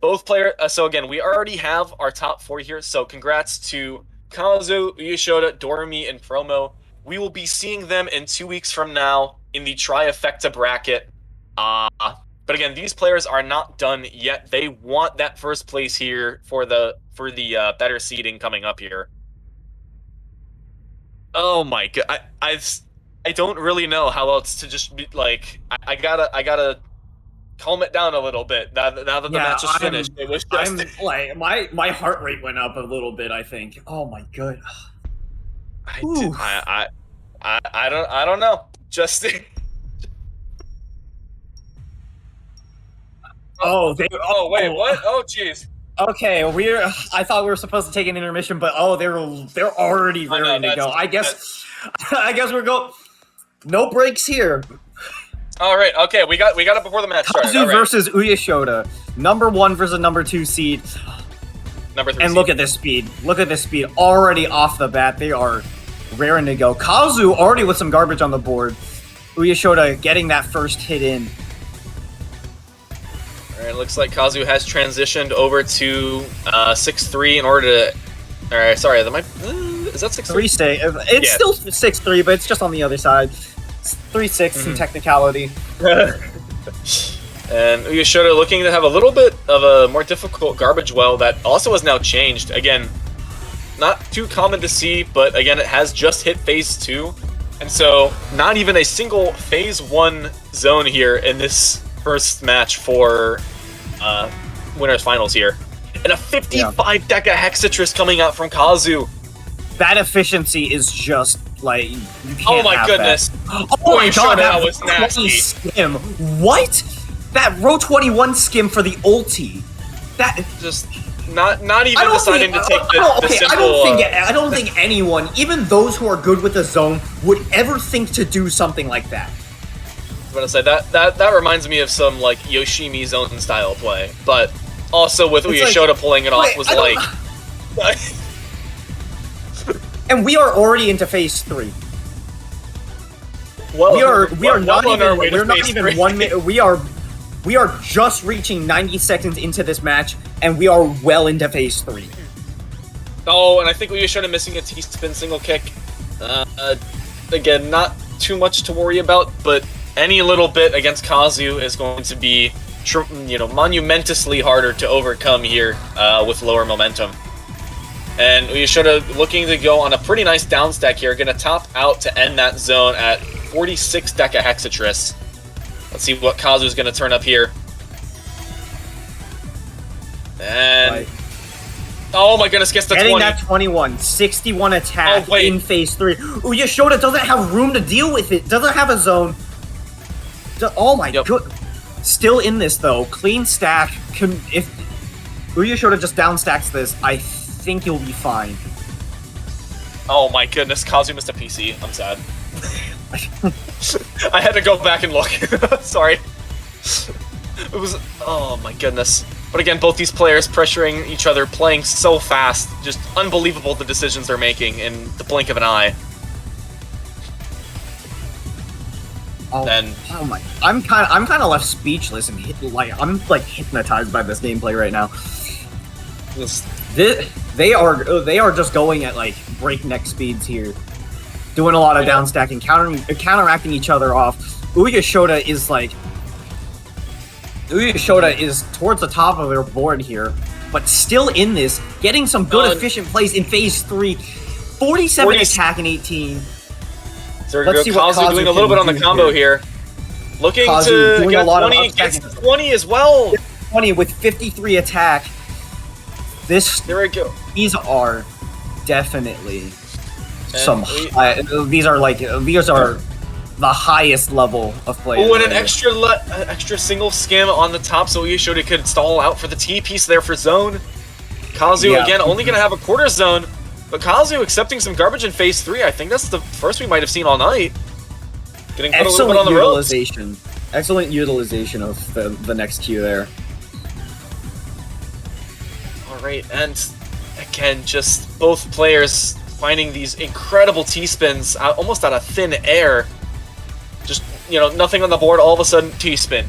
Both players, so again, we already have our top 4 here, so congrats to Kazu, Uyeshoda, Doremi, and Promo. We will be seeing them in 2 weeks from now in the Trifecta bracket. But again, these players are not done yet. They want that first place here for the better seeding coming up here. Oh my god, I don't really know how else to just be like. I gotta calm it down a little bit now that the match is finished. It was just my heart rate went up a little bit. I think. Oh my god. I don't know. Just oh wait, what? Oh jeez. Okay, I thought we were supposed to take an intermission, but they're already ready to go. I guess we're going. No breaks here. All right. Okay, we got it before the match started. Kazu versus Uyeshoda, number 1 versus number 2 seed. Number 3. And look at this speed. Look at this speed. Already off the bat, they are raring to go. Kazu already with some garbage on the board. Uyeshoda getting that first hit in. All right, looks like Kazu has transitioned over to 6-3 in order to. All right, sorry, is that 6-3? It's still 6-3, but it's just on the other side. 3-6 in technicality. And Uyeshoda looking to have a little bit of a more difficult garbage well that also has now changed. Again, not too common to see, but again, it has just hit Phase 2. And so, not even a single Phase 1 zone here in this first match for winners finals here. And a 55 Deca Hexatris coming out from Kazu. That efficiency is just like, you can't oh my have goodness. That. Oh my god, that was nasty. Skim. What? That row 21 skim for the ulti. That just Not even deciding to take the simple. I don't think anyone, even those who are good with the zone, would ever think to do something like that. I'm gonna say that reminds me of some like Yoshimi zone style play, but also with Uyashoda pulling it off was like. And we are already into phase 3. Well, we are not even 1 minute. We are just reaching 90 seconds into this match, and we are well into phase 3. Oh, and I think Uyashoda missing a T-spin single kick. Again, not too much to worry about, but any little bit against Kazu is going to be, monumentously harder to overcome here with lower momentum. And Uyashoda looking to go on a pretty nice down stack here, going to top out to end that zone at 46 Decahexatris. Let's see what Kazu's going to turn up here. And... Oh my goodness, gets the 20. Getting that 21, 61 attack in phase 3. Uyashoda doesn't have room to deal with it, doesn't have a zone. Oh my god. Still in this though, clean stack. If Uyashoda just down stacks this, I think you'll be fine. Oh my goodness, Kazu missed a PC. I'm sad. I had to go back and look. Sorry. It was... Oh my goodness. But again, both these players pressuring each other, playing so fast. Just unbelievable the decisions they're making in the blink of an eye. Oh my! I'm kind of left speechless and I'm like hypnotized by this gameplay right now. They are just going at like breakneck speeds here, doing a lot of down stacking, counteracting each other off. Uyashoda is towards the top of their board here, but still in this, getting some good efficient plays in phase 3. 47 attack and 18. Let's see what Kazu doing a little bit on the combo here. Looking to get 20, gets 20 as well. 20 with 53 attack. There we go. These are definitely these are the highest level of play. Oh, and an extra single skim on the top, so Uyashoda could stall out for the T piece there for zone. Kazu again only gonna have a quarter zone. But Kazu accepting some garbage in phase 3. I think that's the first we might have seen all night. Getting put a little bit on the ropes. Excellent utilization of the next Q there. Alright, and again, just both players finding these incredible T-spins almost out of thin air. Just, nothing on the board, all of a sudden T-spin,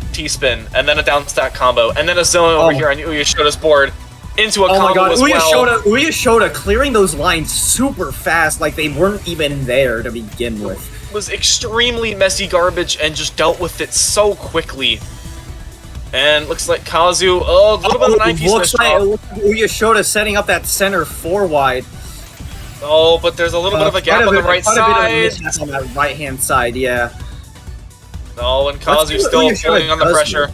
and then a down stack combo, and then a zone over here on Uyashoda's board. Into a combo as well. Uyashoda clearing those lines super fast, like they weren't even there to begin with. It was extremely messy garbage and just dealt with it so quickly. And looks like Kazu, a little bit of an eyepiece looks like Uyashoda setting up that center 4 wide. Oh, but there's a little bit of a gap on the right side. On that right hand side, yeah. Oh, and Kazu still pulling on the pressure.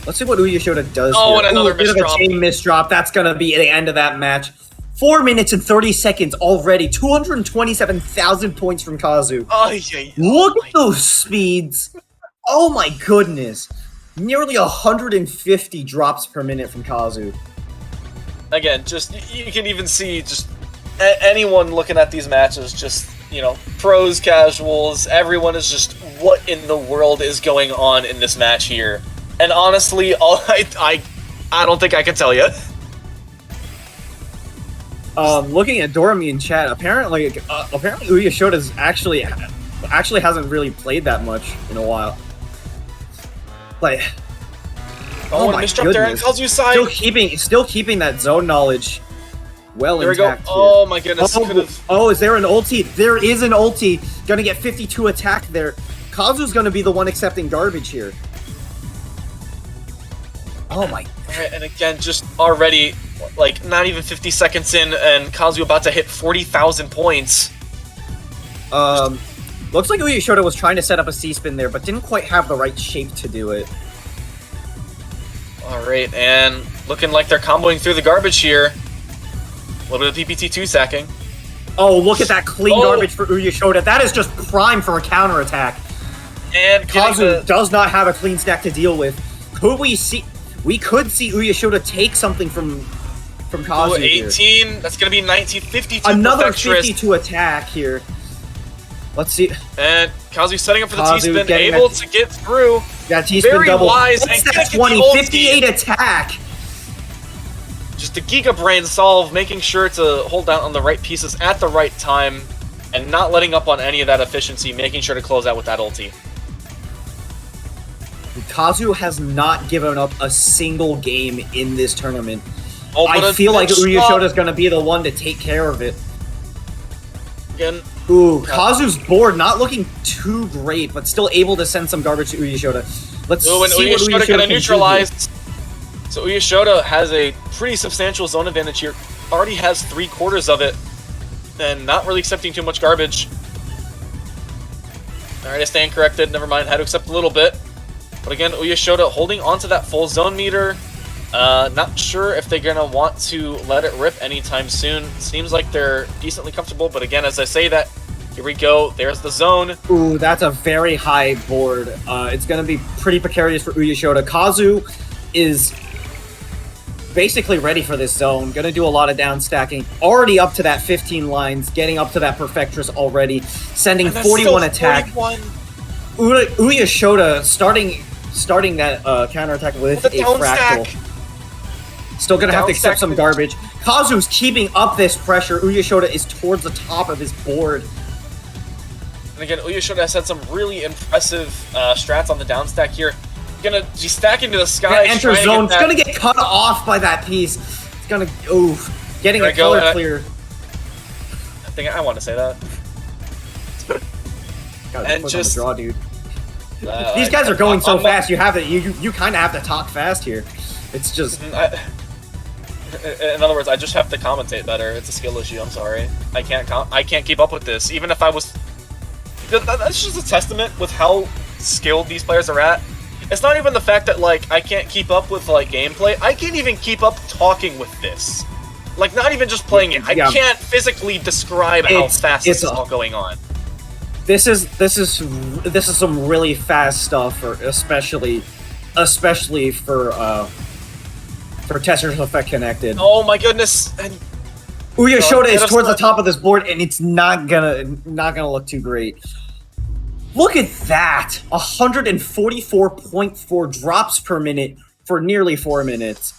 Let's see what Uyashoda does. Oh, and another bit of a chain misdrop. That's going to be the end of that match. 4 minutes and 30 seconds already. 227,000 points from Kazu. Look at those speeds. Oh my goodness. Nearly 150 drops per minute from Kazu. Again, just you can even see just anyone looking at these matches, just, pros, casuals, everyone is just, what in the world is going on in this match here? And honestly, I don't think I can tell you. Looking at Dorami in chat, apparently Uyashoda's actually hasn't really played that much in a while. Like, oh my goodness! There on Kazu's side. Still keeping that zone knowledge well there intact. There we go. Oh my goodness! Is there an ulti? There is an ulti. Gonna get 52 attack there. Kazu's gonna be the one accepting garbage here. Oh my. Alright, and again, just already, like, not even 50 seconds in, and Kazu about to hit 40,000 points. Looks like Uyashoda was trying to set up a C-spin there, but didn't quite have the right shape to do it. Alright, and looking like they're comboing through the garbage here. A little bit of PPT2 sacking. Oh, look at that clean garbage for Uyashoda. That is just prime for a counterattack. And Kazu does not have a clean stack to deal with. Could we We could see Uyashoda take something from Kazu Ooh, here. 18. That's gonna be 19. 52. Another Perfectress. 52 attack here. Let's see. And Kazu setting up for the Kazu T-spin, getting able that- to get through. Yeah, T-spin Very double. wise What's and that gonna get the 20? ulti. 58 attack. Just a Giga Brain solve, making sure to hold down on the right pieces at the right time, and not letting up on any of that efficiency, making sure to close out with that ulti. Kazu has not given up a single game in this tournament. Oh, but I feel like a Uyashoda is going to be the one to take care of it. Again, Ooh, Kazu's board not looking too great, but still able to send some garbage to Uyashoda. Let's ooh, and see what Uyashoda Uyashoda gonna can do neutralize. So Uyashoda has a pretty substantial zone advantage here. Already has 3/4 of it, and not really accepting too much garbage. Alright, I stand corrected. Never mind, had to accept a little bit. But again, Uyashoda holding onto that full zone meter. Not sure if they're gonna want to let it rip anytime soon. Seems like they're decently comfortable, but again, as I say that, here we go. There's the zone. Ooh, that's a very high board. It's going to be pretty precarious for Uyashoda. Kazu is basically ready for this zone. Going to do a lot of down stacking. Already up to that 15 lines, getting up to that Perfectress already, sending And that's 41 still attack. 41. Uyashoda starting that counterattack with a The down fractal. stack. Still gonna have to Down accept stack some finish. garbage. Kazu's keeping up this pressure. Uyashoda is towards the top of his board. And again, Uyashoda has had some really impressive strats on the down stack here. Gonna be stacking to the sky. Gonna enter trying to zone. get It's that- gonna get cut off by that piece. It's gonna getting There a I go, color clear. I think I want to say that. God, and on just- the draw, dude. Uh, These guys are going so I'm not- fast. You have to you kind of have to talk fast here. It's just in other words, I just have to commentate better. It's a skill issue. I'm sorry. I can't keep up with this. Even if I was, that's just a testament with how skilled these players are at. It's not even the fact that like I can't keep up with like gameplay. I can't even keep up talking with this. Like not even just playing it. I Yeah. can't physically describe how It's- fast it's this is a- all going on. this is some really fast stuff, especially for Tetris Effect Connected. Oh my goodness! And Uyashoda get is us towards the started. top of this board, and it's not gonna look too great. Look at that! 144.4 drops per minute for nearly 4 minutes.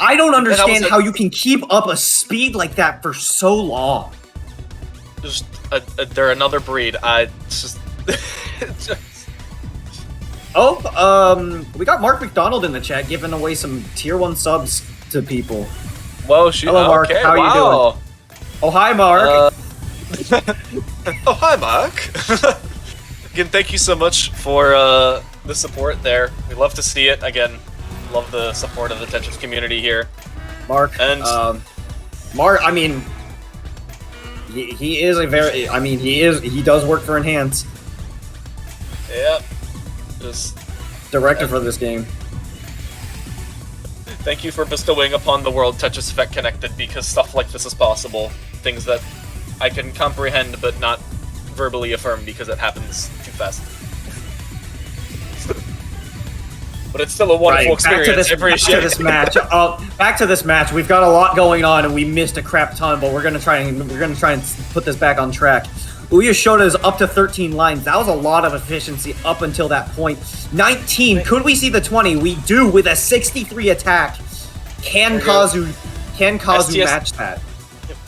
I don't understand how you can keep up a speed like that for so long. just they're another breed. Just, just We got Mark McDonald in the chat giving away some tier 1 subs to people. whoa, shoot! Hello, Mark. Okay, How you wow. Oh, hi, Mark. Oh, hi, Mark. Again, thank you so much for the support there. We love to see it. Again, love the support of the Tetris community here. Mark, and- Mark, I mean, he is a very, I mean, he does work for Enhance, Yep. Just director for this game. thank you for bestowing upon the world Tetris Effect Connected, because stuff like this is possible. Things that I can comprehend but not verbally affirm because it happens too fast. But it's still a wonderful experience. I Back to appreciate this it. match. Back to this match. We've got a lot going on, and we missed a crap ton, but we're gonna try and put this back on track. Uyashoda is up to 13 lines. That was a lot of efficiency up until that point. 19. Could we see the 20? We do with a 63 attack. Can Kazu STS match that?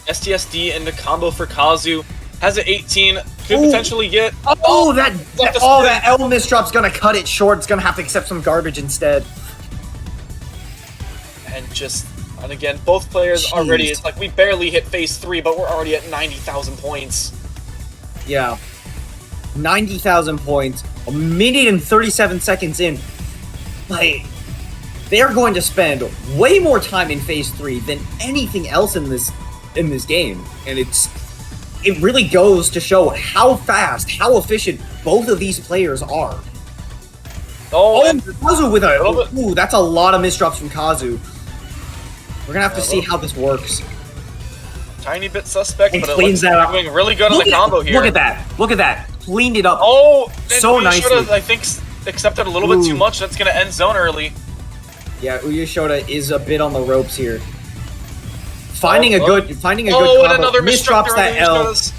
STSD into combo for Kazu. Has an 18. Could Ooh. potentially get. That left to L misdrop's gonna cut it short. It's gonna have to accept some garbage instead. And again, both players Jeez. already. It's like we barely hit phase 3, but we're already at 90,000 points. Yeah. 90,000 points. A minute and 37 seconds in. Like, they're going to spend way more time in phase 3 than anything else in this game. And it really goes to show how fast, how efficient both of these players are. Oh, and Kazu with little bit- ooh, that's a lot of misdrops from Kazu. We're gonna have to Yeah, see little- how this works. tiny bit suspect, And but it cleans looks that like up. we're doing really good on the combo here. Look at that. Look at that. Cleaned it up. Oh, and So we nicely. should've, I think, accepted a little bit too Ooh. much. That's going to end zone early. Yeah, Uyashoda is a bit on the ropes here. Finding a good and combo. another misdrop Misdrops there on that L. Uyashoda's.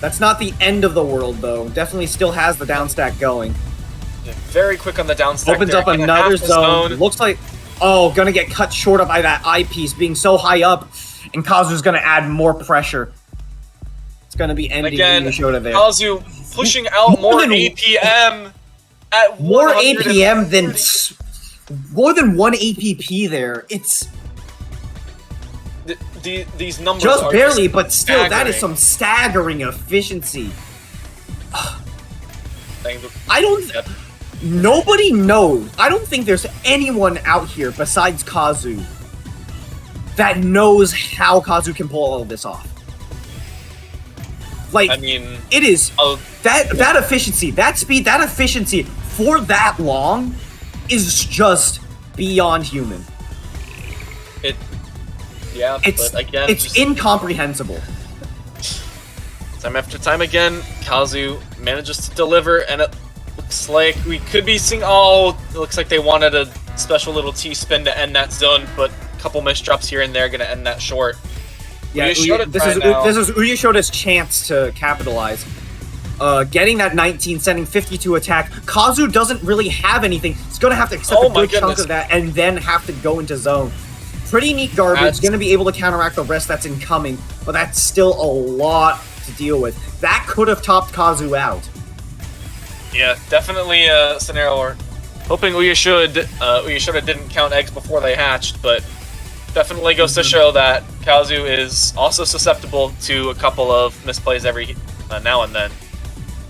That's not the end of the world, though. Definitely still has the down stack going. Yeah, very quick on the down stack. Opens there. up Gonna another half the zone. Looks like, gonna get cut short of by that eyepiece being so high up, and Kazu's gonna add more pressure. It's gonna be ending Uyashoda there. Kazu pushing out more APM at more 130. APM than more than one APP there. It's these numbers just are barely, just but still, that is staggering. some staggering efficiency. I don't. Yep. Nobody knows. I don't think there's anyone out here besides Kazu that knows how Kazu can pull all of this off. Like, I mean, it is that efficiency, that speed, that efficiency for that long is just beyond human. But again, it's incomprehensible. Time after time again, Kazu manages to deliver, and it looks like we could be seeing. Oh, it looks like they wanted a special little T-spin to end that zone, but a couple misdrops here and there going to end that short. Yeah, this is Uyashoda's chance to capitalize. Getting that 19, sending 52 attack. Kazu doesn't really have anything. He's going to have to accept a good chunk of that and then have to go into zone. Pretty neat garbage. Going to be able to counteract the rest that's incoming, but that's still a lot to deal with. That could have topped Kazu out. Yeah, definitely a scenario where hoping Uyashoda didn't count eggs before they hatched, but definitely goes to show that Kazu is also susceptible to a couple of misplays every now and then.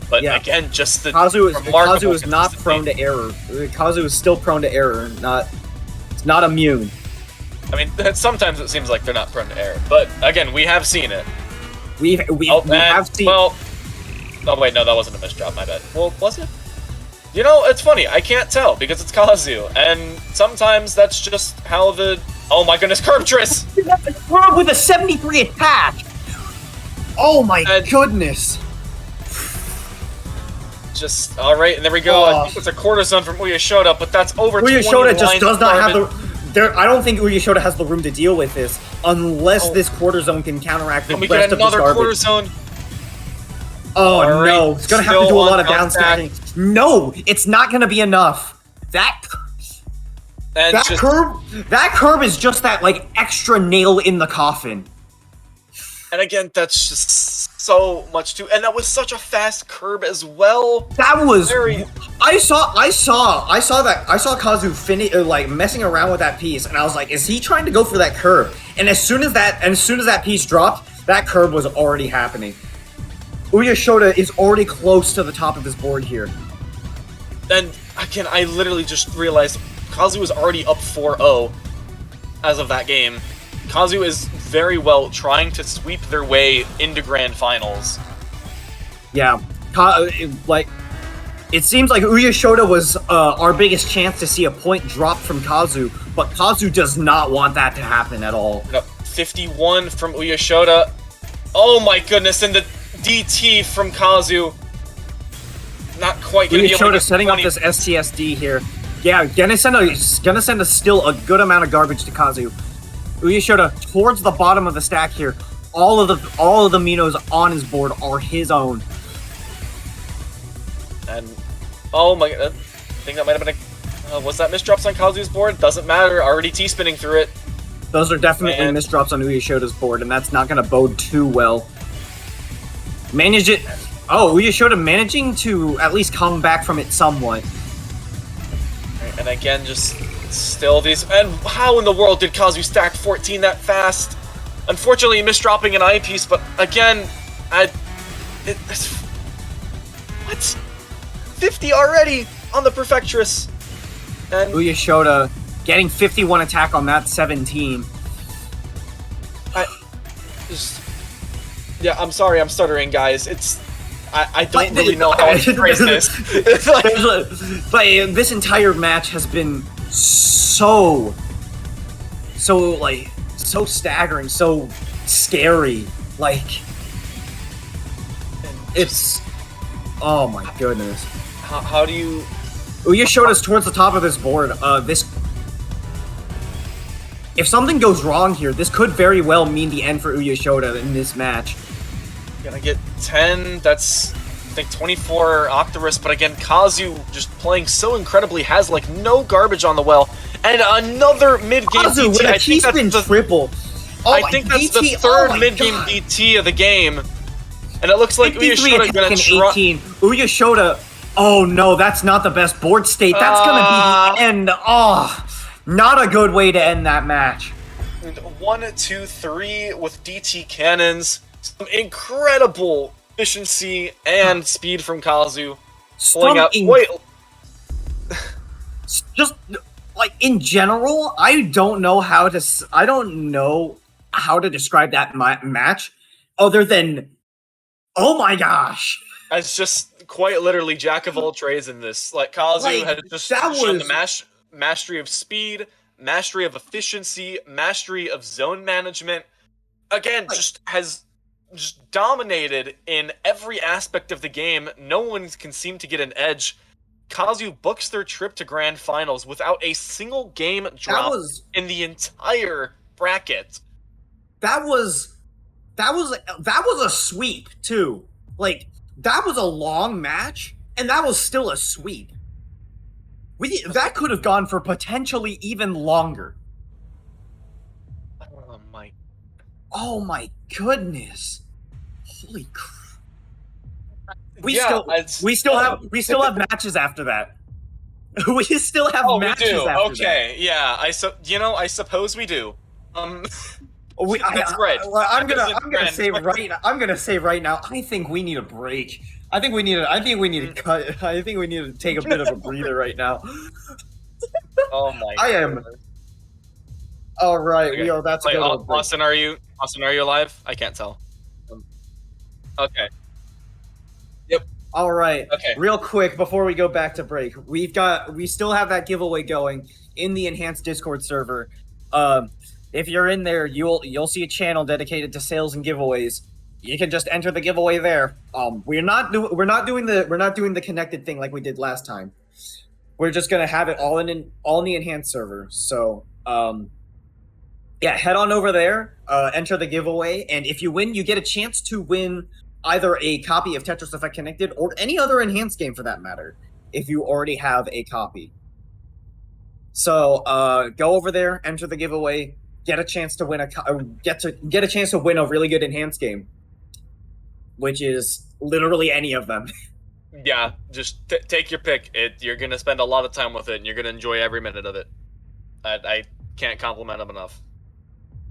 But again, just the Kazu is not prone to error. Kazu is still prone to error. It's not immune. I mean, sometimes it seems like they're not prone to error, but again, we have seen it. We have seen. Well, oh wait, no, that wasn't a misdrop. My bad. Well, was it? You know, it's funny. I can't tell because it's Kazu, and sometimes that's just how the. Oh my goodness, Tetris! With a 73 attack. Oh my goodness. Just all right, and there we go. I think it's a quarter zone from Uyashoda, but that's over. Uyashoda just does not have the. I don't think Uyashoda has the room to deal with this unless this quarter zone can counteract the rest of this garbage. Another quarter zone. Oh no, it's gonna have to do a lot of down stacking. No, it's not gonna be enough. That curve is just that like extra nail in the coffin. And again, that's just so much too. And that was such a fast curb as well. That was I saw Kazu like messing around with that piece, and I was like, is he trying to go for that curb? And as soon as that piece dropped, that curb was already happening. Uyashoda is already close to the top of his board here. And again, I literally just realized Kazu is already up 4-0 as of that game. Kazu is very well trying to sweep their way into grand finals. Yeah, it seems like Uyashoda was our biggest chance to see a point drop from Kazu, but Kazu does not want that to happen at all. 51 from Uyashoda. Oh my goodness, and the DT from Kazu. Not quite gonna be able to get setting up this STSD here. Yeah, gonna send a still a good amount of garbage to Kazu. Uyashoda towards the bottom of the stack here. All of the Minos on his board are his own. And oh my god, I think that might have been a was that misdrops on Kazu's board? Doesn't matter. Already T-spinning through it. Those are definitely misdrops on Uyashoda's board, and that's not gonna bode too well. Manage it. Oh, Uyashoda managing to at least come back from it somewhat. And again, just still these. And how in the world did Kazu stack 14 that fast? Unfortunately, misdropping an eyepiece, but again, what? 50 already on the Perfectress. And Uyashoda getting 51 attack on that 17. Yeah, I'm sorry, I'm stuttering, guys. I don't really know how to phrase this. But this entire match has been so staggering, so scary. Like, it's, oh my goodness. How do you Uyashoda's towards the top of this board. If something goes wrong here, this could very well mean the end for Uyashoda in this match. Gonna get 10, that's, I think, 24 Octorus, but again, Kazu just playing so incredibly, has, like, no garbage on the well, and another mid-game Kazu with DT. a T-spin triple. Oh, I think that's the third mid-game DT of the game, and it looks like Uyashoda gonna try... 18. Uyashoda, oh no, that's not the best board state. That's gonna be the end. Oh, not a good way to end that match. 1, 2, 3 with DT cannons. Some incredible efficiency and speed from Kazu. Pulling out. Wait. Just like in general, I don't know how to describe that match other than, oh my gosh. It's just quite literally jack of all trades in this. Like Kazu had just shown the mastery of speed, mastery of efficiency, mastery of zone management. Again, just dominated in every aspect of the game. No one can seem to get an edge. Kazu books their trip to Grand Finals without a single game drop in the entire bracket. That was a sweep too. Like, that was a long match, and that was still a sweep. That could have gone for potentially even longer. Oh my goodness! Holy crap! We still have matches after that. We still have matches we do. after Okay, yeah. I suppose we do. That's right. I'm gonna say right now. I think we need a break. I think we need to cut. I think we need to take a bit of a breather right now. Oh my! I am. All right, okay. we are about to go. Austin, are you alive? I can't tell. Okay. Yep. All right. Okay. Real quick before we go back to break, we still have that giveaway going in the enhanced Discord server. If you're in there, you'll see a channel dedicated to sales and giveaways. You can just enter the giveaway there. We're not doing the connected thing like we did last time. We're just gonna have it all in the enhanced server. So yeah, head on over there, enter the giveaway, and if you win, you get a chance to win either a copy of Tetris Effect Connected or any other enhanced game for that matter, if you already have a copy. So go over there, enter the giveaway, get a chance to win get a chance to win a really good enhanced game, which is literally any of them. Yeah, just take your pick. You're gonna spend a lot of time with it, and you're gonna enjoy every minute of it. I can't compliment them enough.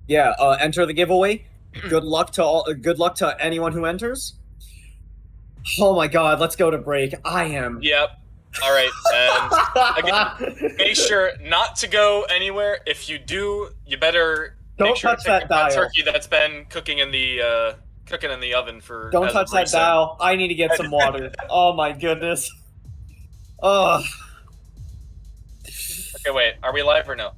Yeah, enter the giveaway. Good luck to anyone who enters. Oh my god, let's go to break. I am. Yep. All right. And again, make sure not to go anywhere. If you do, you better make sure touch that dial. Turkey that's been cooking in the oven for. Don't touch that dial. I need to get some water. Oh my goodness. Oh. Okay, wait. Are we live or no?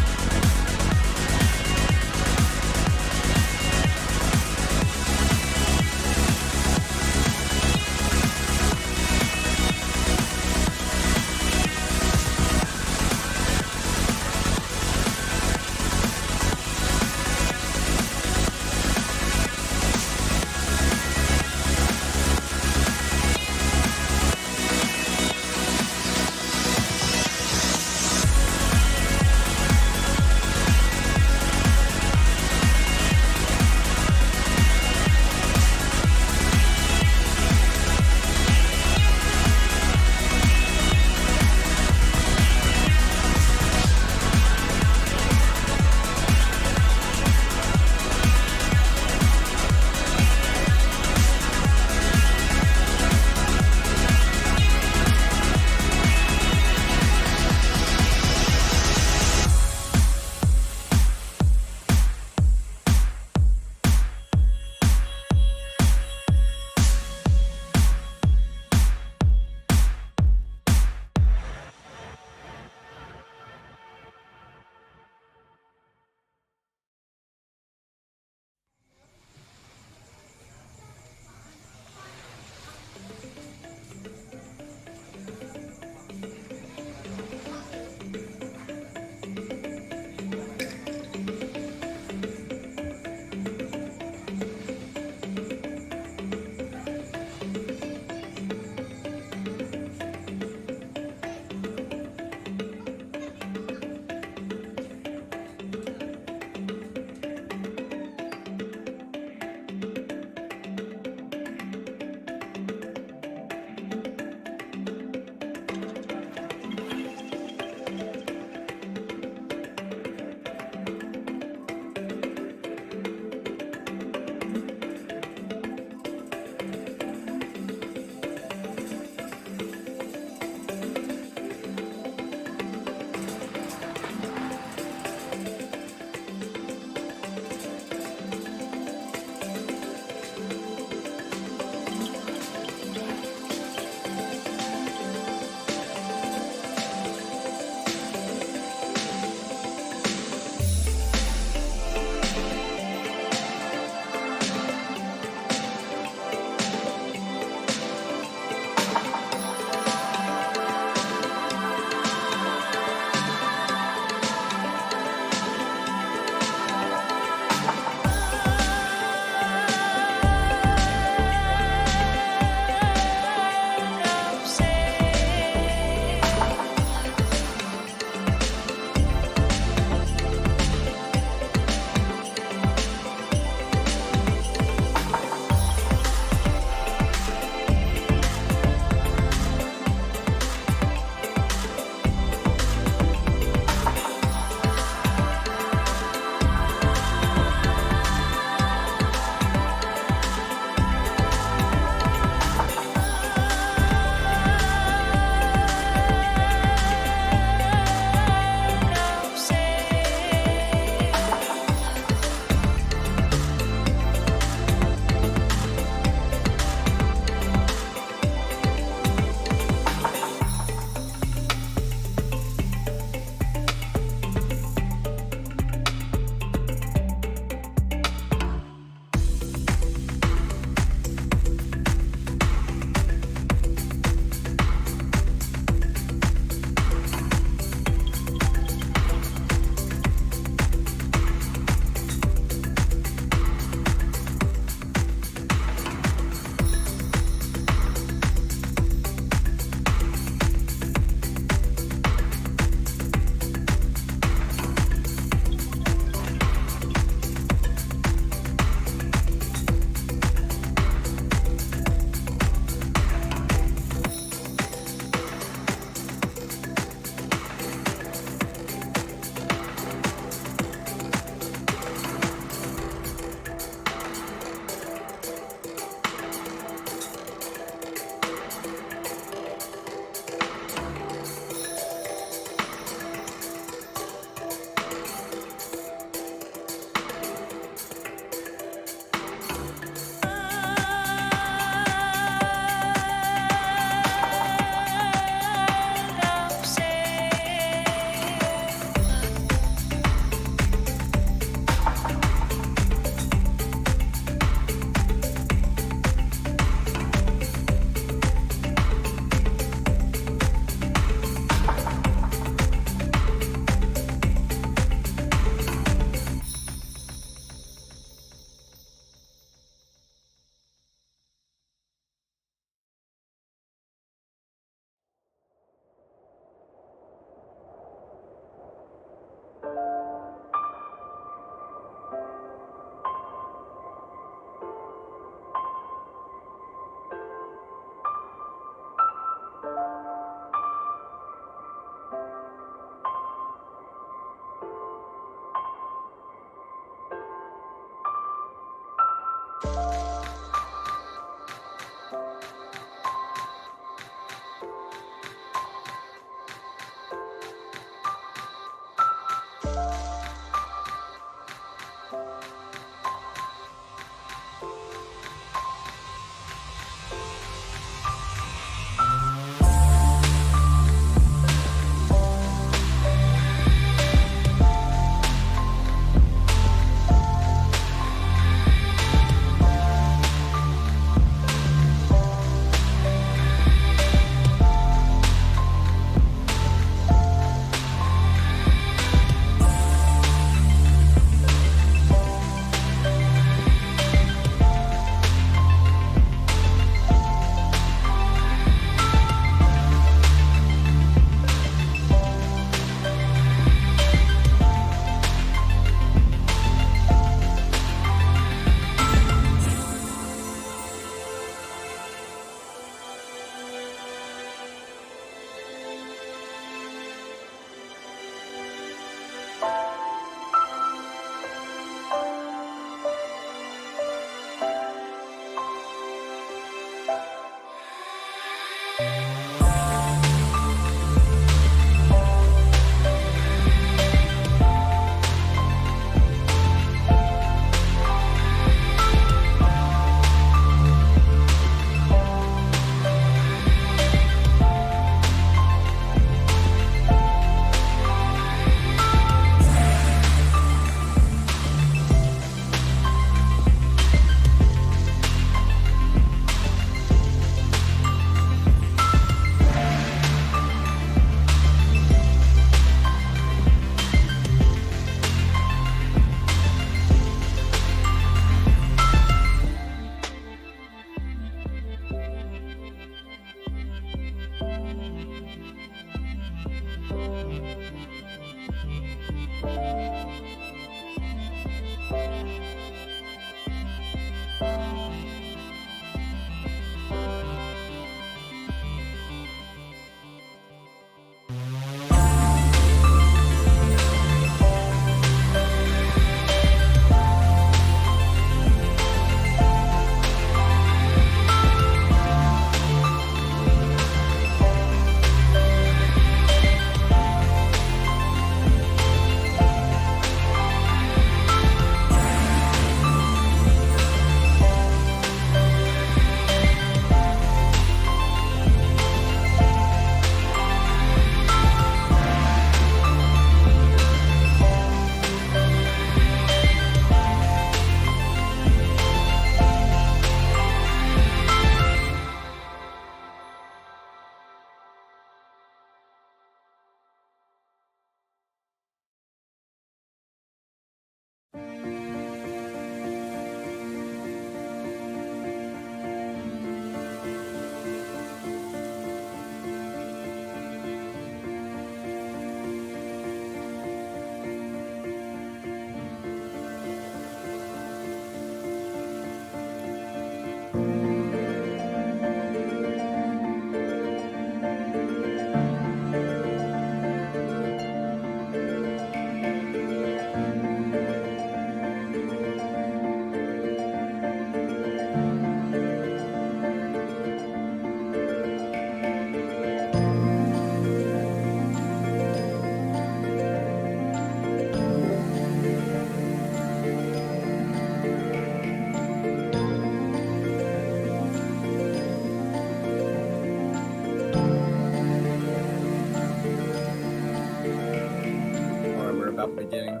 out in the beginning.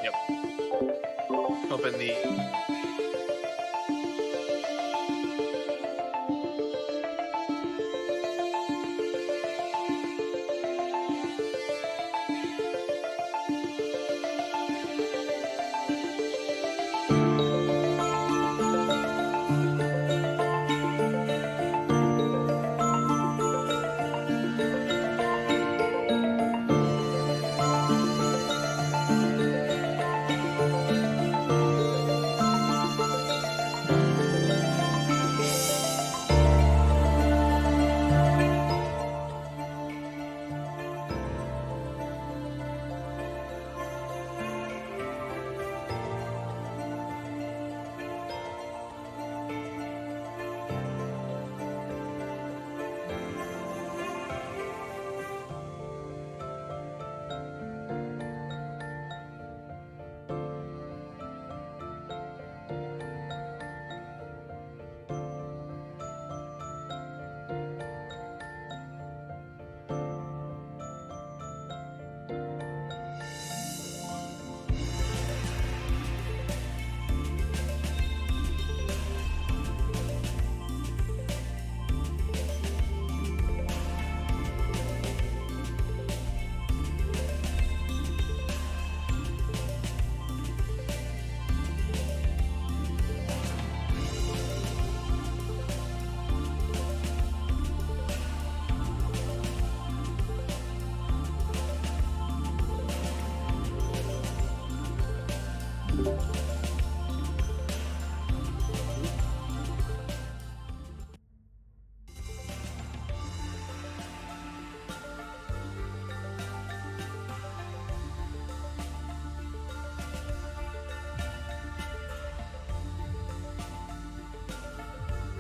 Yep. Open the.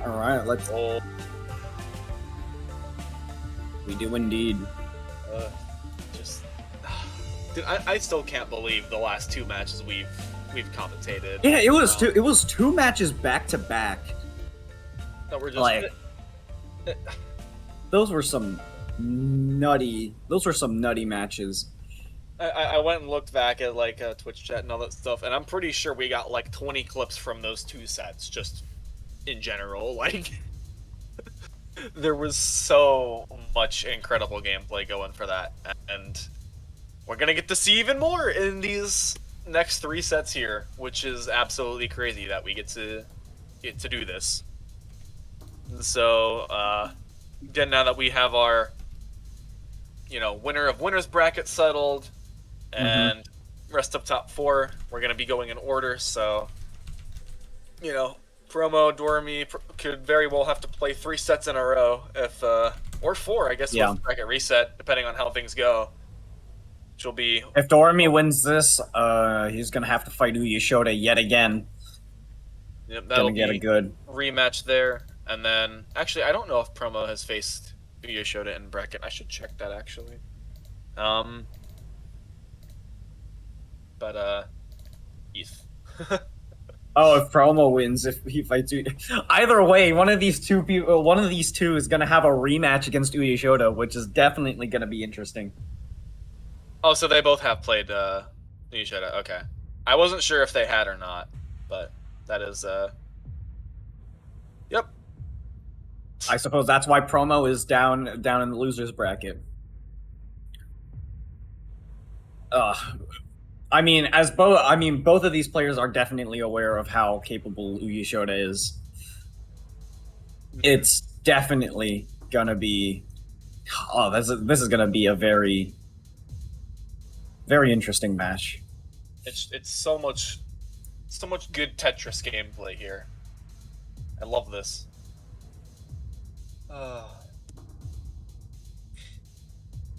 All right, let's. Oh, We do indeed. just. Dude, I still can't believe the last 2 matches we've commentated. Yeah, it was two. It was 2 matches back to back. That were just Like, those were some nutty. Those were some nutty matches. I went and looked back at like Twitch chat and all that stuff, and I'm pretty sure we got like 20 clips from those 2 sets, just in general. Like, there was so much incredible gameplay going for that, and we're gonna get to see even more in these next 3 sets here, which is absolutely crazy that we get to do this. So, again, now that we have our, winner of winners bracket settled, and rest of top 4, we're going to be going in order, so, Promo, Dormy could very well have to play 3 sets in a row, if, or 4, I guess, with bracket reset, depending on how things go. Which will be... If Dormy wins this, he's gonna have to fight Uyashoda yet again. Yep, that'll Gonna get a good rematch there. And then, actually, I don't know if Promo has faced Uyashoda in bracket. I should check that, actually. But, Heath. Oh, if Promo wins, if he fights either way, one of these two is gonna have a rematch against Uyashoda, which is definitely gonna be interesting. Oh, so they both have played Uyashoda. Okay, I wasn't sure if they had or not, but that is yep. I suppose that's why Promo is down in the losers bracket. Both of these players are definitely aware of how capable Uyashoda is. It's definitely gonna be. Oh, this is gonna be a very, very interesting match. It's so much good Tetris gameplay here. I love this.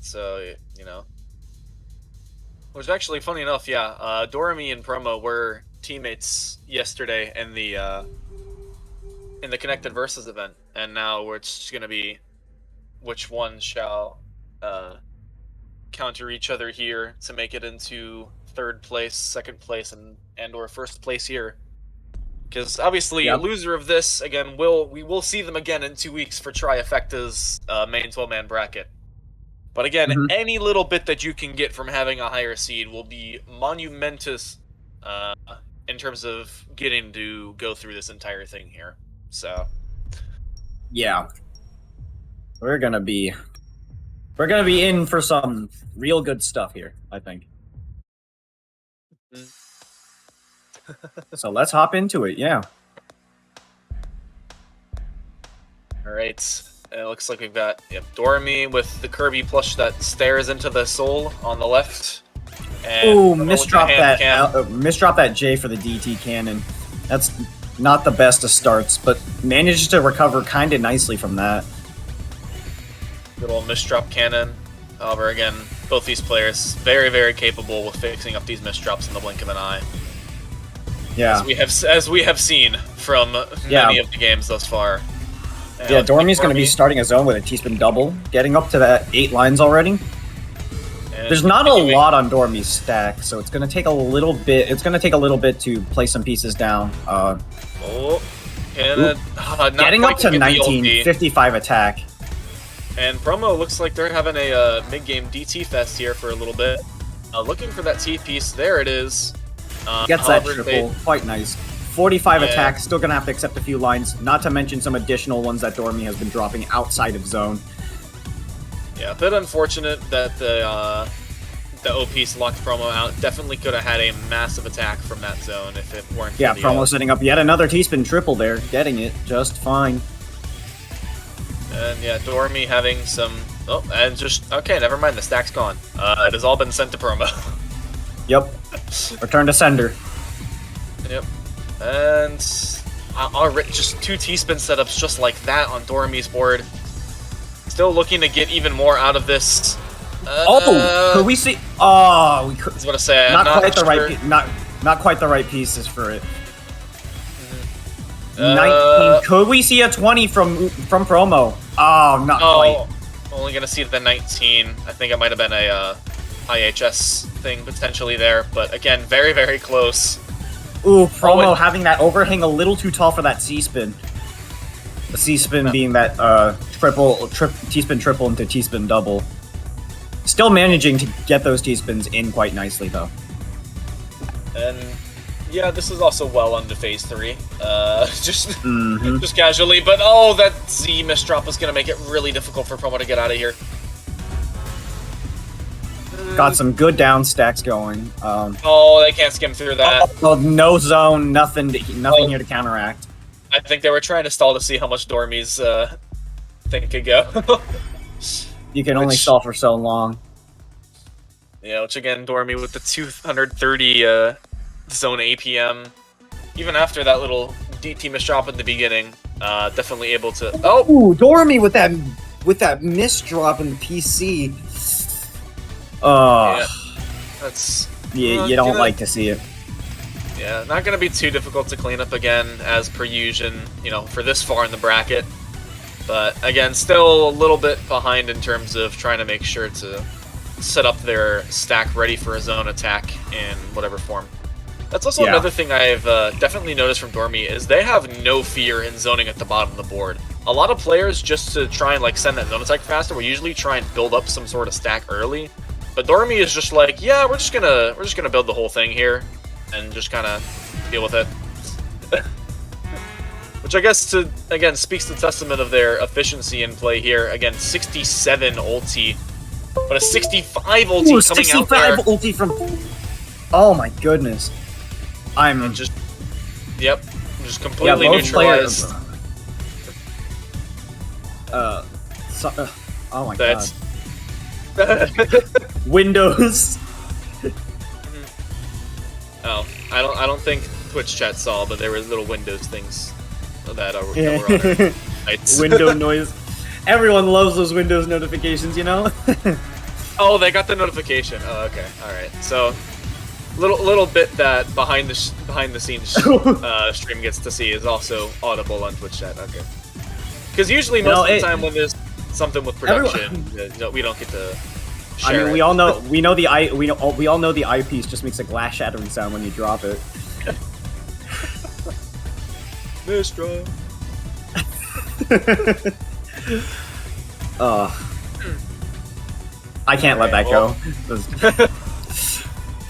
So, which actually, funny enough, yeah, Dormy and Promo were teammates yesterday in the Connected Versus event, and now it's just gonna be which one shall counter each other here to make it into 3rd place, 2nd place, and or 1st place here. Because obviously, a loser of this we will see them again in 2 weeks for Trifecta's main 12-man bracket. But again, Mhm. any little bit that you can get from having a higher seed will be monumentous in terms of getting to go through this entire thing here. So Yeah, we're gonna be in for some real good stuff here, I think. So let's hop into it. Yeah. all right. It looks like we've got Dormy with the Kirby plush that stares into the soul on the left. And Ooh, Promo with the misdrop hand that. cam. Misdrop that J for the DT cannon. That's not the best of starts, but managed to recover kind of nicely from that. Good old misdrop cannon. However, again, both these players very, very capable with fixing up these misdrops in the blink of an eye. Yeah. As we have seen from many of the games thus far. And Yeah, Dormy's going to be Dormy, starting a zone with a T-spin double, getting up to that 8 lines already. and There's not a continuing- lot on Dormy's stack, so it's going to take a little bit. It's going to take a little bit to play some pieces down. Oh, and not Getting up quite to get the 19, ulti. 55 attack. And Promo looks like they're having a mid-game DT fest here for a little bit. Looking for that T piece. There it is. Gets that however, triple. Quite nice. 45 Yeah. attack. Still going to have to accept a few lines. Not to mention some additional ones that Dormy has been dropping outside of zone. Yeah, a bit unfortunate that the OP locked Promo out. Definitely could have had a massive attack from that zone if it weren't. Yeah, for the, Promo setting up yet another T-spin triple there. Getting it just fine. And yeah, Dormy having some. Oh, and just okay. Never mind. The stack's gone. It has all been sent to Promo. Yep. Return to sender. Yep. And just 2 T-spin setups just like that on Dormy's board. Still looking to get even more out of this. Could we see? Oh, we could. I was gonna say Not I'm quite the sure. right. Not quite the right pieces for it. Uh, 19. Could we see a 20 from Promo? Oh, not quite. Oh, only gonna see the 19. I think it might have been a IHS thing potentially there, but again, very, very close. Ooh, Promo and- having that overhang a little too tall for that C-spin. The C-spin being that T-spin triple into T-spin double. Still managing to get those T-spins in quite nicely, though. And yeah, this is also well into phase 3. Just Mhm. just casually, but oh, that Z misdrop was gonna make it really difficult for Promo to get out of here. Got some good down stacks going. Oh, they can't skim through that. Well, no zone, nothing here to counteract. I think they were trying to stall to see how much Dormy's thing could go. You can only Which- stall for so long. Yeah, which again, Dormy with the 230 zone APM. Even after that little DT misdrop at the beginning, definitely able to. Oh, Ooh, Dormy with that misdrop in the PC. Oh, yeah, that's you don't like to see it. yeah, not gonna be too difficult to clean up again as per usual. You know, for this far in the bracket, but again, still a little bit behind in terms of trying to make sure to set up their stack ready for a zone attack in whatever form. That's also Yeah. another thing I've definitely noticed from Dormy is they have no fear in zoning at the bottom of the board. A lot of players, just to try and like send that zone attack faster, will usually try and build up some sort of stack early. But Dormy is just like, yeah, we're just gonna build the whole thing here and just kind of deal with it. Which I guess again speaks to testament of their efficiency in play here. Again, 67 ulti, but a 65 ulti Ooh, coming 65 out there. ulti from. Oh my goodness. I'm Just completely both neutralized. players. Oh my That's god. Windows. Oh, I don't think Twitch chat saw, but there were little Windows things that were on Yeah. their sites. Window noise. Everyone loves those Windows notifications, you know? Oh, they got the notification. Oh, okay, all right. So, little bit that behind the scenes stream gets to see is also audible on Twitch chat. Okay, because usually most of the time when there's something with production, we don't get to. Share I mean, it. we all know we all know the eyepiece just makes a glass shattering sound when you drop it. Mistra. I can't let that Alright, go.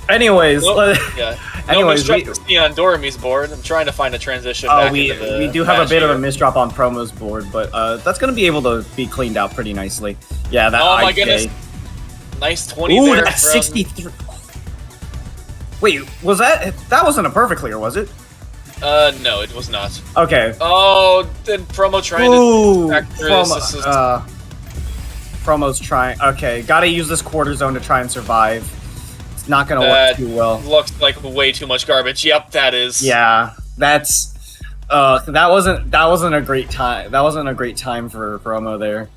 Anyways, Nope. Yeah. anyways, Nobody's trying to see on Dormy's board. I'm trying to find a transition oh, back we into the we do have a match bit of a here. misdrop on Promo's board, but that's gonna be able to be cleaned out pretty nicely. Yeah, that Oh my IK. goodness. Nice 20 Ooh, there that's from... 63. Wait, was that wasn't a perfect clear, was it? No, it was not. Okay. Oh, then Promo trying Ooh, to back through this. This is... Promo's trying. Okay, gotta use this quarter zone to try and survive. It's not gonna work That too well. looks like way too much garbage. Yep, that is. Yeah, that's. That wasn't a great time. That wasn't a great time for Promo there.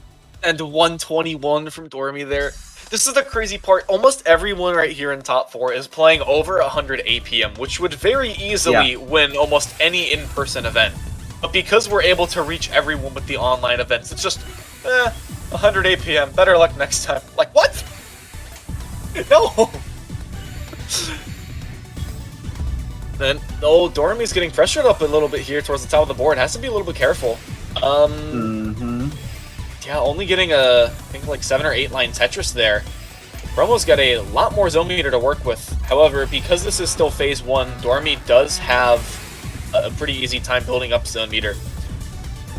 And 121 from Dormy there. This is the crazy part. Almost everyone right here in top 4 is playing over 100 APM, which would very easily win almost any in-person event. But because we're able to reach everyone with the online events, it's just, 100 APM. Better luck next time. Like, what? No! Then, oh, Dormy's getting pressured up a little bit here towards the top of the board. Has to be a little bit careful. Yeah, only getting a, I think like 7 or 8 line Tetris there. Promo's got a lot more zone meter to work with. However, because this is still phase 1, Dormy does have a pretty easy time building up zone meter.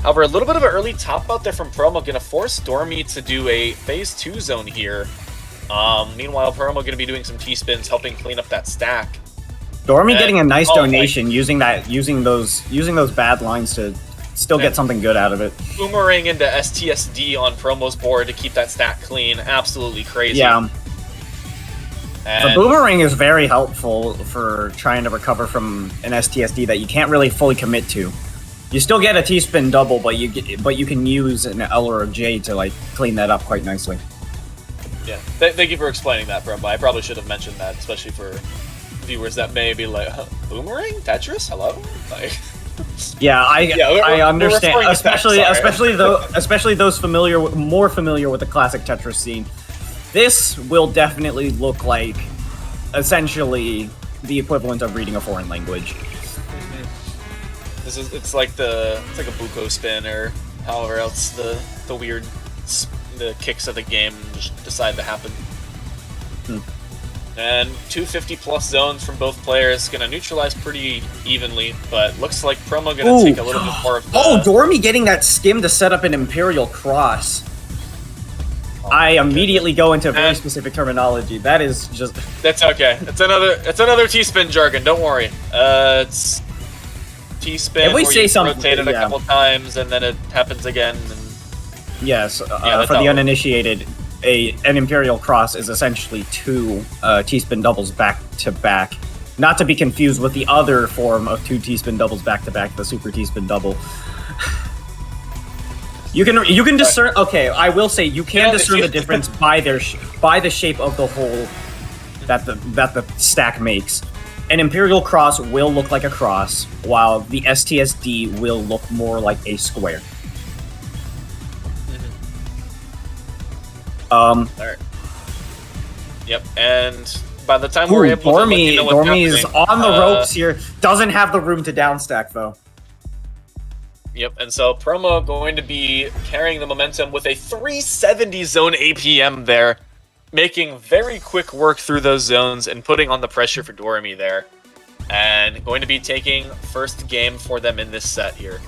However, a little bit of an early top out there from Promo, gonna force Dormy to do a phase 2 zone here. Meanwhile, Promo gonna be doing some T-spins, helping clean up that stack. Dormy getting a nice oh, donation, using those bad lines to still get something good out of it. Boomerang into STSD on Promo's board to keep that stack clean. Absolutely crazy. Yeah. And The boomerang is very helpful for trying to recover from an STSD that you can't really fully commit to. You still get a T-spin double, but you can use an L or a J to like clean that up quite nicely. yeah, thank you for explaining that, Promo. I probably should have mentioned that, especially for viewers that may be like, Boomerang? Tetris? Hello? Like... Yeah, I understand, we're especially those more familiar with the classic Tetris scene. This will definitely look like essentially the equivalent of reading a foreign language. It's like a buko spin or however else the weird the kicks of the game just decide to happen. And 250 plus zones from both players, gonna neutralize pretty evenly, but looks like Promo gonna take a little bit more of the... Oh, Dormy getting that skim to set up an Imperial Cross. I immediately go into very specific terminology. That is just... That's okay. It's another T-spin jargon, don't worry. It's T-spin If we where say you something- rotate it a yeah. couple times and then it happens again. And Yes, that's for the all. uninitiated, an Imperial Cross is essentially 2 T-spin doubles back to back. Not to be confused with the other form of 2 T-spin doubles back to back, the Super T-spin double. You can discern. Okay, I will say you can discern the difference by the shape of the hole that the stack makes. An Imperial Cross will look like a cross, while the STSD will look more like a square. Alright. Yep, and by the time we're able to let you know what's Dormy's happening, on the ropes here. Doesn't have the room to downstack though. Yep, and so Promo going to be carrying the momentum with a 370 zone APM there, making very quick work through those zones and putting on the pressure for Dormy there. And going to be taking first game for them in this set here.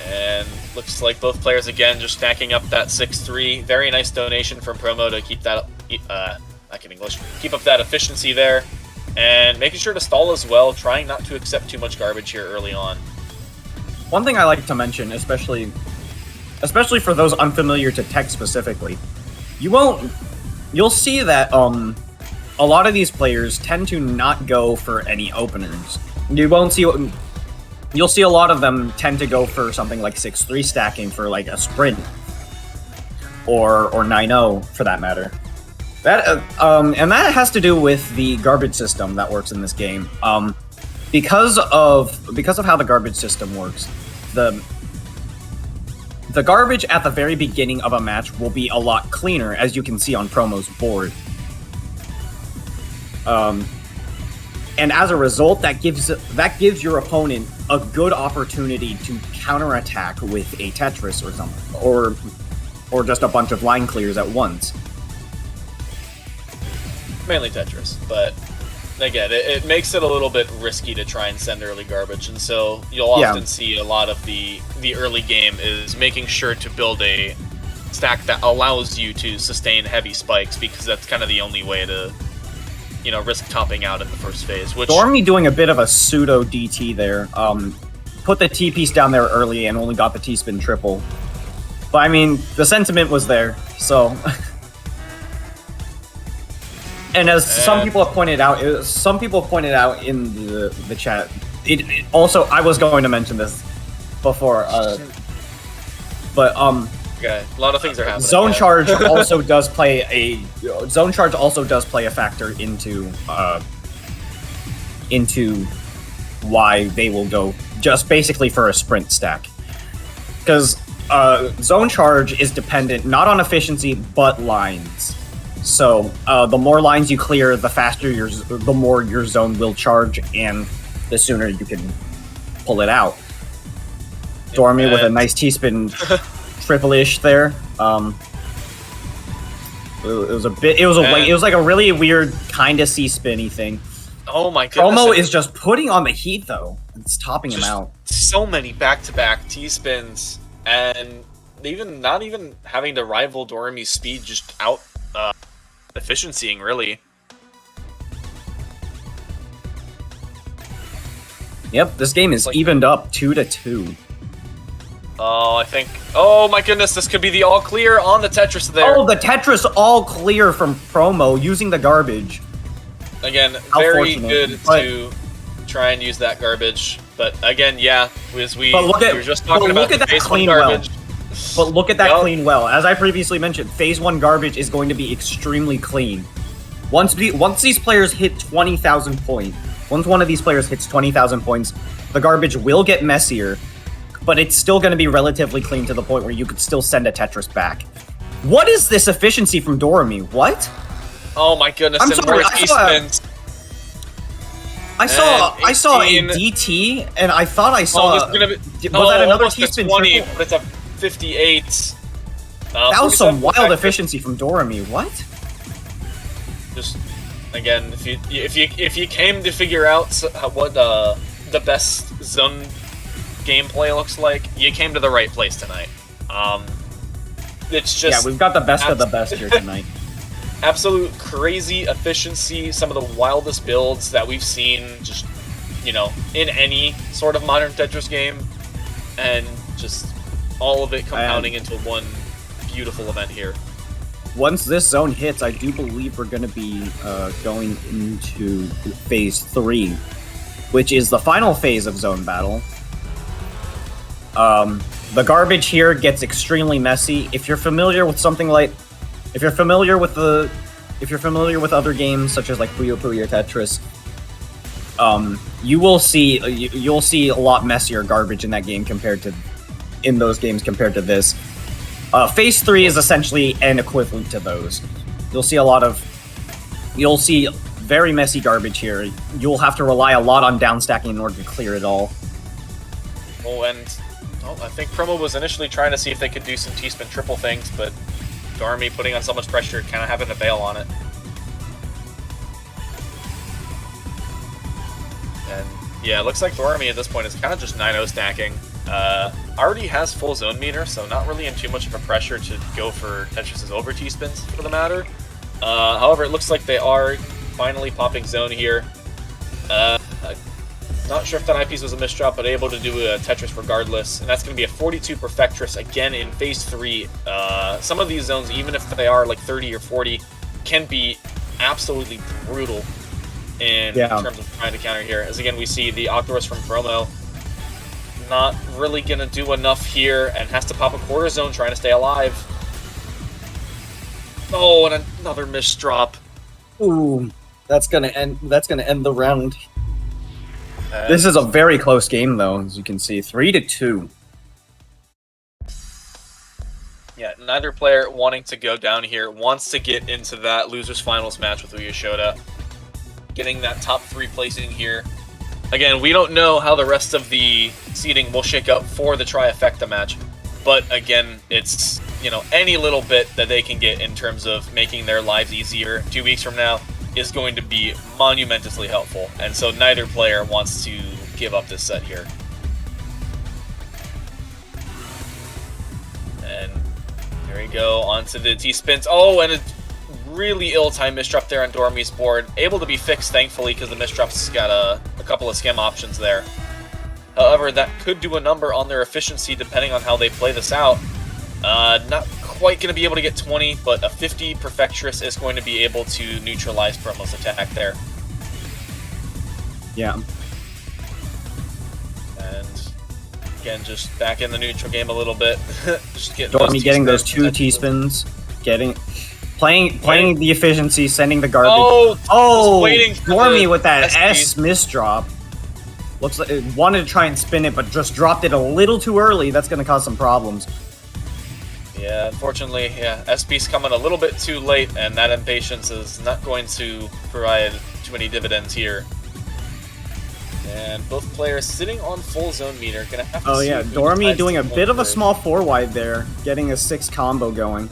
And looks like both players again just stacking up that 6-3. Very nice donation from Promo to keep that back in English. Keep up that efficiency there. And making sure to stall as well, trying not to accept too much garbage here early on. One thing I like to mention, especially for those unfamiliar to tech specifically, you'll see that a lot of these players tend to not go for any openers. You'll see a lot of them tend to go for something like 6-3 stacking for like a sprint, or 9-0 for that matter. That and that has to do with the garbage system that works in this game. Because of how the garbage system works, the garbage at the very beginning of a match will be a lot cleaner, as you can see on Promo's board. And as a result, that gives your opponent a good opportunity to counterattack with a Tetris or something, or just a bunch of line clears at once. Mainly Tetris, but again, it makes it a little bit risky to try and send early garbage, and so you'll often see a lot of the early game is making sure to build a stack that allows you to sustain heavy spikes, because that's kind of the only way to, you know, risk topping out in the first phase. Which Dormy doing a bit of a pseudo DT there. Put the T piece down there early and only got the T spin triple. But I mean, the sentiment was there, so. And as some people have pointed out, in the chat, it also, I was going to mention this before, but okay, a lot of things are happening. Zone charge also does play a factor into why they will go just basically for a sprint stack, because zone charge is dependent not on efficiency but lines. So the more lines you clear, the faster the more your zone will charge, and the sooner you can pull it out. Dormy with a nice T-spin triple-ish there. It was like a really weird kind of C-spinny thing. Oh my goodness. Promo is just putting on the heat though. It's topping him out. So many back-to-back T-spins, and not even having to rival Dormy's speed, just out efficiencying, really. Yep, this game is evened up 2-2. Oh, I think. Oh my goodness, this could be the all clear on the Tetris there. Oh, the Tetris all clear from Promo using the garbage. Again, very good to try and use that garbage. But again, yeah, as we were just talking about the phase one garbage. But look at that clean well. As I previously mentioned, phase 1 garbage is going to be extremely clean. Once these players hit 20,000 points, once one of these players hits 20,000 points, the garbage will get messier, but it's still going to be relatively clean to the point where you could still send a Tetris back. What is this efficiency from Dormy? What? Oh my goodness! I'm sorry, I saw a DT, and I thought I saw. Was that another T-spin 20, triple? But it's a 58. That was some wild efficiency from Dormy. What? Just again, if you came to figure out what the best zone gameplay looks like, you came to the right place tonight. It's just we've got the best of the best here tonight. Absolute crazy efficiency, some of the wildest builds that we've seen, just, you know, in any sort of modern Tetris game, and just all of it compounding into one beautiful event here. Once this zone hits, I do believe we're going to be going into phase 3, which is the final phase of zone battle. The garbage here gets extremely messy. If you're familiar with something like, if you're familiar with other games such as like Puyo Puyo Tetris, you'll see a lot messier garbage in that game in those games compared to this. Phase 3 is essentially an equivalent to those. You'll see very messy garbage here. You'll have to rely a lot on downstacking in order to clear it all. Oh, and I think Promo was initially trying to see if they could do some T-spin triple things, but Dormy putting on so much pressure, kind of having to bail on it. And yeah, it looks like Dormy at this point is kind of just 9-0 stacking. Already has full zone meter, so not really in too much of a pressure to go for Tetris's over T-spins for the matter. However, it looks like they are finally popping zone here. Not sure if that eyepiece was a misdrop, but able to do a Tetris regardless, and that's going to be a 42 Perfectress again in phase 3. Some of these zones, even if they are like 30 or 40, can be absolutely brutal in terms of trying to counter here. As again, we see the Octorus from Promo not really going to do enough here, and has to pop a quarter zone trying to stay alive. Oh, and another misdrop. Ooh, that's gonna end the round. This is a very close game, though, as you can see, 3-2. Yeah, neither player wanting to go down here wants to get into that losers finals match with Uyashoda. Getting that top 3 placing here. Again, we don't know how the rest of the seeding will shake up for the Trifecta match, but again, it's any little bit that they can get in terms of making their lives easier 2 weeks from now is going to be monumentously helpful. And so neither player wants to give up this set here. And here we go, onto the T-spins. Oh, and a really ill-timed misdrop there on Dormy's board. Able to be fixed, thankfully, because the misdrop's got a couple of scam options there. However, that could do a number on their efficiency depending on how they play this out. Not quite going to be able to get 20, but a 50 Perfectress is going to be able to neutralize Promo's attack there. Yeah. And again, just back in the neutral game a little bit. Just Dormy getting those 2 T-spins, playing the efficiency, sending the garbage. Waiting for Dormy the with that SP. S misdrop. Looks like it wanted to try and spin it, but just dropped it a little too early. That's going to cause some problems. Yeah, unfortunately, SP's coming a little bit too late, and that impatience is not going to provide too many dividends here. And both players sitting on full zone meter. Gonna have to see who Dormy decides doing to a go bit of a first. small 4-wide there, getting a 6 combo going.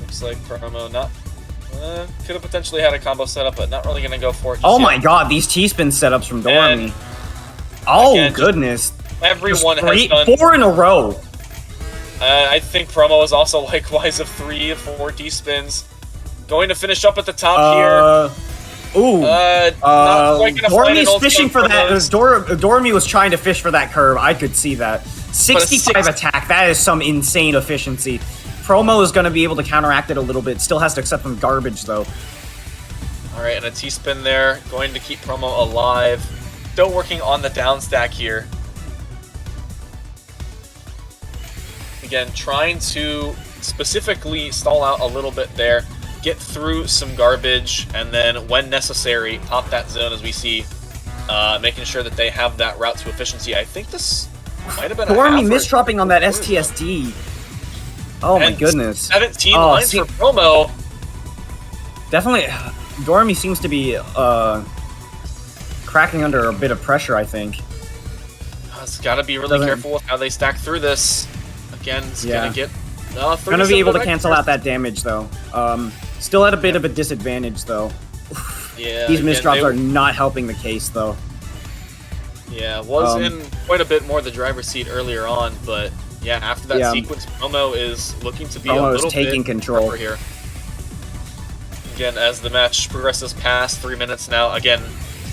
Looks like Promo not... could have potentially had a combo setup, but not really going to go for it just Oh yet. my god, these T-spin setups from Dormy. And Oh again, goodness. Everyone Just has done... 4 in a row. I think Promo is also likewise of 3 of 4 D-spins. Going to finish up at the top here. Ooh. Not quite gonna find an Dormy's ult fishing for from that. those. Dormy was trying to fish for that curve. I could see that. 65 six- attack. That is some insane efficiency. Promo is going to be able to counteract it a little bit. Still has to accept some garbage, though. Alright, and a T-spin there. Going to keep Promo alive. Still working on the down stack here. Again, trying to specifically stall out a little bit there. Get through some garbage, and then when necessary, pop that zone as we see. Making sure that they have that route to efficiency. I think this might have been Dormy a half or- misdropping on that STSD. Oh my And goodness. 17 Oh, lines see- for Promo. Definitely, Dormy seems to be cracking under a bit of pressure, I think. It's got to be really Doesn't- careful with how they stack through this. Again, it's Yeah. going to get... Gonna be able to cancel out that damage, though. Still at a bit of a disadvantage, though. Yeah, These again, misdrops they- are not helping the case, though. Yeah, was Um, in quite a bit more the driver's seat earlier on, but yeah, after that Yeah. sequence, Promo is looking to be a Promo is little taking bit control. rougher here. Again, as the match progresses past 3 minutes now, again,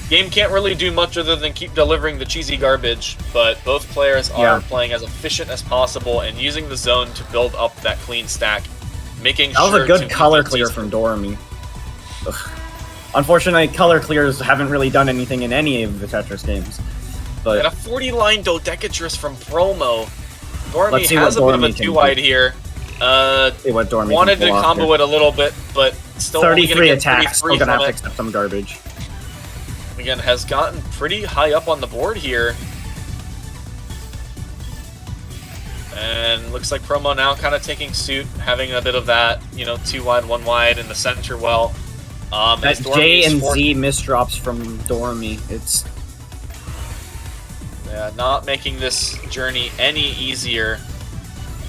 game can't really do much other than keep delivering the cheesy garbage, but both players are Yeah. playing as efficient as possible and using the zone to build up that clean stack, making That was sure a good to color beat clear these- from Dormy. Ugh. Unfortunately, color clears haven't really done anything in any of the Tetris games. And a But 40-line Dodecatris from Promo. Dormy Let's see has a what bit of a Dormy can 2-wide here. see what Dormy Wanted can to pull off combo here. it a little bit, but still only 33 gonna get attacks, 33 still gonna have from to it. accept some garbage. Again, has gotten pretty high up on the board here. And looks like Promo now kind of taking suit, having a bit of that, 2-wide, 1-wide in the center well. That as Dormy J is and forced- Z misdrops from Dormy. It's Yeah, not making this journey any easier.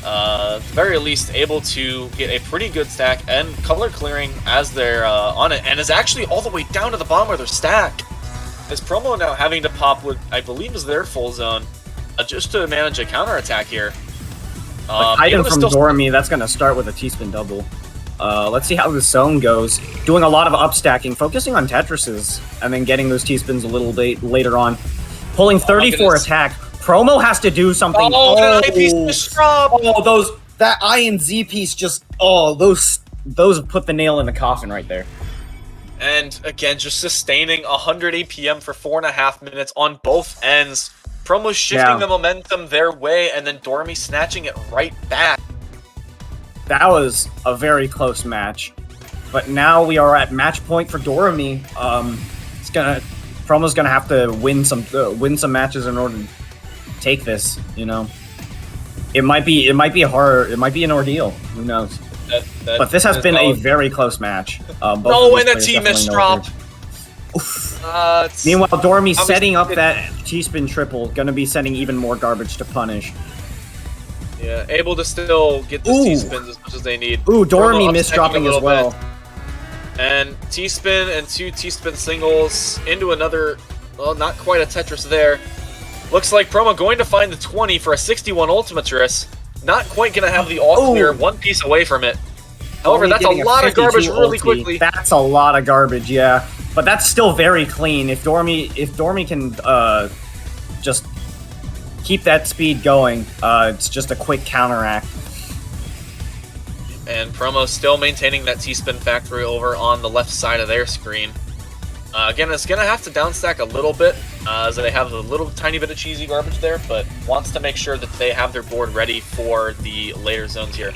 At the very least, able to get a pretty good stack and color clearing as they're on it, and is actually all the way down to the bottom of their stack. Is Promo now having to pop what I believe is their full zone just to manage a counterattack here. a item able to from still- Dormy. That's gonna start with a T-spin double. Let's see how the zone goes. Doing a lot of upstacking, focusing on Tetrises, and then getting those T-spins a little bit later on. Pulling 34 goodness. attack. Promo has to do something. Oh, that eye piece just dropped! Oh, that I and Z piece just those put the nail in the coffin right there. And again, just sustaining 100 APM for 4.5 minutes on both ends. Promo shifting Yeah. the momentum their way, and then Dormy snatching it right back. That was a very close match, but now we are at match point for Dormy. Promo's gonna have to win some matches in order to take this. It might be hard. It might be an ordeal. Who knows? But this has been a very close match. Both Oh, of these and a players T definitely miss know drop. it. It's- Meanwhile, Dormy obviously setting up it- that T-spin triple, gonna be sending even more garbage to punish. Yeah, able to still get the T-spins as much as they need. Ooh, Dormy Promo missed upstacking dropping a as little well. bit. And T-spin and 2 T-spin singles into another, well, not quite a Tetris there. Looks like Promo going to find the 20 for a 61 Ultimatris. Not quite going to have the all clear, one piece away from it. However, Only that's a getting lot of garbage 52 really ulti. quickly. That's a lot of garbage, yeah. But that's still very clean. If Dormy can just keep that speed going, it's just a quick counteract. And Promo still maintaining that T-spin factory over on the left side of their screen. Again, it's going to have to downstack a little bit, as they have a little tiny bit of cheesy garbage there, but wants to make sure that they have their board ready for the later zones here.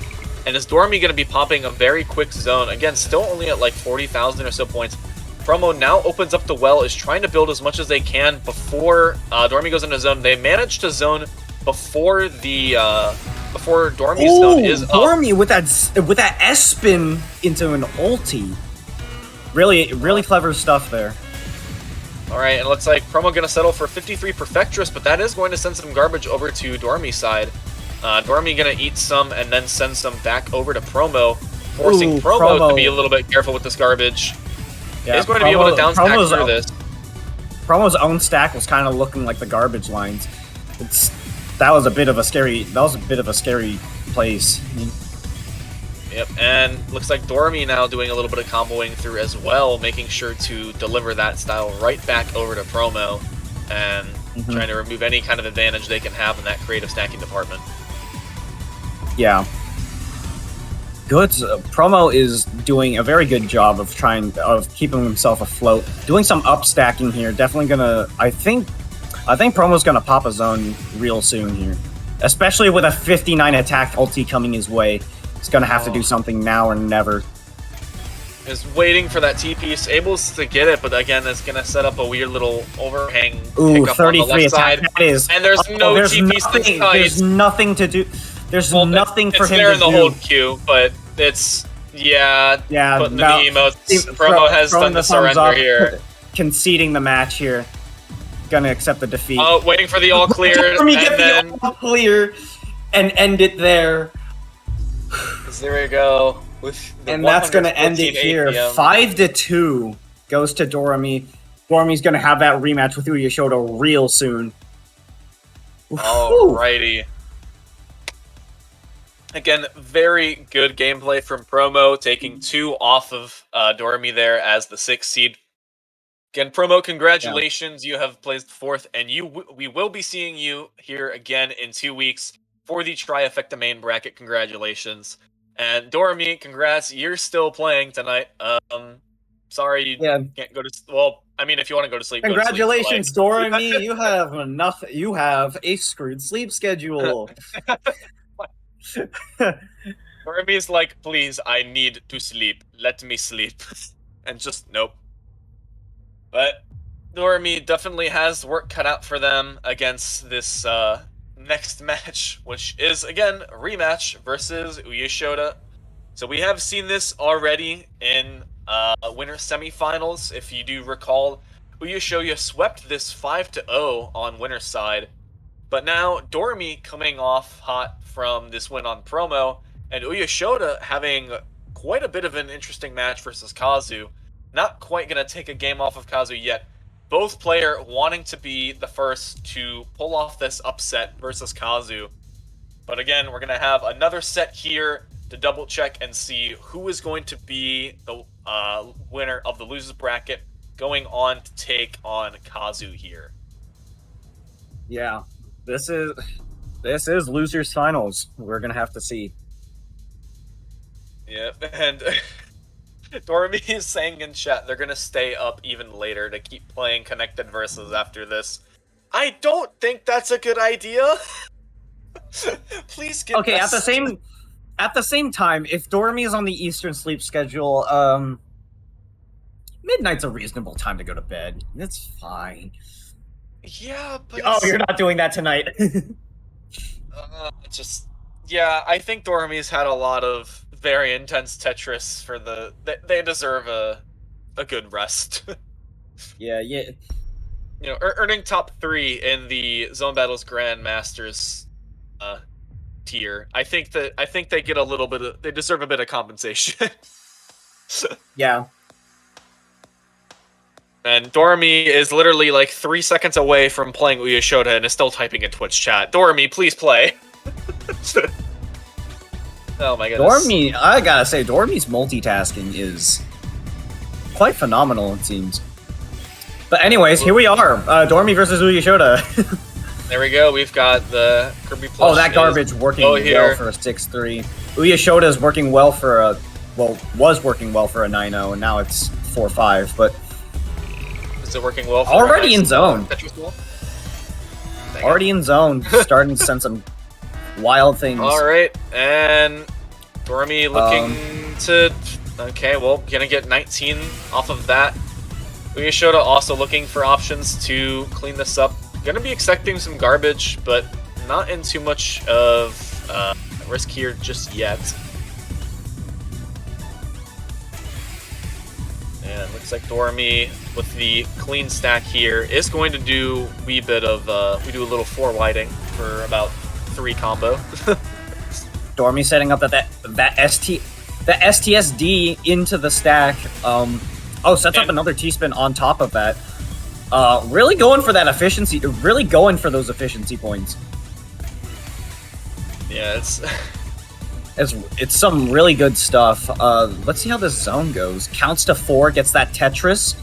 And is Dormy going to be popping a very quick zone? Again, still only at like 40,000 or so points. Promo now opens up the well, is trying to build as much as they can before Dormy goes into zone. They managed to zone before the before Dormy's zone is up. Dormy with that S spin into an ulti. Really clever stuff there. Alright, and it looks like Promo going to settle for 53 Perfectress, but that is going to send some garbage over to Dormy's side. Dormy going to eat some and then send some back over to Promo, forcing Promo to be a little bit careful with this garbage. Yeah, He's going to be able to downstack through this. Promo's own stack was kind of looking like the garbage lines. That was a bit of a scary place. Yep, and looks like Dormy now doing a little bit of comboing through as well, making sure to deliver that style right back over to Promo, and trying to remove any kind of advantage they can have in that creative stacking department. Yeah. Good. Promo is doing a very good job of keeping himself afloat. Doing some up stacking here. Definitely gonna. I think Promo's gonna pop a zone real soon here, especially with a 59 attack ulti coming his way. He's gonna have to do something now or never. Is waiting for that T piece, able to get it, but again, it's gonna set up a weird little overhang. Ooh, pickup 33 on the left attack. side. That is. And there's no T piece in sight. There's nothing to do. There's nothing for him to do. It's there in the hold queue, but it's putting the emotes. Promo has done the surrender here. Conceding the match here. Gonna accept the defeat. Oh, waiting for the all clear, Let me and get then the all clear and end it there. there we go. And that's gonna end it here. 5-2 goes to Dormy. Dormy's gonna have that rematch with Uyashoda real soon. Alrighty. Again, very good gameplay from Promo, taking 2 off of Dormy there as the 6th seed. Again, Promo, congratulations. You have placed 4th, and we will be seeing you here again in 2 weeks for the Trifecta main bracket. Congratulations. And Dormy, congrats. You're still playing tonight. Sorry you can't go to... Well, I mean, if you want to go to sleep, congratulations, go to sleep, Dormy. You have enough. You have a screwed sleep schedule. Dormy's like, please, I need to sleep. Let me sleep. And just, nope. But Dormy definitely has work cut out for them against this next match, which is, again, a rematch versus Uyashoda. So we have seen this already in winter semifinals. If you do recall, Uyashoda swept this 5-0 on winner's side. But now Dormy coming off hot from this win on Promo, and Uyashoda having quite a bit of an interesting match versus Kazu. Not quite going to take a game off of Kazu yet. Both player wanting to be the first to pull off this upset versus Kazu. But again, we're going to have another set here to double check and see who is going to be the winner of the losers bracket going on to take on Kazu here. Yeah, this is losers finals. We're going to have to see. Yep, and Dormy is saying in chat they're going to stay up even later to keep playing Connected Versus after this. I don't think that's a good idea. Please get Okay, at the same time, if Dormy is on the Eastern sleep schedule, midnight's a reasonable time to go to bed. It's fine. Yeah, but you're not doing that tonight. Yeah, I think Dormy's had a lot of very intense Tetris for they deserve a good rest. Yeah. You know, earning top 3 in the Zone Battles Grandmasters tier. I think they get a little bit of, they deserve a bit of compensation. Yeah. And Dormy is literally like 3 seconds away from playing Uyashoda and is still typing in Twitch chat. Dormy, please play. Oh my goodness. Dormy, I gotta say, Dormy's multitasking is quite phenomenal, it seems. But anyways, here we are. Dormy versus Uyashoda. There we go. We've got the Kirby plush. Oh, that garbage working well for a 6-3. Uyashoda is working well for a, well, was working well for a 9-0, and now it's 4-5, but... Is it working well for already in zone. Tetris? Already in zone, starting to send some wild things. Alright, and Dormy looking to... Okay, well, gonna get 19 off of that. Uyashoda also looking for options to clean this up. Gonna be expecting some garbage, but not in too much of risk here just yet. And looks like Dormy with the clean stack here is going to do a wee bit of we do a little 4-whiting for about 3 combo. Dormy setting up that STSD into the stack. Sets up another T-spin on top of that. Really going for that efficiency. Really going for those efficiency points. Yeah, it's some really good stuff. Let's see how this zone goes. Counts to 4, gets that Tetris.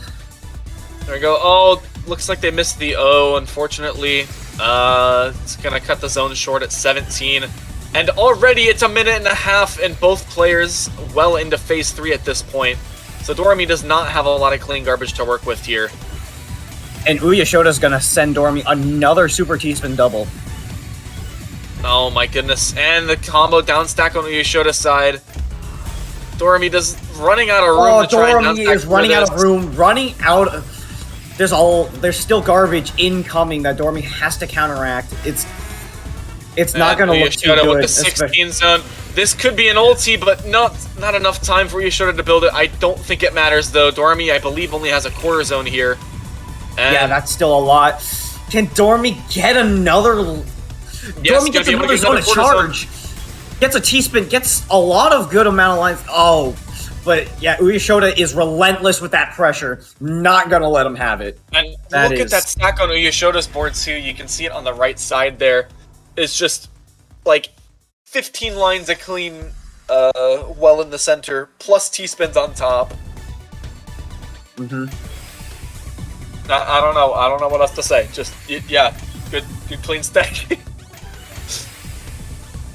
There we go. Oh, looks like they missed the O, unfortunately. It's gonna cut the zone short at 17. And already it's 1.5 minutes, and both players well into phase 3 at this point. So Dormy does not have a lot of clean garbage to work with here. And Uyashoda's gonna send Dormy another super T-spin double. Oh my goodness. And the combo down stack on Uyashoda's side. Dormy does running out of room to try and down stack. Dormy is running out of room, running out of... There's still garbage incoming that Dormy has to counteract. It's not gonna look too good. With the 16 zone. This could be an ulti, but not enough time for Uyashoda to build it. I don't think it matters though. Dormy, I believe, only has a quarter zone here. And yeah, that's still a lot. Can Dormy get another... Yes, Dormy gets another zone to charge. Gets a T-spin, gets a lot of good amount of lines. Oh, but yeah, Uyashoda is relentless with that pressure. Not gonna let him have it. And look at that stack on Uyashoda's board too. You can see it on the right side there. It's just like 15 lines of clean well in the center, plus T-spins on top. Mm-hmm. I don't know what else to say. Just, yeah, good clean stack.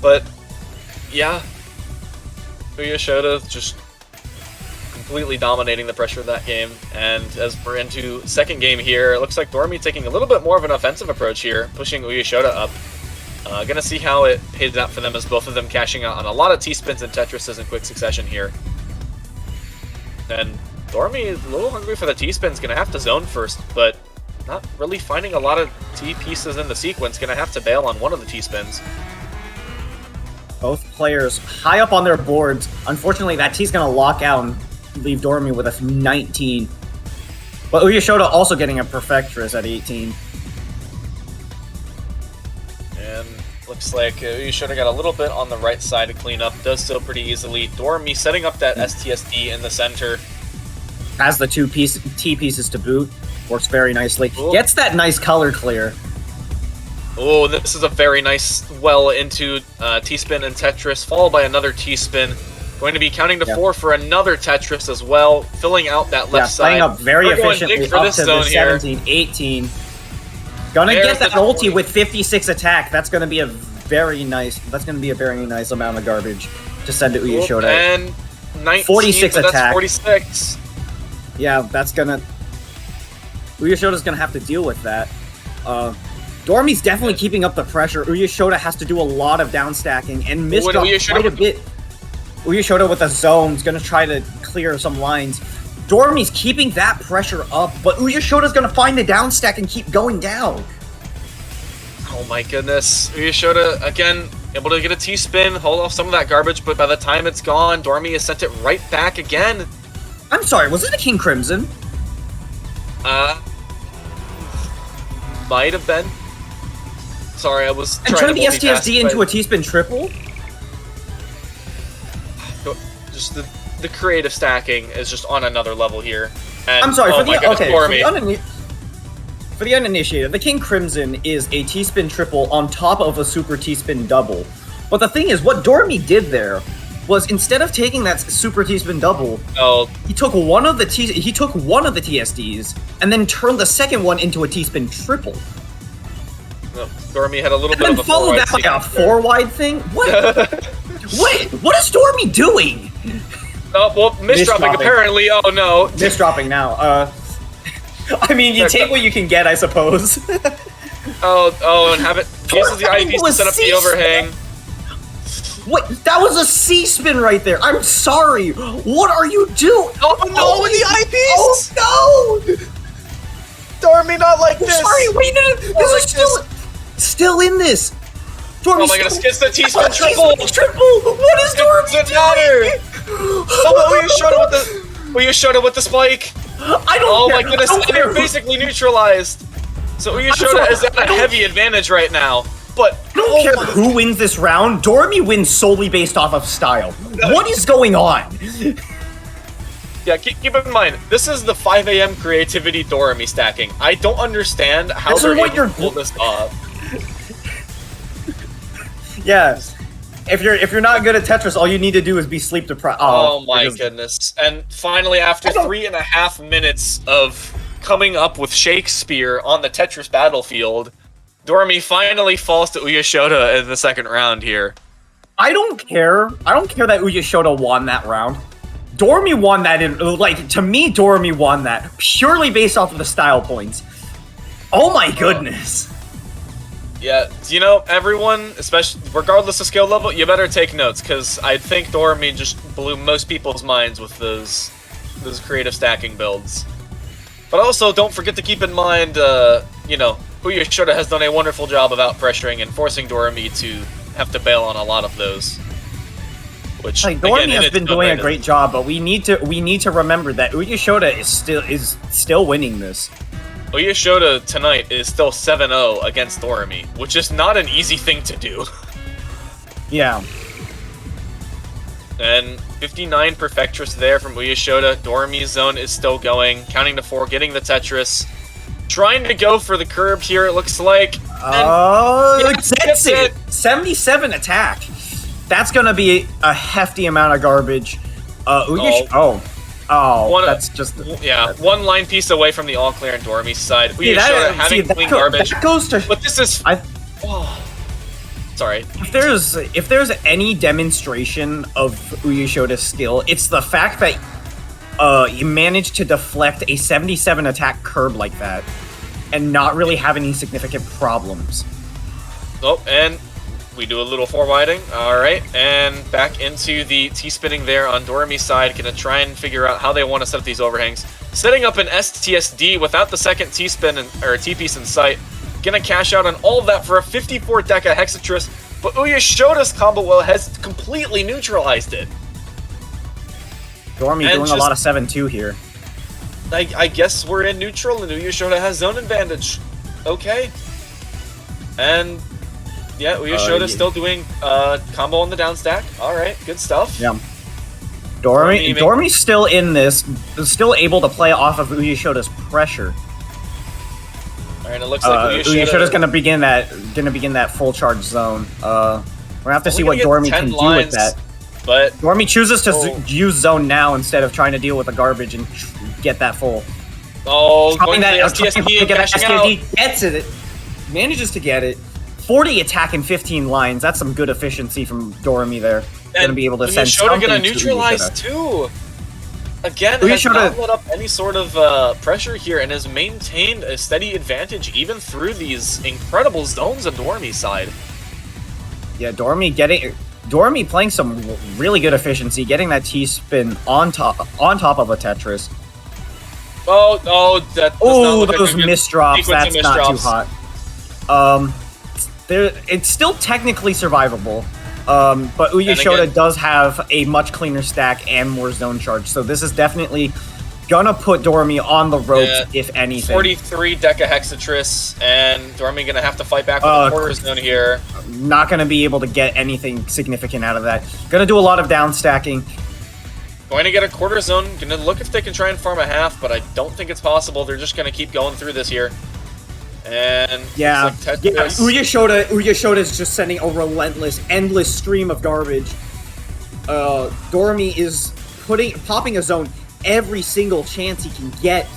But, yeah, Uyashoda just completely dominating the pressure of that game. And as we're into second game here, it looks like Dormy taking a little bit more of an offensive approach here, pushing Uyashoda up. Gonna see how it pays out for them as both of them cashing out on a lot of T-spins and Tetrises in quick succession here. And Dormy, a little hungry for the T-spins, gonna have to zone first, but not really finding a lot of T-pieces in the sequence. Gonna have to bail on one of the T-spins. Both players high up on their boards. Unfortunately, that T's gonna lock out and leave Dormy with a 19. But Uyashoda also getting a Perfectress at 18. And looks like Uyashoda got a little bit on the right side to clean up. Does so pretty easily. Dormy setting up that STSD in the center. Has the two T-pieces to boot. Works very nicely. Ooh. Gets that nice color clear. Oh, this is a very nice well into T-spin and Tetris, followed by another T-spin. Going to be counting to 4 for another Tetris as well, filling out that left side. Playing up very efficiently up to the 17, 18. Gonna get that ulti with 56 attack. That's gonna be a very nice. That's gonna be a very nice amount of garbage to send to Uyashoda. And 19, 46 but attack. that's 46. Yeah, that's gonna... Uyashoda's gonna have to deal with that. Dormy's definitely keeping up the pressure. Uyashoda has to do a lot of downstacking and missed quite a bit. Uyashoda with a zone is gonna try to clear some lines. Dormy's keeping that pressure up, but Uyashoda's gonna find the downstack and keep going down. Oh my goodness. Uyashoda, again, able to get a T-spin, hold off some of that garbage, but by the time it's gone, Dormy has sent it right back again. I'm sorry, was it a King Crimson? Might have been. Sorry, I was And trying turn to the multitask, STSD into a T-spin triple? Just the creative stacking is just on another level here. And, I'm sorry, oh for my the goodness, okay, Dormy. for the uninitiated, the King Crimson is a T-spin triple on top of a super T-spin double. But the thing is, what Dormy did there was instead of taking that super T-spin double, he took one of the TSDs and then turned the second one into a T-spin triple. Dormy had a little And bit then of a followed that by a four-wide thing? What? Wait, what is Dormy doing? Oh, well, misdropping apparently. Oh, no. Misdropping now. I mean, you take what you can get, I suppose. and have it. Uses the eyepiece to set up the overhang. What? That was a C-spin right there. I'm sorry. What are you doing? Oh, no, with the eyepiece! Oh, no! Dormy, not like this! Sorry, wait, no, this is still in this. Dormy, oh my goodness, gets the T-spin triple! Triple! What is Dormy doing? doing? Will you showed it with the spike? I don't Oh care. my goodness, I don't and you're care. basically neutralized. So Uyashoda is at a heavy advantage right now. But I don't care who wins this round. Dormy wins solely based off of style. What is going on? Yeah, keep in mind, this is the 5 a.m. creativity Dormy stacking. I don't understand how they're able to pull this off. Yeah. If you're not good at Tetris, all you need to do is be sleep deprived. Oh my goodness. And finally, after 3.5 minutes of coming up with Shakespeare on the Tetris battlefield, Dormy finally falls to Uyashoda in the second round here. I don't care. I don't care that Uyashoda won that round. Dormy won that to me, Dormy won that purely based off of the style points. Oh my goodness. Yeah, you know, everyone, especially regardless of skill level, you better take notes, because I think Dormy just blew most people's minds with those creative stacking builds. But also, don't forget to keep in mind, you know, Uyashoda has done a wonderful job of out-pressuring and forcing Dormy to have to bail on a lot of those. Which, Dormy has been doing a great job, but we need to remember that Uyashoda is still winning this. Uyashoda tonight is still 7-0 against Dormy, which is not an easy thing to do. Yeah. And 59 Perfectress there from Uyashoda. Dormy's zone is still going, counting to 4, getting the Tetris. Trying to go for the curb here, it looks like. Gets it! 77 attack. That's gonna be a hefty amount of garbage. That's just... Yeah, one line piece away from the all-clear on Dormy's side. Uyashoda having clean garbage. That goes to... But this is... Sorry. If there's any demonstration of Uyashoda's skill, it's the fact that you managed to deflect a 77 attack curb like that and not really have any significant problems. Oh, and we do a little forwarding. Alright, and back into the T-spinning there on Dormy's side. Gonna try and figure out how they want to set up these overhangs. Setting up an STSD without the second T-spin or T-piece in sight. Gonna cash out on all of that for a 54 Deca Hexatris, but Uyashoda's combo well has completely neutralized it. Dormy doing a lot of 7-2 here. I guess we're in neutral and Uyashoda has zone advantage. Okay. And yeah, Uyashoda's still doing combo on the down stack. Alright, good stuff. Yeah. Dormy's still in this, still able to play off of Uyashoda's pressure. Alright, it looks like Uyashoda's gonna begin that full charge zone. We're gonna have to see what Dormy can do with that. But Dormy chooses to use zone now instead of trying to deal with the garbage and get that full. Oh, going to the STSD and cashing out. Gets it. Manages to get it. 40 attack and 15 lines. That's some good efficiency from Dormy there. Gonna be able to send something gonna neutralize too. Again, has not let up any sort of pressure here and has maintained a steady advantage even through these incredible zones on Dormy's side. Yeah, Dormy playing some really good efficiency, getting that T-spin on top of a Tetris. Those misdrops. That's not too hot. It's still technically survivable. But Uyashoda does have a much cleaner stack and more zone charge, so this is definitely gonna put Dormy on the ropes, Yeah. if anything. 43 Decahexatris, and Dormy gonna have to fight back with the quarter zone here. Not gonna be able to get anything significant out of that. Gonna do a lot of down stacking. Going to get a quarter zone. Gonna look if they can try and farm a half, but I don't think it's possible. They're just gonna keep going through this here. And Yeah, looks like yeah. Tetris. Uyashoda is just sending a relentless, endless stream of garbage. Dormy is popping a zone every single chance he can get.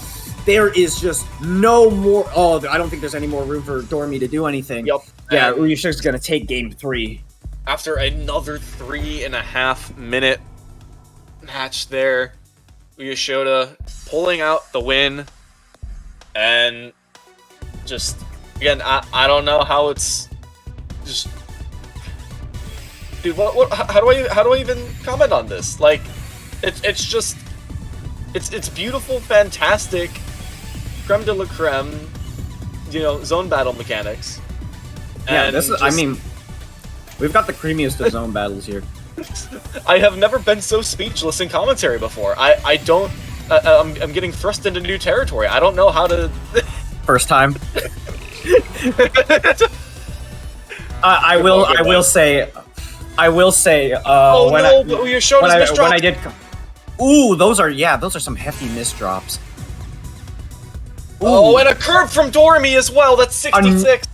There is just no more. Oh, I don't think there's any more room for Dormy to do anything. Yep. Yeah, And Uyashoda's gonna take game 3. after another 3.5 minute match there, Uyashoda pulling out the win, and just again, I don't know how it's just, dude. What how do I even comment on this? Like, it's just it's beautiful, fantastic, creme de la creme, you know, zone battle mechanics. Yeah, And this is. I mean, we've got the creamiest of zone battles here. I have never been so speechless in commentary before. I don't. I'm getting thrust into new territory. I don't know how to. First time. I will say. Oh when no! But Uyashoda's misdrop. when I did. Ooh, those are some hefty misdrops. Oh, and a curve from Dormy as well. That's 66.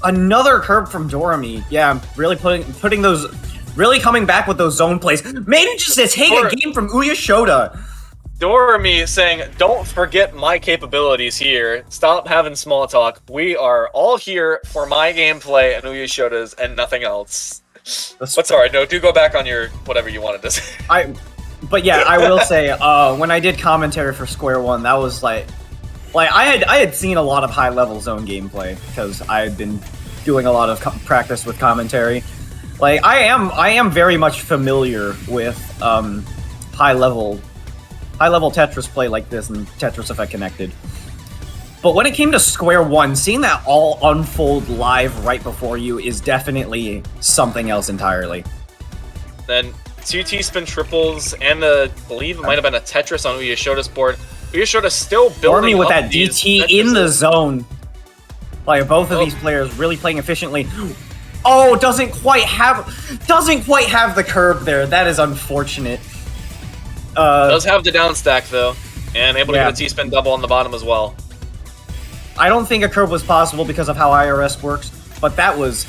Another curve from Dormy. Yeah, really putting those, really coming back with those zone plays. Maybe just to take a game from Uyashoda. Dormy saying, "Don't forget my capabilities here. Stop having small talk. We are all here for my gameplay and Uyashoda's and nothing else." But sorry, no, do go back on your whatever you wanted to say. But yeah, I will say, when I did commentary for Square One, that was like I had seen a lot of high level zone gameplay because I had been doing a lot of practice with commentary. Like I am very much familiar with high level Tetris play like this and Tetris Effect Connected. But when it came to Square One, seeing that all unfold live right before you is definitely something else entirely. Then 2 T-spin triples and I believe it might have been a Tetris on Uyashoda's board. Uyashoda's still building Dormy with up that these DT in the zone. Like both of these players really playing efficiently. Oh, doesn't quite have the curve there. That is unfortunate. Does have the down stack though, and able to get a T-spin double on the bottom as well. I don't think a curve was possible because of how IRS works, but that was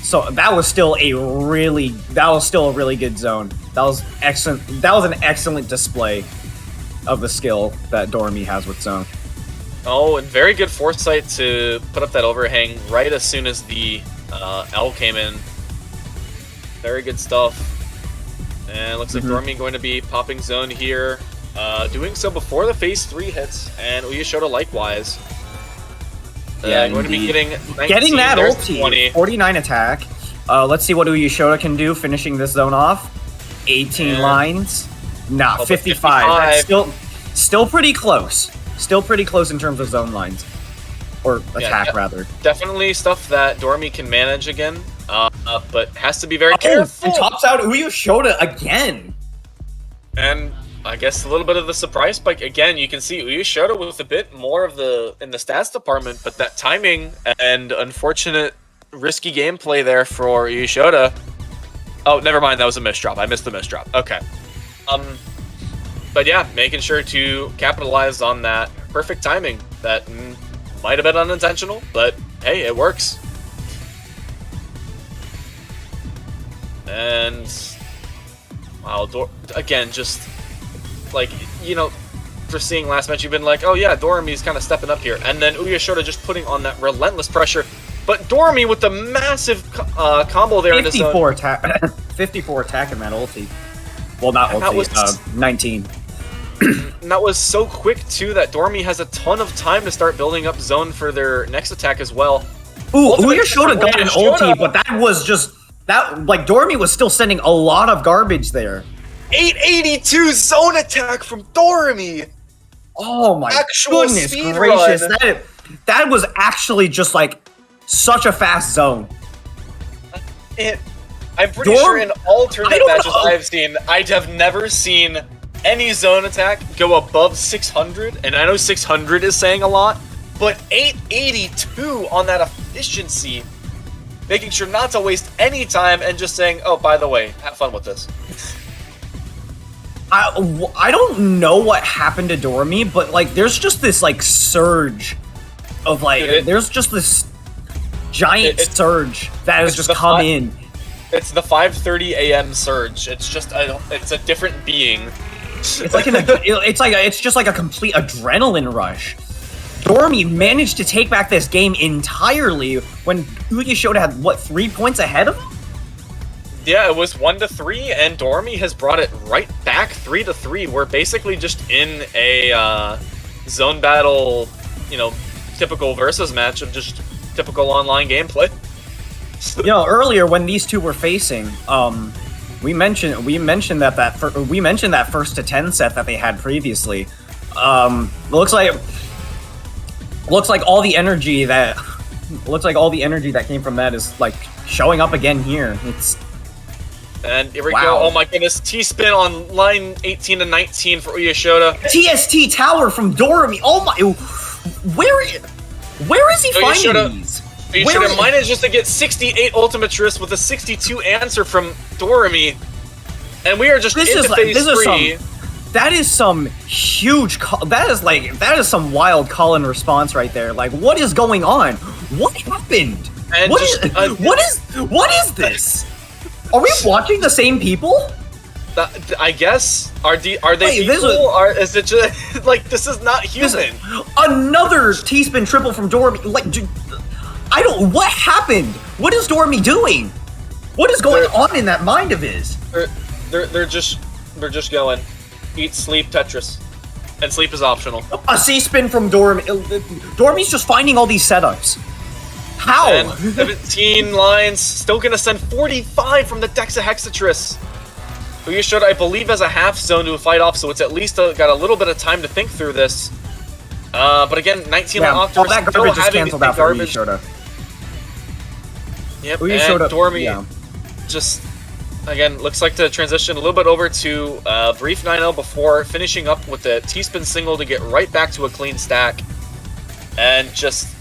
still a really good zone. That was excellent. That was an excellent display of the skill that Dormy has with zone. Oh, and very good foresight to put up that overhang right as soon as the L came in. Very good stuff. And looks like Dormy going to be popping zone here. Doing so before the phase 3 hits, and Uyashoda likewise. Yeah, going to be getting 19, getting that there's ulti, 20. 49 attack. Let's see what Uyashoda can do, finishing this zone off. 18 lines. Nah, 55. That's still pretty close. Still pretty close in terms of zone lines. Or attack, rather. Definitely stuff that Dormy can manage again, but has to be very careful. And tops out Uyashoda again. And I guess a little bit of the surprise spike. Again, you can see Uyashoda with a bit more of in the stats department, but that timing and unfortunate risky gameplay there for Uyashoda. Oh, never mind, that was a misdrop. I missed the misdrop. Okay. But yeah, making sure to capitalize on that perfect timing that might have been unintentional, but hey, it works. And wow, again, just like, you know, for seeing last match, you've been like, oh yeah, Dormy's kind of stepping up here, and then Uyashoda just putting on that relentless pressure. But Dormy with the massive combo there in the zone. 54 attack in that ulti. Well, not ulti, 19. And that was so quick too that Dormy has a ton of time to start building up zone for their next attack as well. Ooh, Uyashoda got an ulti, but that was just like Dormy was still sending a lot of garbage there. 882 zone attack from Dormy. Oh my goodness gracious! That was actually just like such a fast zone. I'm pretty sure in all tournament matches I've seen, I have never seen any zone attack go above 600, and I know 600 is saying a lot, but 882 on that efficiency, making sure not to waste any time and just saying, oh, by the way, have fun with this. I don't know what happened to Dormy, but like there's just this like surge of like there's just this giant surge that has just come in. It's the 5:30 a.m. surge. It's just it's a different being. It's like it's just like a complete adrenaline rush. Dormy managed to take back this game entirely when Uya Shota had what 3 points ahead of him. Yeah, it was 1-3, and Dormy has brought it right back 3-3. We're basically just in a zone battle, you know, typical versus match of just typical online gameplay. You know, earlier when these two were facing, we mentioned that first to 10 set that they had previously. Looks like all the energy that came from that is like showing up again here. And here we go. Oh my goodness, T-spin on line 18 and 19 for Uya Shota. TST tower from Dormy. Oh my, where is he finding these? Uya Shota managed just to get 68 Ultimatris with a 62 answer from Dormy. And we are just into phase 3. That is some huge. That is some wild call and response right there. Like, what is going on? What happened? And what is this? Are we watching the same people? I guess are they people? Is it just like this is not human? Another T-spin triple from Dormy. Like, I don't. What happened? What is Dormy doing? What is going on in that mind of his? They're just going. Eat, sleep, Tetris. And sleep is optional. A C-spin from Dormy. Dormy's just finding all these setups. How? And 17 lines. Still gonna send 45 from the TECWC. Uya Shota, I believe, has a half zone to fight off, so it's at least got a little bit of time to think through this. But again, 19 on Octor. All that garbage is canceled out for Uya Shota. Yep, Uya Shota, Dormy just... Again, looks like to transition a little bit over to brief 9-0 before finishing up with the T-spin single to get right back to a clean stack. And just,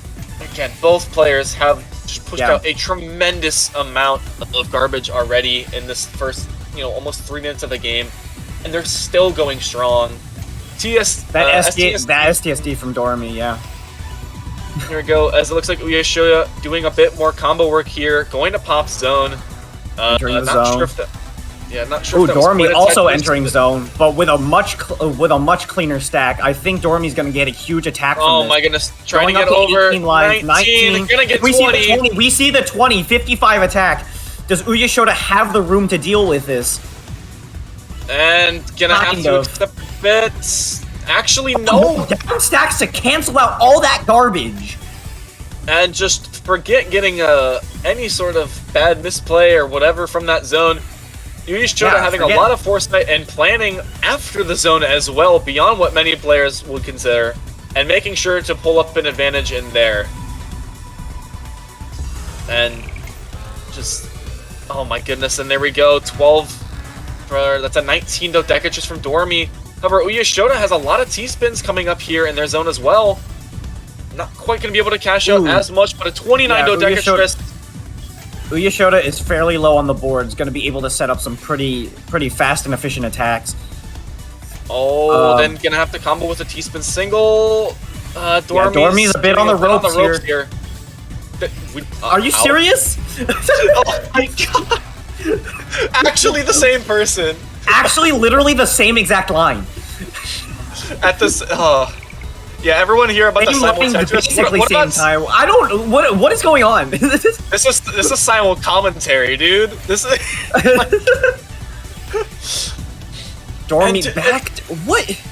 again, both players have just pushed out a tremendous amount of garbage already in this first, almost 3 minutes of the game. And they're still going strong. That STSD from Dormy, yeah. Here we go, as it looks like Uya Shota doing a bit more combo work here, going to pop zone. Not sure if that Dormy also entering zone, but with a much cleaner stack. I think Dormy's gonna get a huge attack from this. this. My goodness, trying to get over 19, gonna get 20. We see the 20, 55 attack. Does Uya Shota have the room to deal with this? And gonna have to accept bits. Actually, no. Down stacks to cancel out all that garbage. And just forget getting any sort of bad misplay or whatever from that zone. Uya Shota having a lot of foresight and planning after the zone as well, beyond what many players would consider, and making sure to pull up an advantage in there. And just, oh my goodness, and there we go, 12, that's a 19 dodecatris from Dormy. However, Uya Shota has a lot of T-spins coming up here in their zone as well. Not quite going to be able to cash out as much, but a 29 dodecatris. Uya Shota is fairly low on the board. Is going to be able to set up some pretty fast and efficient attacks. Oh, then going to have to combo with a T-spin single. Dormy's a bit on the ropes here. Are you serious? Oh my god. Actually the same person. Actually, literally the same exact line. At this... Yeah, everyone here about the simul Tetris. Basically same time. I don't. What is going on? This is simul commentary, dude. This is. Dormy backed. What?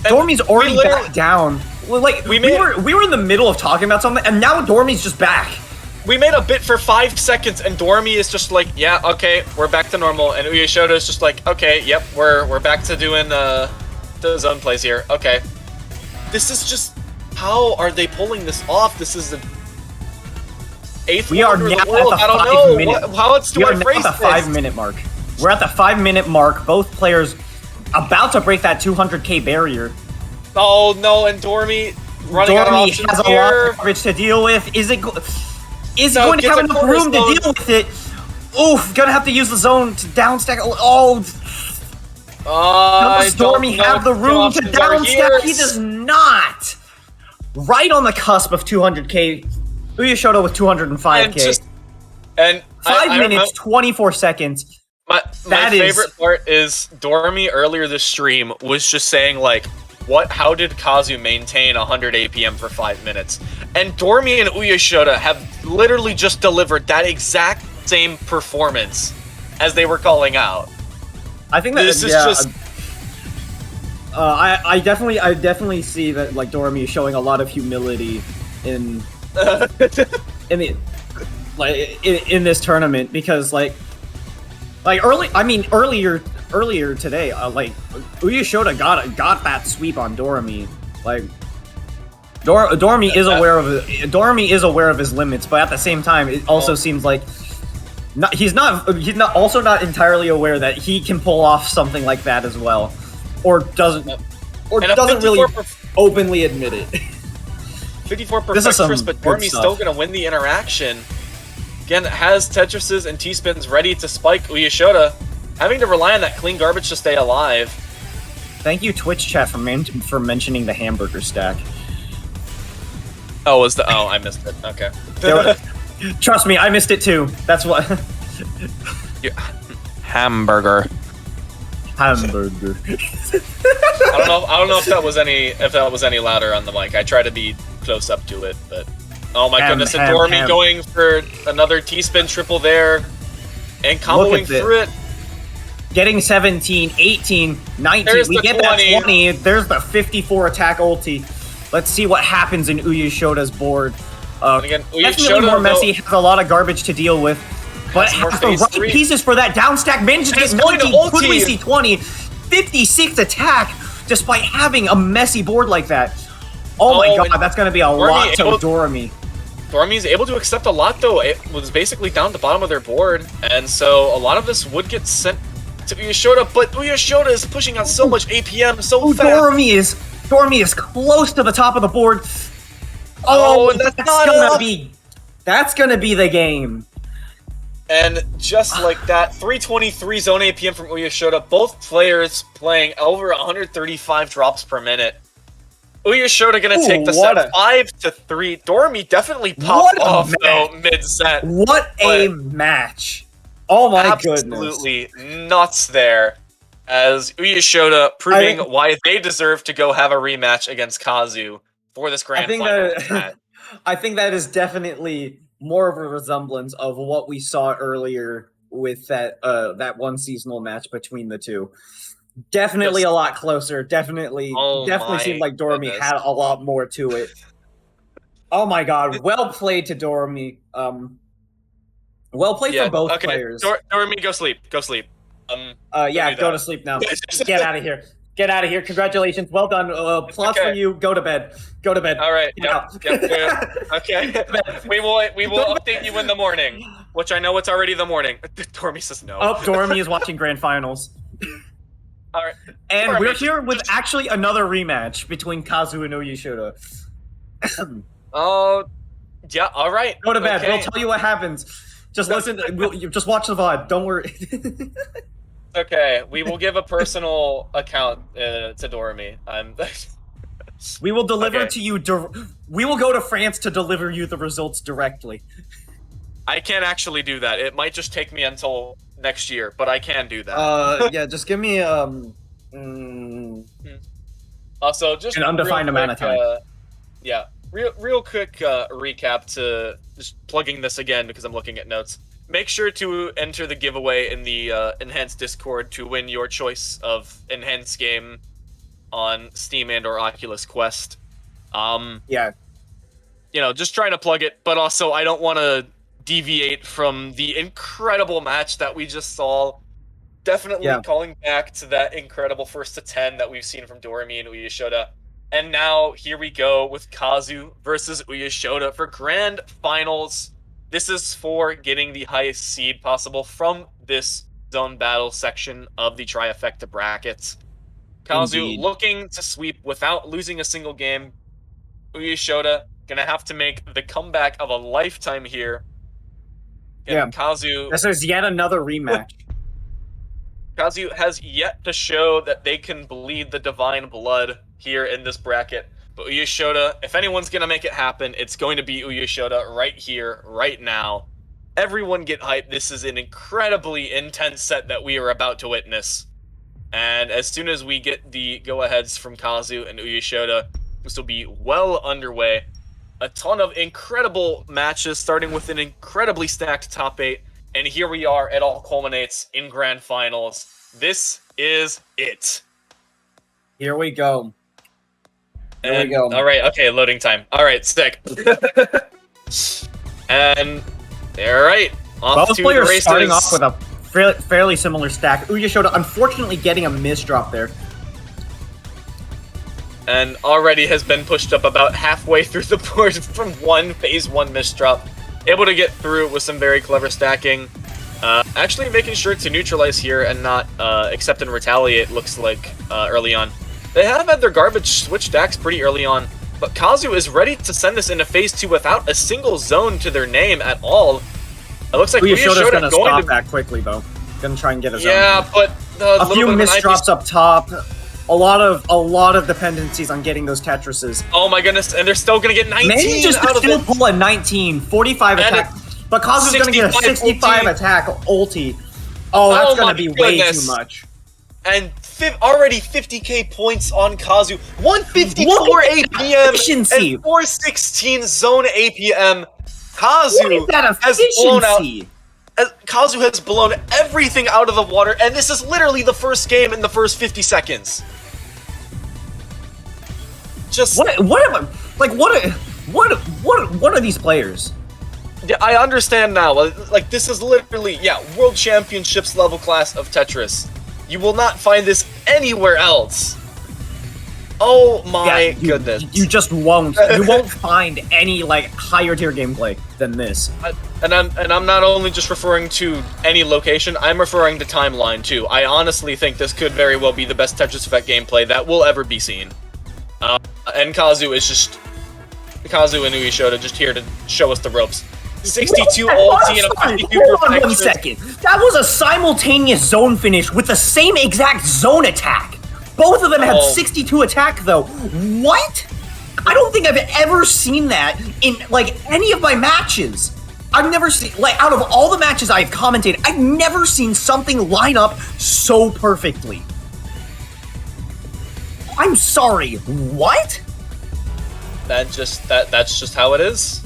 Dormy's already back down. Like we were in the middle of talking about something, and now Dormy's just back. We made a bit for 5 seconds, and Dormy is just like, yeah, okay, we're back to normal, and Uya Shota is just like, okay, yep, we're back to doing the zone plays here. Okay. This is just... How are they pulling this off? This is the 8th wonder of the world. I don't know how else do I phrase this. We're at the 5-minute mark. We're at the 5-minute mark. Both players about to break that 200k barrier. Oh no, and Dormy running out of Dormy options has a here. lot of coverage to deal with. Is it going to gets have a enough room to cornerstone. deal with it? Oof, gonna have to use the zone to downstack. Does Dormy have the room to downstack? He does not. Right on the cusp of 200k. Uyashoda with 205k. And 5 I minutes, 24 seconds. My favorite part is Dormy earlier this stream was just saying like, how did Kazu maintain 100 APM for 5 minutes? And Dormy and Uyashoda have literally just delivered that exact same performance as they were calling out. I think that This is just I definitely see that like Dormy is showing a lot of humility in in this tournament because earlier today like Uyashoda got that sweep on Dormy. Like Dormy is aware of it. Dormy is aware of his limits, but at the same time it also seems like he's not entirely aware that he can pull off something like that as well, or doesn't really openly admit it. 54 This is some Perfectress, but good Dormy's stuff. still gonna win the interaction. Again, has Tetrises and T-spins ready to spike Uyashoda, having to rely on that clean garbage to stay alive. Thank you, Twitch chat, for mentioning the hamburger stack. Oh, I missed it. Okay. Trust me, I missed it too. That's what. Hamburger. Hamburger. I don't know if that was any louder on the mic. I try to be close up to it, but oh my goodness, and Dormy going for another T-spin triple there and comboing through it. Getting 17, 18, 19. There's we the get 20. that 20. There's the 54 attack ulti. Let's see what happens in Uyashoda's board. And again, Definitely more messy, has a lot of garbage to deal with, but has the right pieces for that downstack. Manages to get 19. Could we see 20? 56 attack, despite having a messy board like that. Oh my god, that's going to be a lot to Dormy. Dormy's able to accept a lot, though. It was basically down the bottom of their board, and so a lot of this would get sent to Uyashoda, but Uyashoda is pushing out so much APM so fast. Dormy is close to the top of the board. Oh, that's gonna be the game. And just like that, 323 zone APM from Uyashoda, both players playing over 135 drops per minute. Uyashoda gonna take the set 5-3. Dormy definitely popped off though mid-set. What a match. Oh my goodness. Absolutely nuts there. As Uyashoda proving why they deserve to go have a rematch against Kazu for this grand final. I think that is definitely more of a resemblance of what we saw earlier with that one seasonal match between the two. Definitely a lot closer. Definitely seemed like Dormy had a lot more to it. Oh my god, well played to Dormy. Well played for both players. Dormy, go sleep. Go sleep. Go to sleep now. Get out of here. Get out of here. Congratulations. Well done. Applause for you. Go to bed. Go to bed. All right. Okay. We will update you in the morning, which I know it's already the morning. Dormy says no. Oh, Dormy is watching grand finals. All right. And we're here with actually another rematch between Kazu and Uyashoda. Oh, yeah. All right. Go to bed. We'll tell you what happens. Just listen. Just watch the VOD. Don't worry. Okay, we will give a personal account to Dormy. We will deliver to you. We will go to France to deliver you the results directly. I can't actually do that. It might just take me until next year, but I can do that. Yeah, just give me Also, just an undefined amount of time. Yeah, real quick recap to just plugging this again because I'm looking at notes. Make sure to enter the giveaway in the Enhanced Discord to win your choice of Enhanced game on Steam and or Oculus Quest. Yeah. Just trying to plug it, but also I don't want to deviate from the incredible match that we just saw. Definitely calling back to that incredible 1st to 10 that we've seen from Dormy and Uyashoda. And now here we go with Kazu versus Uyashoda for grand finals. This is for getting the highest seed possible from this zone battle section of the trifecta brackets. Kazu Indeed. looking to sweep without losing a single game. Uyashota gonna have to make the comeback of a lifetime here. Yeah. Kazu This is yet another rematch. Kazu has yet to show that they can bleed the divine blood here in this bracket. But Uyashota, if anyone's going to make it happen, it's going to be Uyashota right here, right now. Everyone get hyped. This is an incredibly intense set that we are about to witness. And as soon as we get the go-aheads from Kazu and Uyashota, this will be well underway. A ton of incredible matches, starting with an incredibly stacked top 8. And here we are, it all culminates in grand finals. This is it. Here we go. Here we go. All right, okay, loading time. All right, sick. And, all right, off Both to players the races. starting off with a fairly similar stack. Uyashota unfortunately getting a misdrop there. And already has been pushed up about halfway through the board from one phase 1 misdrop. Able to get through with some very clever stacking. Actually making sure to neutralize here and not accept and retaliate, looks like, early on. They have had their garbage switch stacks pretty early on, but Kazu is ready to send this into phase 2 without a single zone to their name at all. It looks like Uyashota's Uyashota gonna going stop to... that quickly though. Gonna try and get a zone. Yeah, but a few little bit of an misdrops up top. A lot of dependencies on getting those Tetrises. Oh my goodness, and they're still gonna get 19 Maybe just out of still it. pull a 19, 45 And attack. But Kazu's gonna get a 65 ulti. attack ulti. Oh, that's gonna my be way goodness. too much. And already 50k points on Kazu. 154 Look at that APM efficiency. and 416 zone APM. Kazu What is that has blown out. efficiency? Kazu has blown everything out of the water, and this is literally the first game in the first 50 seconds. Just What are these players? yeah, I understand now. Like this is literally world championships level class of Tetris. You will not find this anywhere else. Oh my goodness! You just won't. You won't find any like higher tier gameplay than this. And I'm not only just referring to any location. I'm referring to timeline too. I honestly think this could very well be the best Tetris Effect gameplay that will ever be seen. And Kazu is just Kazu and Uyashota just here to show us the ropes. 62 ulti and a 52 Hold on 1 perfection. second. That was a simultaneous zone finish with the same exact zone attack. Both of them had 62 attack though. What? I don't think I've ever seen that in like any of my matches. I've never seen, like, out of all the matches I've commented, I've never seen something line up so perfectly. I'm sorry, what? That's just how it is.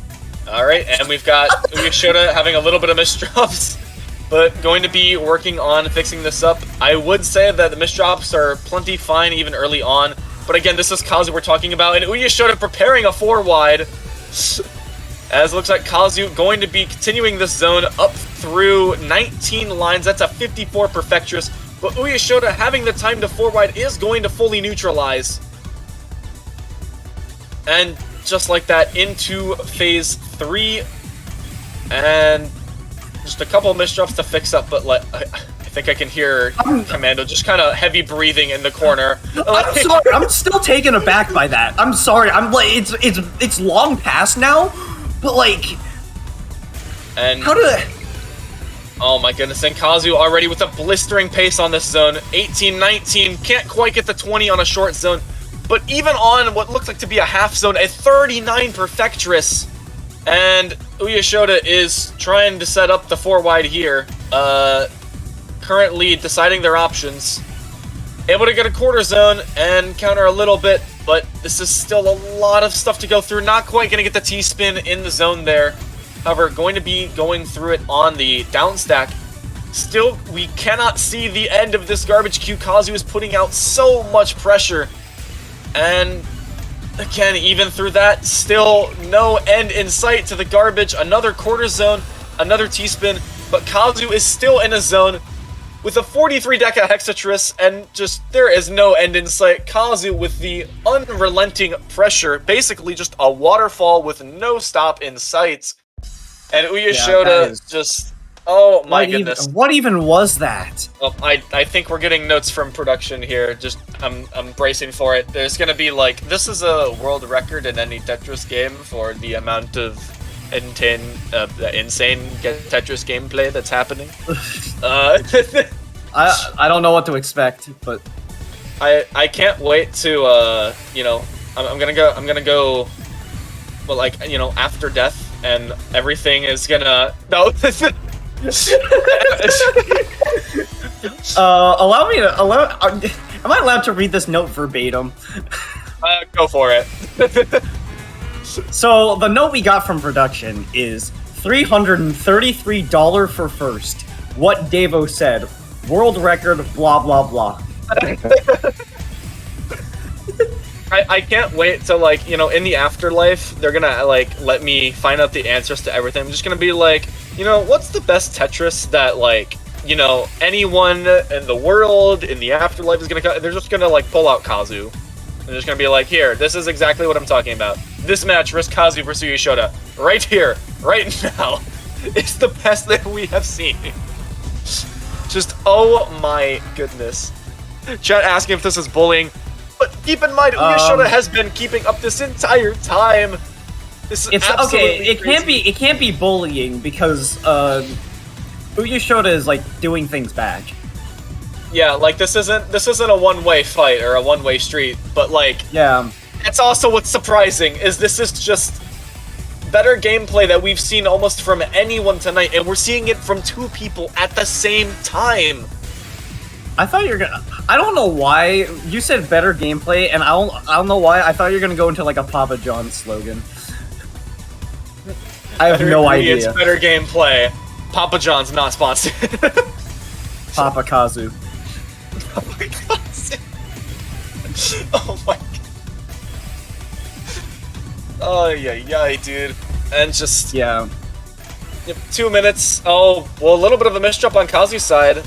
All right, and we've got Uyashota having a little bit of misdrops, but going to be working on fixing this up. I would say that the misdrops are plenty fine even early on, but again, this is Kazu we're talking about, and Uyashota preparing a 4-wide. As it looks like Kazu going to be continuing this zone up through 19 lines. That's a 54 Perfectress, but Uyashota having the time to 4-wide is going to fully neutralize. And just like that, into phase 3, and just a couple of misdrops to fix up, but I think I can hear Commando just kind of heavy breathing in the corner. I'm sorry, I'm still taken aback by that. I'm sorry, I'm like, it's long past now, but like, and how did I... Oh my goodness, and Kazu already with a blistering pace on this zone. 18, 19, can't quite get the 20 on a short zone. But even on what looks like to be a half zone, a 39 Perfectress. And Uyashota is trying to set up the 4-wide here. Currently deciding their options. Able to get a quarter zone and counter a little bit, but this is still a lot of stuff to go through. Not quite going to get the T-spin in the zone there. However, going to be going through it on the down stack. Still, we cannot see the end of this garbage queue. Kazu is putting out so much pressure. And again, even through that, still no end in sight to the garbage. Another quarter zone, another T-spin, but Kazu is still in a zone with a 43 Deca Hexatris, and just there is no end in sight. Kazu with the unrelenting pressure, basically just a waterfall with no stop in sight. And Uyashota just Oh my goodness. What even was that? Well, I think we're getting notes from production here. Just I'm bracing for it. There's gonna be like, this is a world record in any Tetris game for the amount of insane Tetris gameplay that's happening. I don't know what to expect, but I can't wait to you know, I'm gonna go well, like, you know, after death, and everything is gonna Allow me to am I allowed to read this note verbatim? Go for it. So the note we got from production is $333 for first. What Davo said. World record, blah blah blah. I can't wait to, like, you know, in the afterlife, they're gonna, like, let me find out the answers to everything. I'm just gonna be like, you know, what's the best Tetris that, like, you know, anyone in the world, in the afterlife is gonna come, they're just gonna, like, pull out Kazu. They're just gonna be like, here, this is exactly what I'm talking about. This match, Risk Kazu versus Yoshoda, right here, right now. It's the best that we have seen. Just, oh my goodness. Chat asking if this is bullying. But keep in mind, Uyoshoda has been keeping up this entire time. This is absolutely crazy. It can't be bullying because Uyoshoda is like doing things bad. Yeah, like this isn't a one-way fight or a one-way street, but like, yeah, that's also what's surprising is this is just better gameplay that we've seen almost from anyone tonight, and we're seeing it from two people at the same time. I thought you were gonna. I don't know why you said better gameplay, and I don't know why I thought you were gonna go into like a Papa John's slogan. I have no idea. It's better gameplay. Papa John's not sponsored. Papa Kazu. Papa Kazu. Oh my god. Oh yeah, dude. And just yeah. Yep, 2 minutes. Oh, well, a little bit of a misdrop on Kazu's side.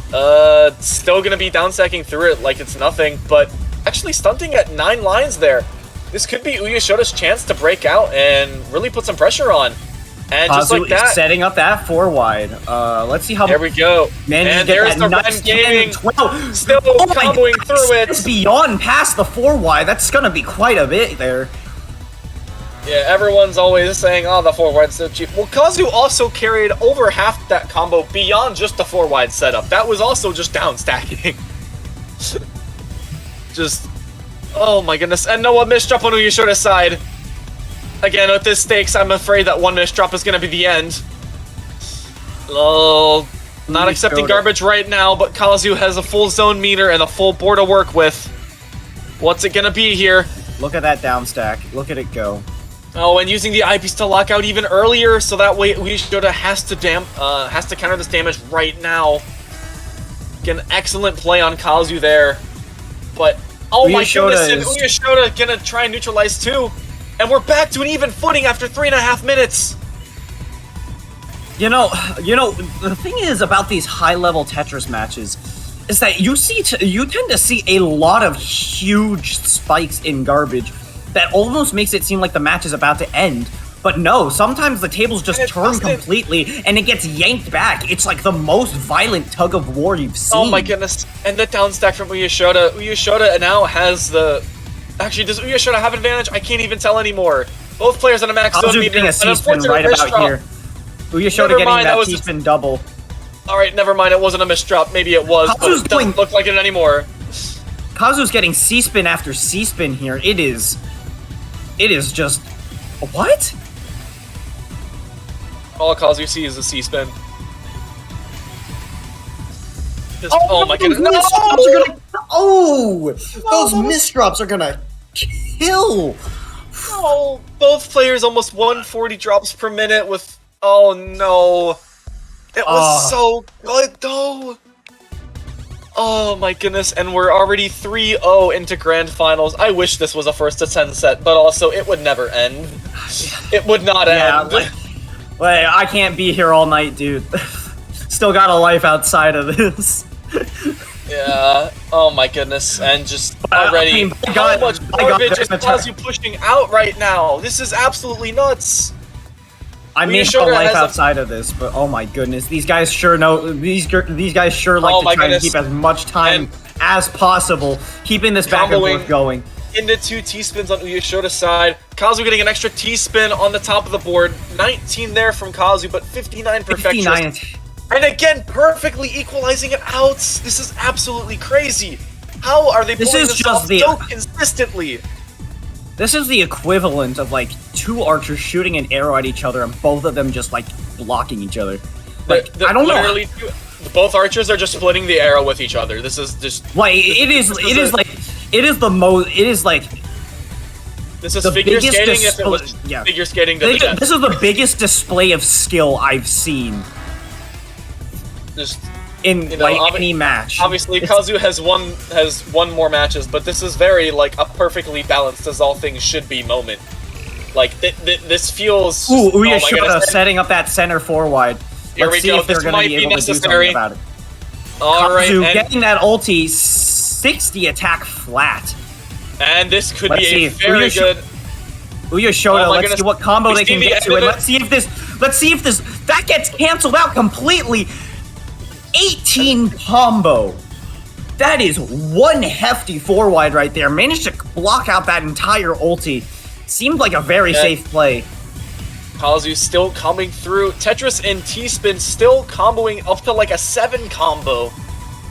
Still gonna be downstacking through it like it's nothing, but actually stunting at 9 lines there. This could be Uyoshoda's chance to break out and really put some pressure on. And Kazu just like that, is setting up that 4 wide. Let's see how. There we go. And there's the Ren Gaming. Still comboing through it. It's beyond past the 4 wide. That's gonna be quite a bit there. Yeah, everyone's always saying, oh, the 4 wide's so cheap. Well, Kazu also carried over half that combo beyond just the 4 wide setup. That was also just down stacking. Just, oh my goodness. And no one misdrop on Uyoshoda's side. Again, with this stakes, I'm afraid that one misdrop is going to be the end. Oh, not accepting garbage right now, but Kazu has a full zone meter and a full board to work with. What's it going to be here? Look at that down stack. Look at it go. Oh, and using the eyepiece to lock out even earlier, so that way Uyoshoda has to counter this damage right now. Again, excellent play on Kazu there, but oh my goodness, and Uyoshoda gonna try and neutralize too, and we're back to an even footing after 3.5 minutes. You know, the thing is about these high-level Tetris matches is that you tend to see a lot of huge spikes in garbage. That almost makes it seem like the match is about to end. But no, sometimes the tables just turn completely and it gets yanked back. It's like the most violent tug of war you've seen. Oh my goodness. And the down stack from Uyoshoda. Uyoshoda now has the... Actually, does Uyoshoda have advantage? I can't even tell anymore. Both players on a max zone meter. Getting a C-spin right about here. Uyoshoda getting that C-spin double. Alright, never mind. It wasn't a misdrop. Maybe it was, but it doesn't look like it anymore. Kazu's getting C-spin after C-spin here. It is just... What? All Kazu sees is a C-spin. Oh my goodness. No! Those misdrops are gonna kill! Oh, both players almost 140 drops per minute with... Oh no. It was so good though. Oh my goodness, and we're already 3-0 into Grand Finals. I wish this was a first to 10 set, but also it would never end. It would not end. Like, I can't be here all night, dude. Still got a life outside of this. Yeah, oh my goodness, and just already, how much garbage is Kazu pushing out right now? This is absolutely nuts. I may have a life outside of this, but oh my goodness, these guys sure know. These guys sure like to try and keep as much time as possible, keeping this back and forth going. Into 2 T-spins on Uyashoda's side. Kazu getting an extra T-spin on the top of the board. 19 there from Kazu, but 59 Perfectress. 59. And again, perfectly equalizing it out. This is absolutely crazy. How are they pulling this off so consistently? This is the equivalent of like 2 archers shooting an arrow at each other and both of them just like blocking each other. Like I don't know. Both archers are just splitting the arrow with each other. This is just like This is figure skating if it was figure skating to the death. This is the biggest display of skill I've seen. Just in any match. Obviously, Kazu has won more matches, but this is very like a perfectly balanced as all things should be moment. Like this feels. Ooh, Uyashoda setting up that center 4-wide. Here we go. This might be necessary. Alright, getting that ulti, 60 attack flat. And this could be a very good. Uyashoda, let's see what combo they can get to, and let's see if this that gets canceled out completely. 18 combo. That is one hefty 4-wide right there. Managed to block out that entire ulti. Seemed like a very safe play. Kazu still coming through. Tetris and T-Spin still comboing up to like a 7 combo.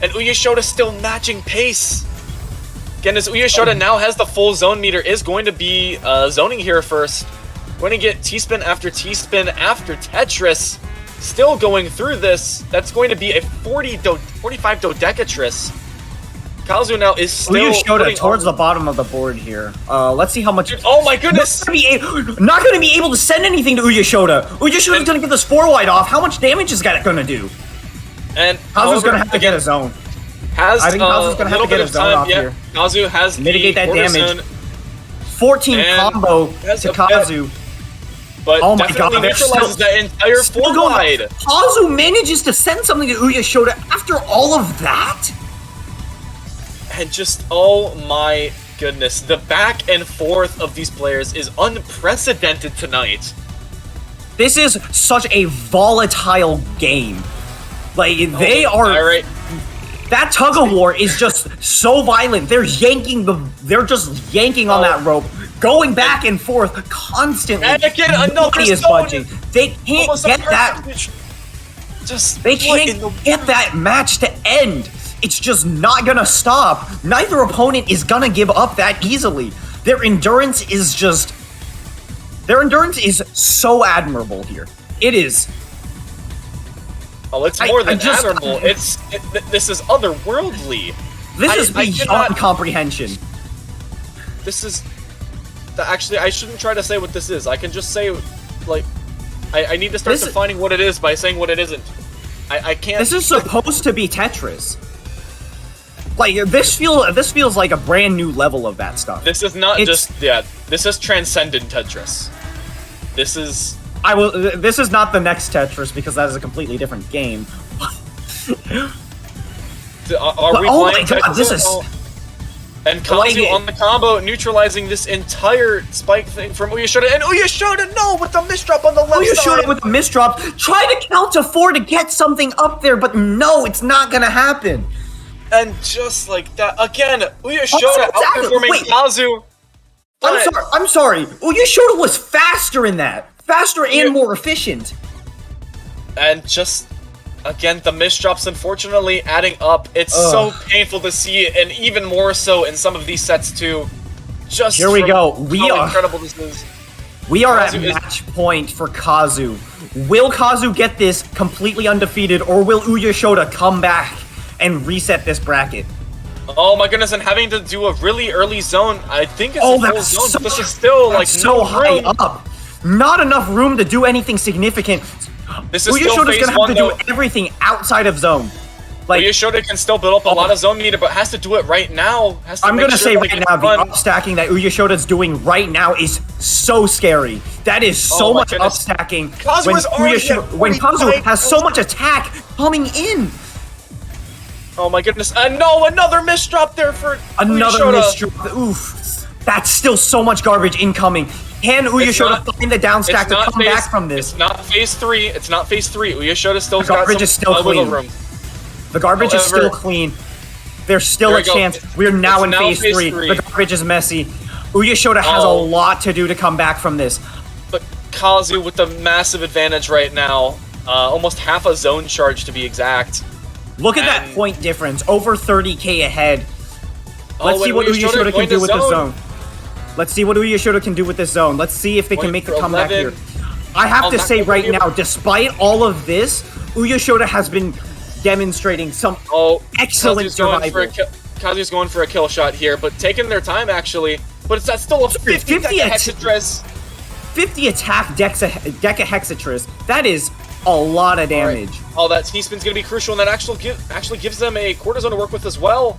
And Uyashoda still matching pace. Again, as Uyashoda now has the full zone meter, is going to be zoning here first. Going to get T-Spin after Tetris. Still going through this. That's going to be a 45 Dodecatris. Kazu now is still Uyashoda towards the bottom of the board here. Let's see how much. Dude, oh my goodness! Not going to be able to send anything to Uyashoda. Uyashoda's going to get this 4-wide off. How much damage is that going to do? And Kazu's going to have to get a zone. I think Kazu's going to have to get a zone off here. Kazu has mitigate that damage. 14 combo to Kazu. But oh my god, neutralizes that entire 4-wide. Kazu manages to send something to Uyashoda after all of that? And just, oh my goodness, the back and forth of these players is unprecedented tonight. This is such a volatile game. Like, they are... Alright. That tug-of-war is just so violent. They're just yanking on that rope, going back and forth constantly. And again, another is budging. They can't get that. They can't get that match to end. It's just not gonna stop. Neither opponent is gonna give up that easily. Their endurance is so admirable here. It is. Oh, it's more than admirable. This is otherworldly. This is beyond comprehension. This is... Actually, I shouldn't try to say what this is. I can just say, like... I need to start defining what it is by saying what it isn't. I can't... This is supposed to be Tetris. Like, this feels like a brand new level of that stuff. This is not this is transcendent Tetris. This is... This is not the next Tetris because that is a completely different game. Are we playing Tetris? This is... And Kazu on the combo, neutralizing this entire spike thing from Uyashoda. And Uyashoda, no, with the misdrop on the left side! Uyashoda with the misdrop. Try to count to 4 to get something up there, but no, it's not gonna happen. And just like that, again, Uyashoda outperforming Kazu. I'm sorry. Uyashoda was faster in that. Faster and more efficient. And just, again, the misdrops unfortunately adding up. It's so painful to see, and even more so in some of these sets too. Just here we go. Incredible this is. We are at match point for Kazu. Will Kazu get this completely undefeated, or will Uyashoda come back and reset this bracket? Oh my goodness, and having to do a really early zone, I think it's a full zone, but this is still like so high up. Not enough room to do anything significant. This is Uyashoda's gonna have to do everything outside of zone. Like, Uyashoda can still build up a lot of zone meter, but has to do it right now. I'm gonna say right now, the up-stacking that Uyashoda's doing right now is so scary. That is so much up-stacking when Kazu has so much attack coming in. Oh my goodness, and no, another misdrop there for another Uyashoda. misdrop. Oof. That's still so much garbage incoming. Can Uyashoda find the down stack to come back from this? It's not phase 3. It's not phase 3. Uyashoda still got garbage is still wiggle clean. room. The garbage is still clean. There's still a chance. We're now in phase 3. The garbage is messy. Uyashoda has a lot to do to come back from this. But Kazu with the massive advantage right now. Almost half a zone charge to be exact. Look at that point difference. Over 30k ahead. Let's see what Uyashoda can do with the zone. Let's see what Uyashoda can do with this zone. Let's see if they can make the comeback here. I have to say right now, despite all of this, Uyashoda has been demonstrating some excellent survival. Kazu's going for a kill shot here, but taking their time actually. But that's still a 50 Hexatris. 50 attack Deca Hexatris. That is a lot of damage. All that T-spin's going to be crucial, and that actually gives them a quarter zone to work with as well.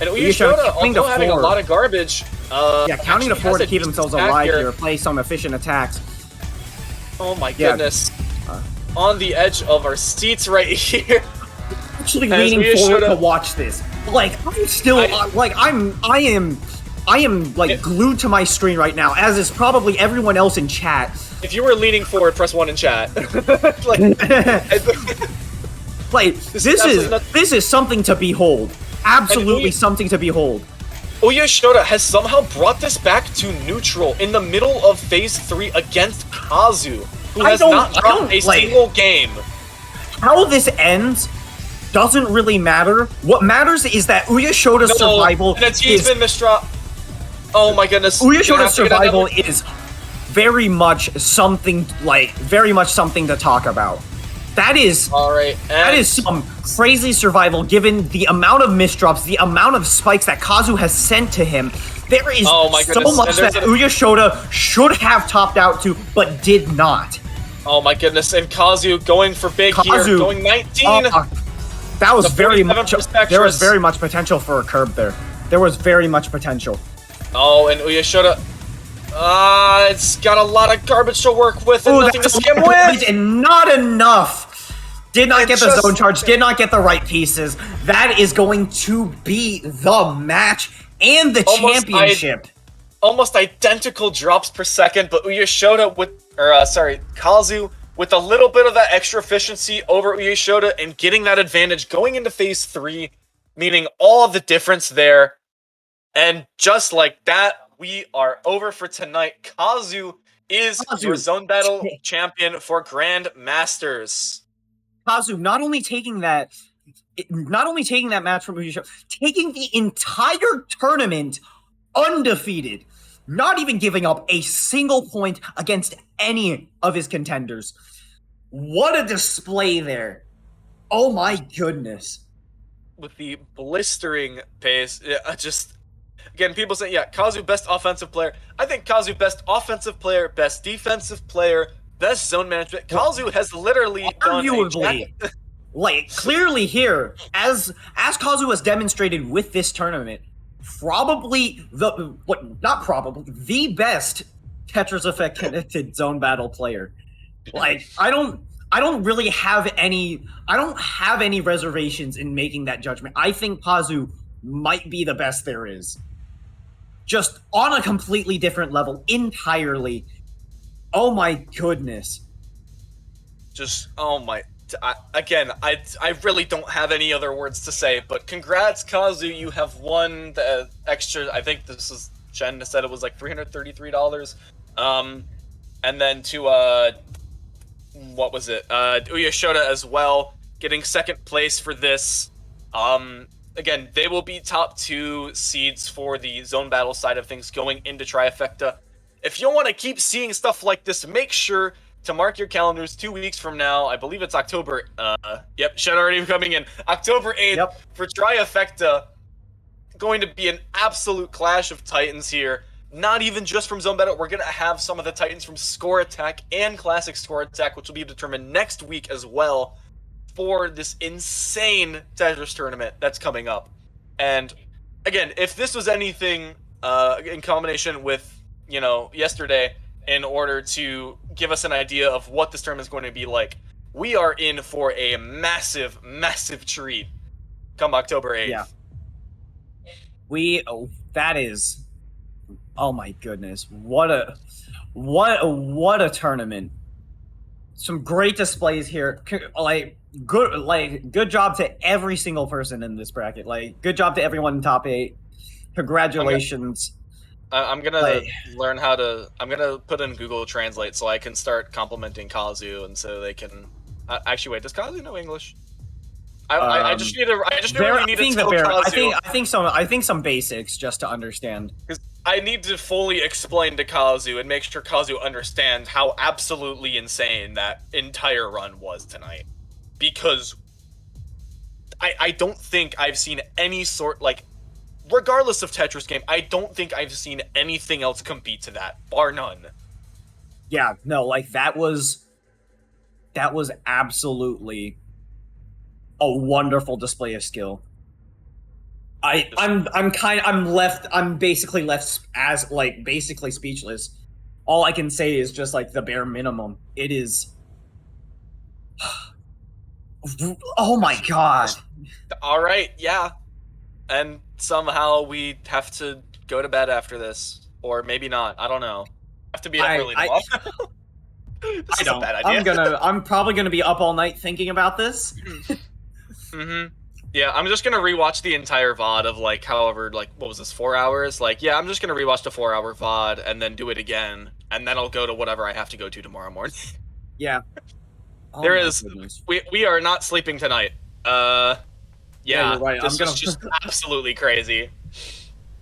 And Uyashoda, although having a lot of garbage... counting to 4 to keep themselves alive here, play some efficient attacks. Oh my goodness. On the edge of our seats right here. Actually leaning forward to watch this. Like, I'm still, I am like glued to my screen right now, as is probably everyone else in chat. If you were leaning forward, press 1 in chat. This is something to behold. Absolutely something to behold. Uyashoda has somehow brought this back to neutral in the middle of phase 3 against Kazu, who has not dropped a single game. How this ends doesn't really matter. What matters is that Uyashoda's survival is... Oh my goodness. Uyashoda's survival is very much something to talk about. That is that is some crazy survival given the amount of misdrops, the amount of spikes that Kazu has sent to him. There is so much that Uyashoda should have topped out to, but did not. Oh my goodness, and Kazu going for big here, going 19. That was very much, there was very much potential for a curb there. There was very much potential. Oh, and Uyashoda, it's got a lot of garbage to work with and nothing to skim with. And not enough. Did not get the zone charge, did not get the right pieces. That is going to be the match and the championship. Almost identical drops per second, but Uyashoda Kazu with a little bit of that extra efficiency over Uyashoda and getting that advantage going into phase 3, meaning all of the difference there. And just like that, we are over for tonight. Kazu is your Zone Battle champion for Grand Masters. Kazu not only taking that match from Uyashoda, taking the entire tournament undefeated, not even giving up a single point against any of his contenders. What a display there. Oh my goodness. With the blistering pace, again, people say, Kazu best offensive player. I think Kazu best offensive player, best defensive player, best zone management. Kazu has literally arguably, clearly here, as Kazu has demonstrated with this tournament, probably the best Tetris Effect connected zone battle player. I don't really have any reservations in making that judgment. I think Kazu might be the best there is. Just on a completely different level, entirely. Oh my goodness. I really don't have any other words to say, but congrats, Kazu. You have won the extra, I think this is, Jen said it was like $333. And then to, what was it? Uyashoda as well, getting second place for this. Again, they will be top 2 seeds for the zone battle side of things going into Trifecta. If you want to keep seeing stuff like this, make sure to mark your calendars 2 weeks from now. I believe it's October. Should already be coming in. October 8th for Trifecta. Going to be an absolute clash of titans here. Not even just from Zone Battle. We're going to have some of the titans from Score Attack and Classic Score Attack, which will be determined next week as well, for this insane Tetris tournament that's coming up. And again, if this was anything in combination with, yesterday, in order to give us an idea of what this tournament is going to be like, we are in for a massive, massive treat come October 8th. Yeah. Oh my goodness. What what a tournament! Some great displays here. Good job to every single person in this bracket. Like, good job to everyone in top 8. Congratulations. I'm gonna Like- learn how to. I'm gonna put in Google Translate so I can start complimenting Kazu, and so they can. Actually, wait. Does Kazu know English? I just need to. I just really need to tell Kazu. I think some basics just to understand. Because I need to fully explain to Kazu and make sure Kazu understands how absolutely insane that entire run was tonight. Because I don't think I've seen any sort, like, regardless of Tetris game, I don't think I've seen anything else compete to that, bar none. Yeah, no, like that was absolutely a wonderful display of skill. I'm basically left as like basically speechless. All I can say is just like the bare minimum. It is. Oh my god. All right, yeah. And somehow we have to go to bed after this, or maybe not. I don't know. Have to be up early tomorrow. This is a bad idea. I'm probably gonna be up all night thinking about this. Yeah, I'm just gonna rewatch the entire VOD of like however, like, what was this, 4 hours? Like, yeah, I'm just gonna rewatch the 4-hour VOD and then do it again, and then I'll go to whatever I have to go to tomorrow morning. Yeah. Oh, there is we are not sleeping tonight. Yeah, you're right. This is just absolutely crazy.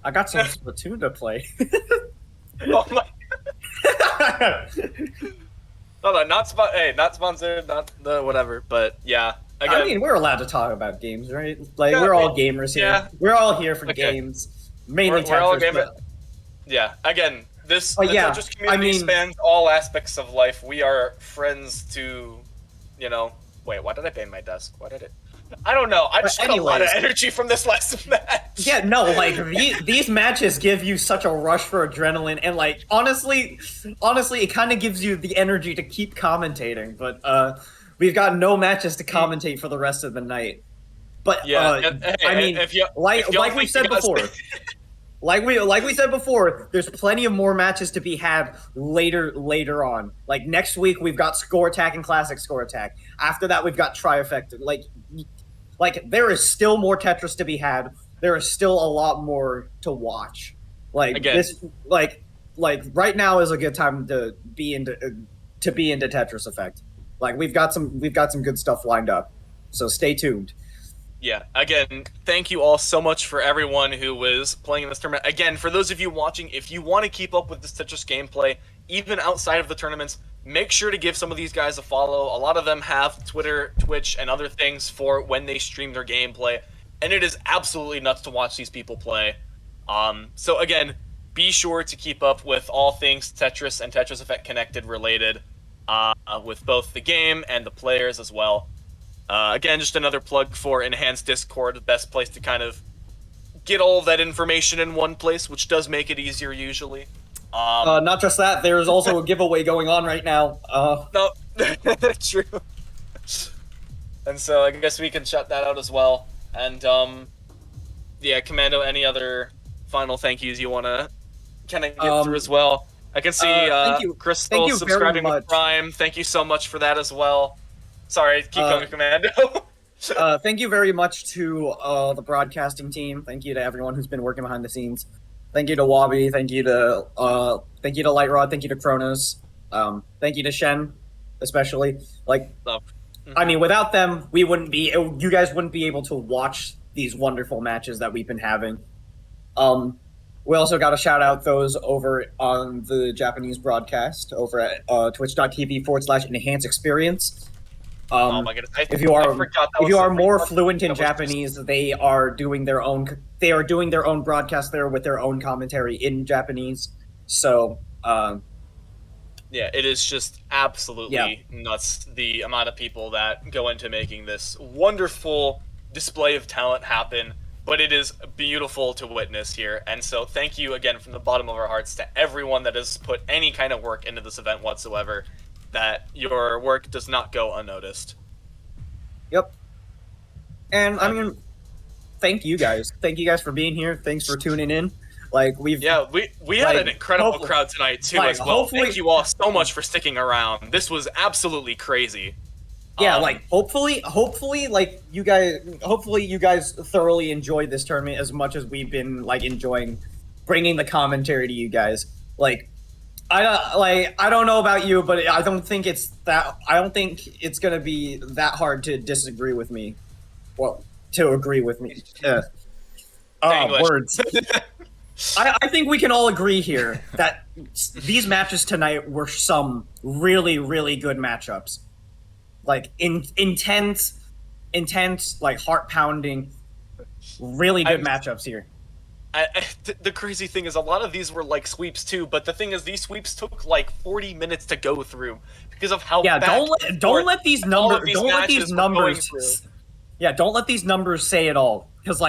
I got some Splatoon to play. Oh my. No, not sponsored, not the whatever, but yeah. Again, I mean, we're allowed to talk about games, right? Like, yeah, we're all gamers here. Yeah. We're all here for games. Mainly we're all Tetris, gamers. Yeah, again, this the Tetris community spans all aspects of life. We are friends to, you know... Wait, why did I bang my desk? Why did it... I don't know. I just got a lot of energy from this last match. Yeah, no, like, these matches give you such a rush for adrenaline, and, like, honestly, it kind of gives you the energy to keep commentating, but, we've got no matches to commentate for the rest of the night. But, yeah, I mean, like we said before... Like we said before, there's plenty of more matches to be had later on. Like, next week we've got Score Attack and Classic Score Attack. After that we've got Trifecta. Like there is still more Tetris to be had. There is still a lot more to watch. Like, again, this like right now is a good time to be into Tetris Effect. Like, we've got some good stuff lined up. So stay tuned. Yeah, again, thank you all so much for everyone who was playing in this tournament. Again, for those of you watching, if you want to keep up with this Tetris gameplay, even outside of the tournaments, make sure to give some of these guys a follow. A lot of them have Twitter, Twitch, and other things for when they stream their gameplay, and it is absolutely nuts to watch these people play. So again, be sure to keep up with all things Tetris and Tetris Effect Connected related, with both the game and the players as well. Again, just another plug for Enhanced Discord, the best place to kind of get all of that information in one place, which does make it easier usually. Not just that, there's also a giveaway going on right now. No, true. And so I guess we can shut that out as well. And yeah, Commando, any other final thank yous you want to kind of get through as well? I can see Crystal subscribing with Prime. Thank you so much for that as well. Sorry, keep going, Commando. Thank you very much to the broadcasting team. Thank you to everyone who's been working behind the scenes. Thank you to Wabi. Thank you to Light Rod. Thank you to Kronos. Thank you to Shen, especially. Like, I mean, without them, you guys wouldn't be able to watch these wonderful matches that we've been having. We also got to shout out those over on the Japanese broadcast over at twitch.tv/enhance-experience. Oh my goodness! If you are more fluent in Japanese, they are doing their own broadcast there with their own commentary in Japanese. So, yeah, it is just absolutely nuts the amount of people that go into making this wonderful display of talent happen. But it is beautiful to witness here, and so thank you again from the bottom of our hearts to everyone that has put any kind of work into this event whatsoever. That your work does not go unnoticed. Yep. And I mean, thank you guys. Thank you guys for being here. Thanks for tuning in. Like we've Yeah, we had an incredible crowd tonight too as well. Thank you all so much for sticking around. This was absolutely crazy. Yeah, hopefully, like you guys thoroughly enjoyed this tournament as much as we've been enjoying bringing the commentary to you guys. I don't know about you, but I don't think it's gonna be that hard to disagree with me. Well, to agree with me. Words. I think we can all agree here that these matches tonight were some really, really good matchups. Intense, heart-pounding, really good matchups here. The crazy thing is a lot of these were sweeps too, but the thing is these sweeps took 40 minutes to go through because of how don't let these numbers say it all, because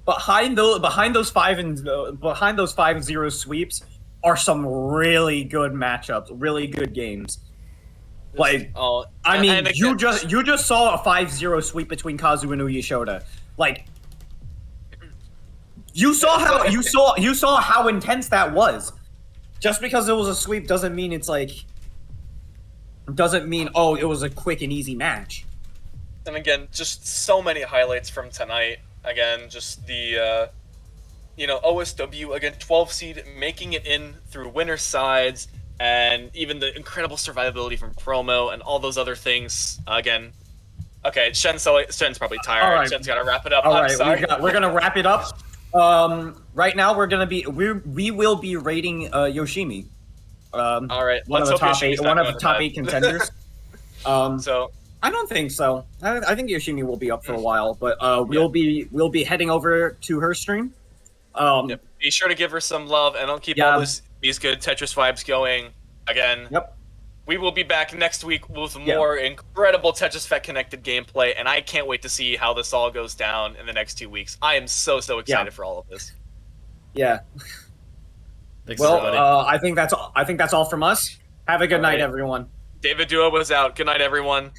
behind those 5-0 sweeps are some really good matchups, really good games. You just saw a 5-0 sweep between Kazu and Uyeshoda. You saw how intense that was. Just because it was a sweep doesn't mean it was a quick and easy match. And again, just so many highlights from tonight. Again, just the OSW again, 12 seed making it in through winner sides, and even the incredible survivability from promo and all those other things. Again, okay, Shen's probably tired. All right. Shen's got to wrap it up. All I'm right, sorry. we're gonna wrap it up. Right now we will be rating Yoshimi. All right, one of the top eight contenders. So I don't think so. I think Yoshimi will be up for a while, but we'll be heading over to her stream. Yep. Be sure to give her some love, and I'll keep all these good Tetris vibes going. Again, we will be back next week with more incredible Tetris Effect connected gameplay, and I can't wait to see how this all goes down in the next 2 weeks. I am so excited for all of this. Yeah. Thanks, well, everybody. I think that's all from us. Have a good night, everyone. David Duo was out. Good night, everyone.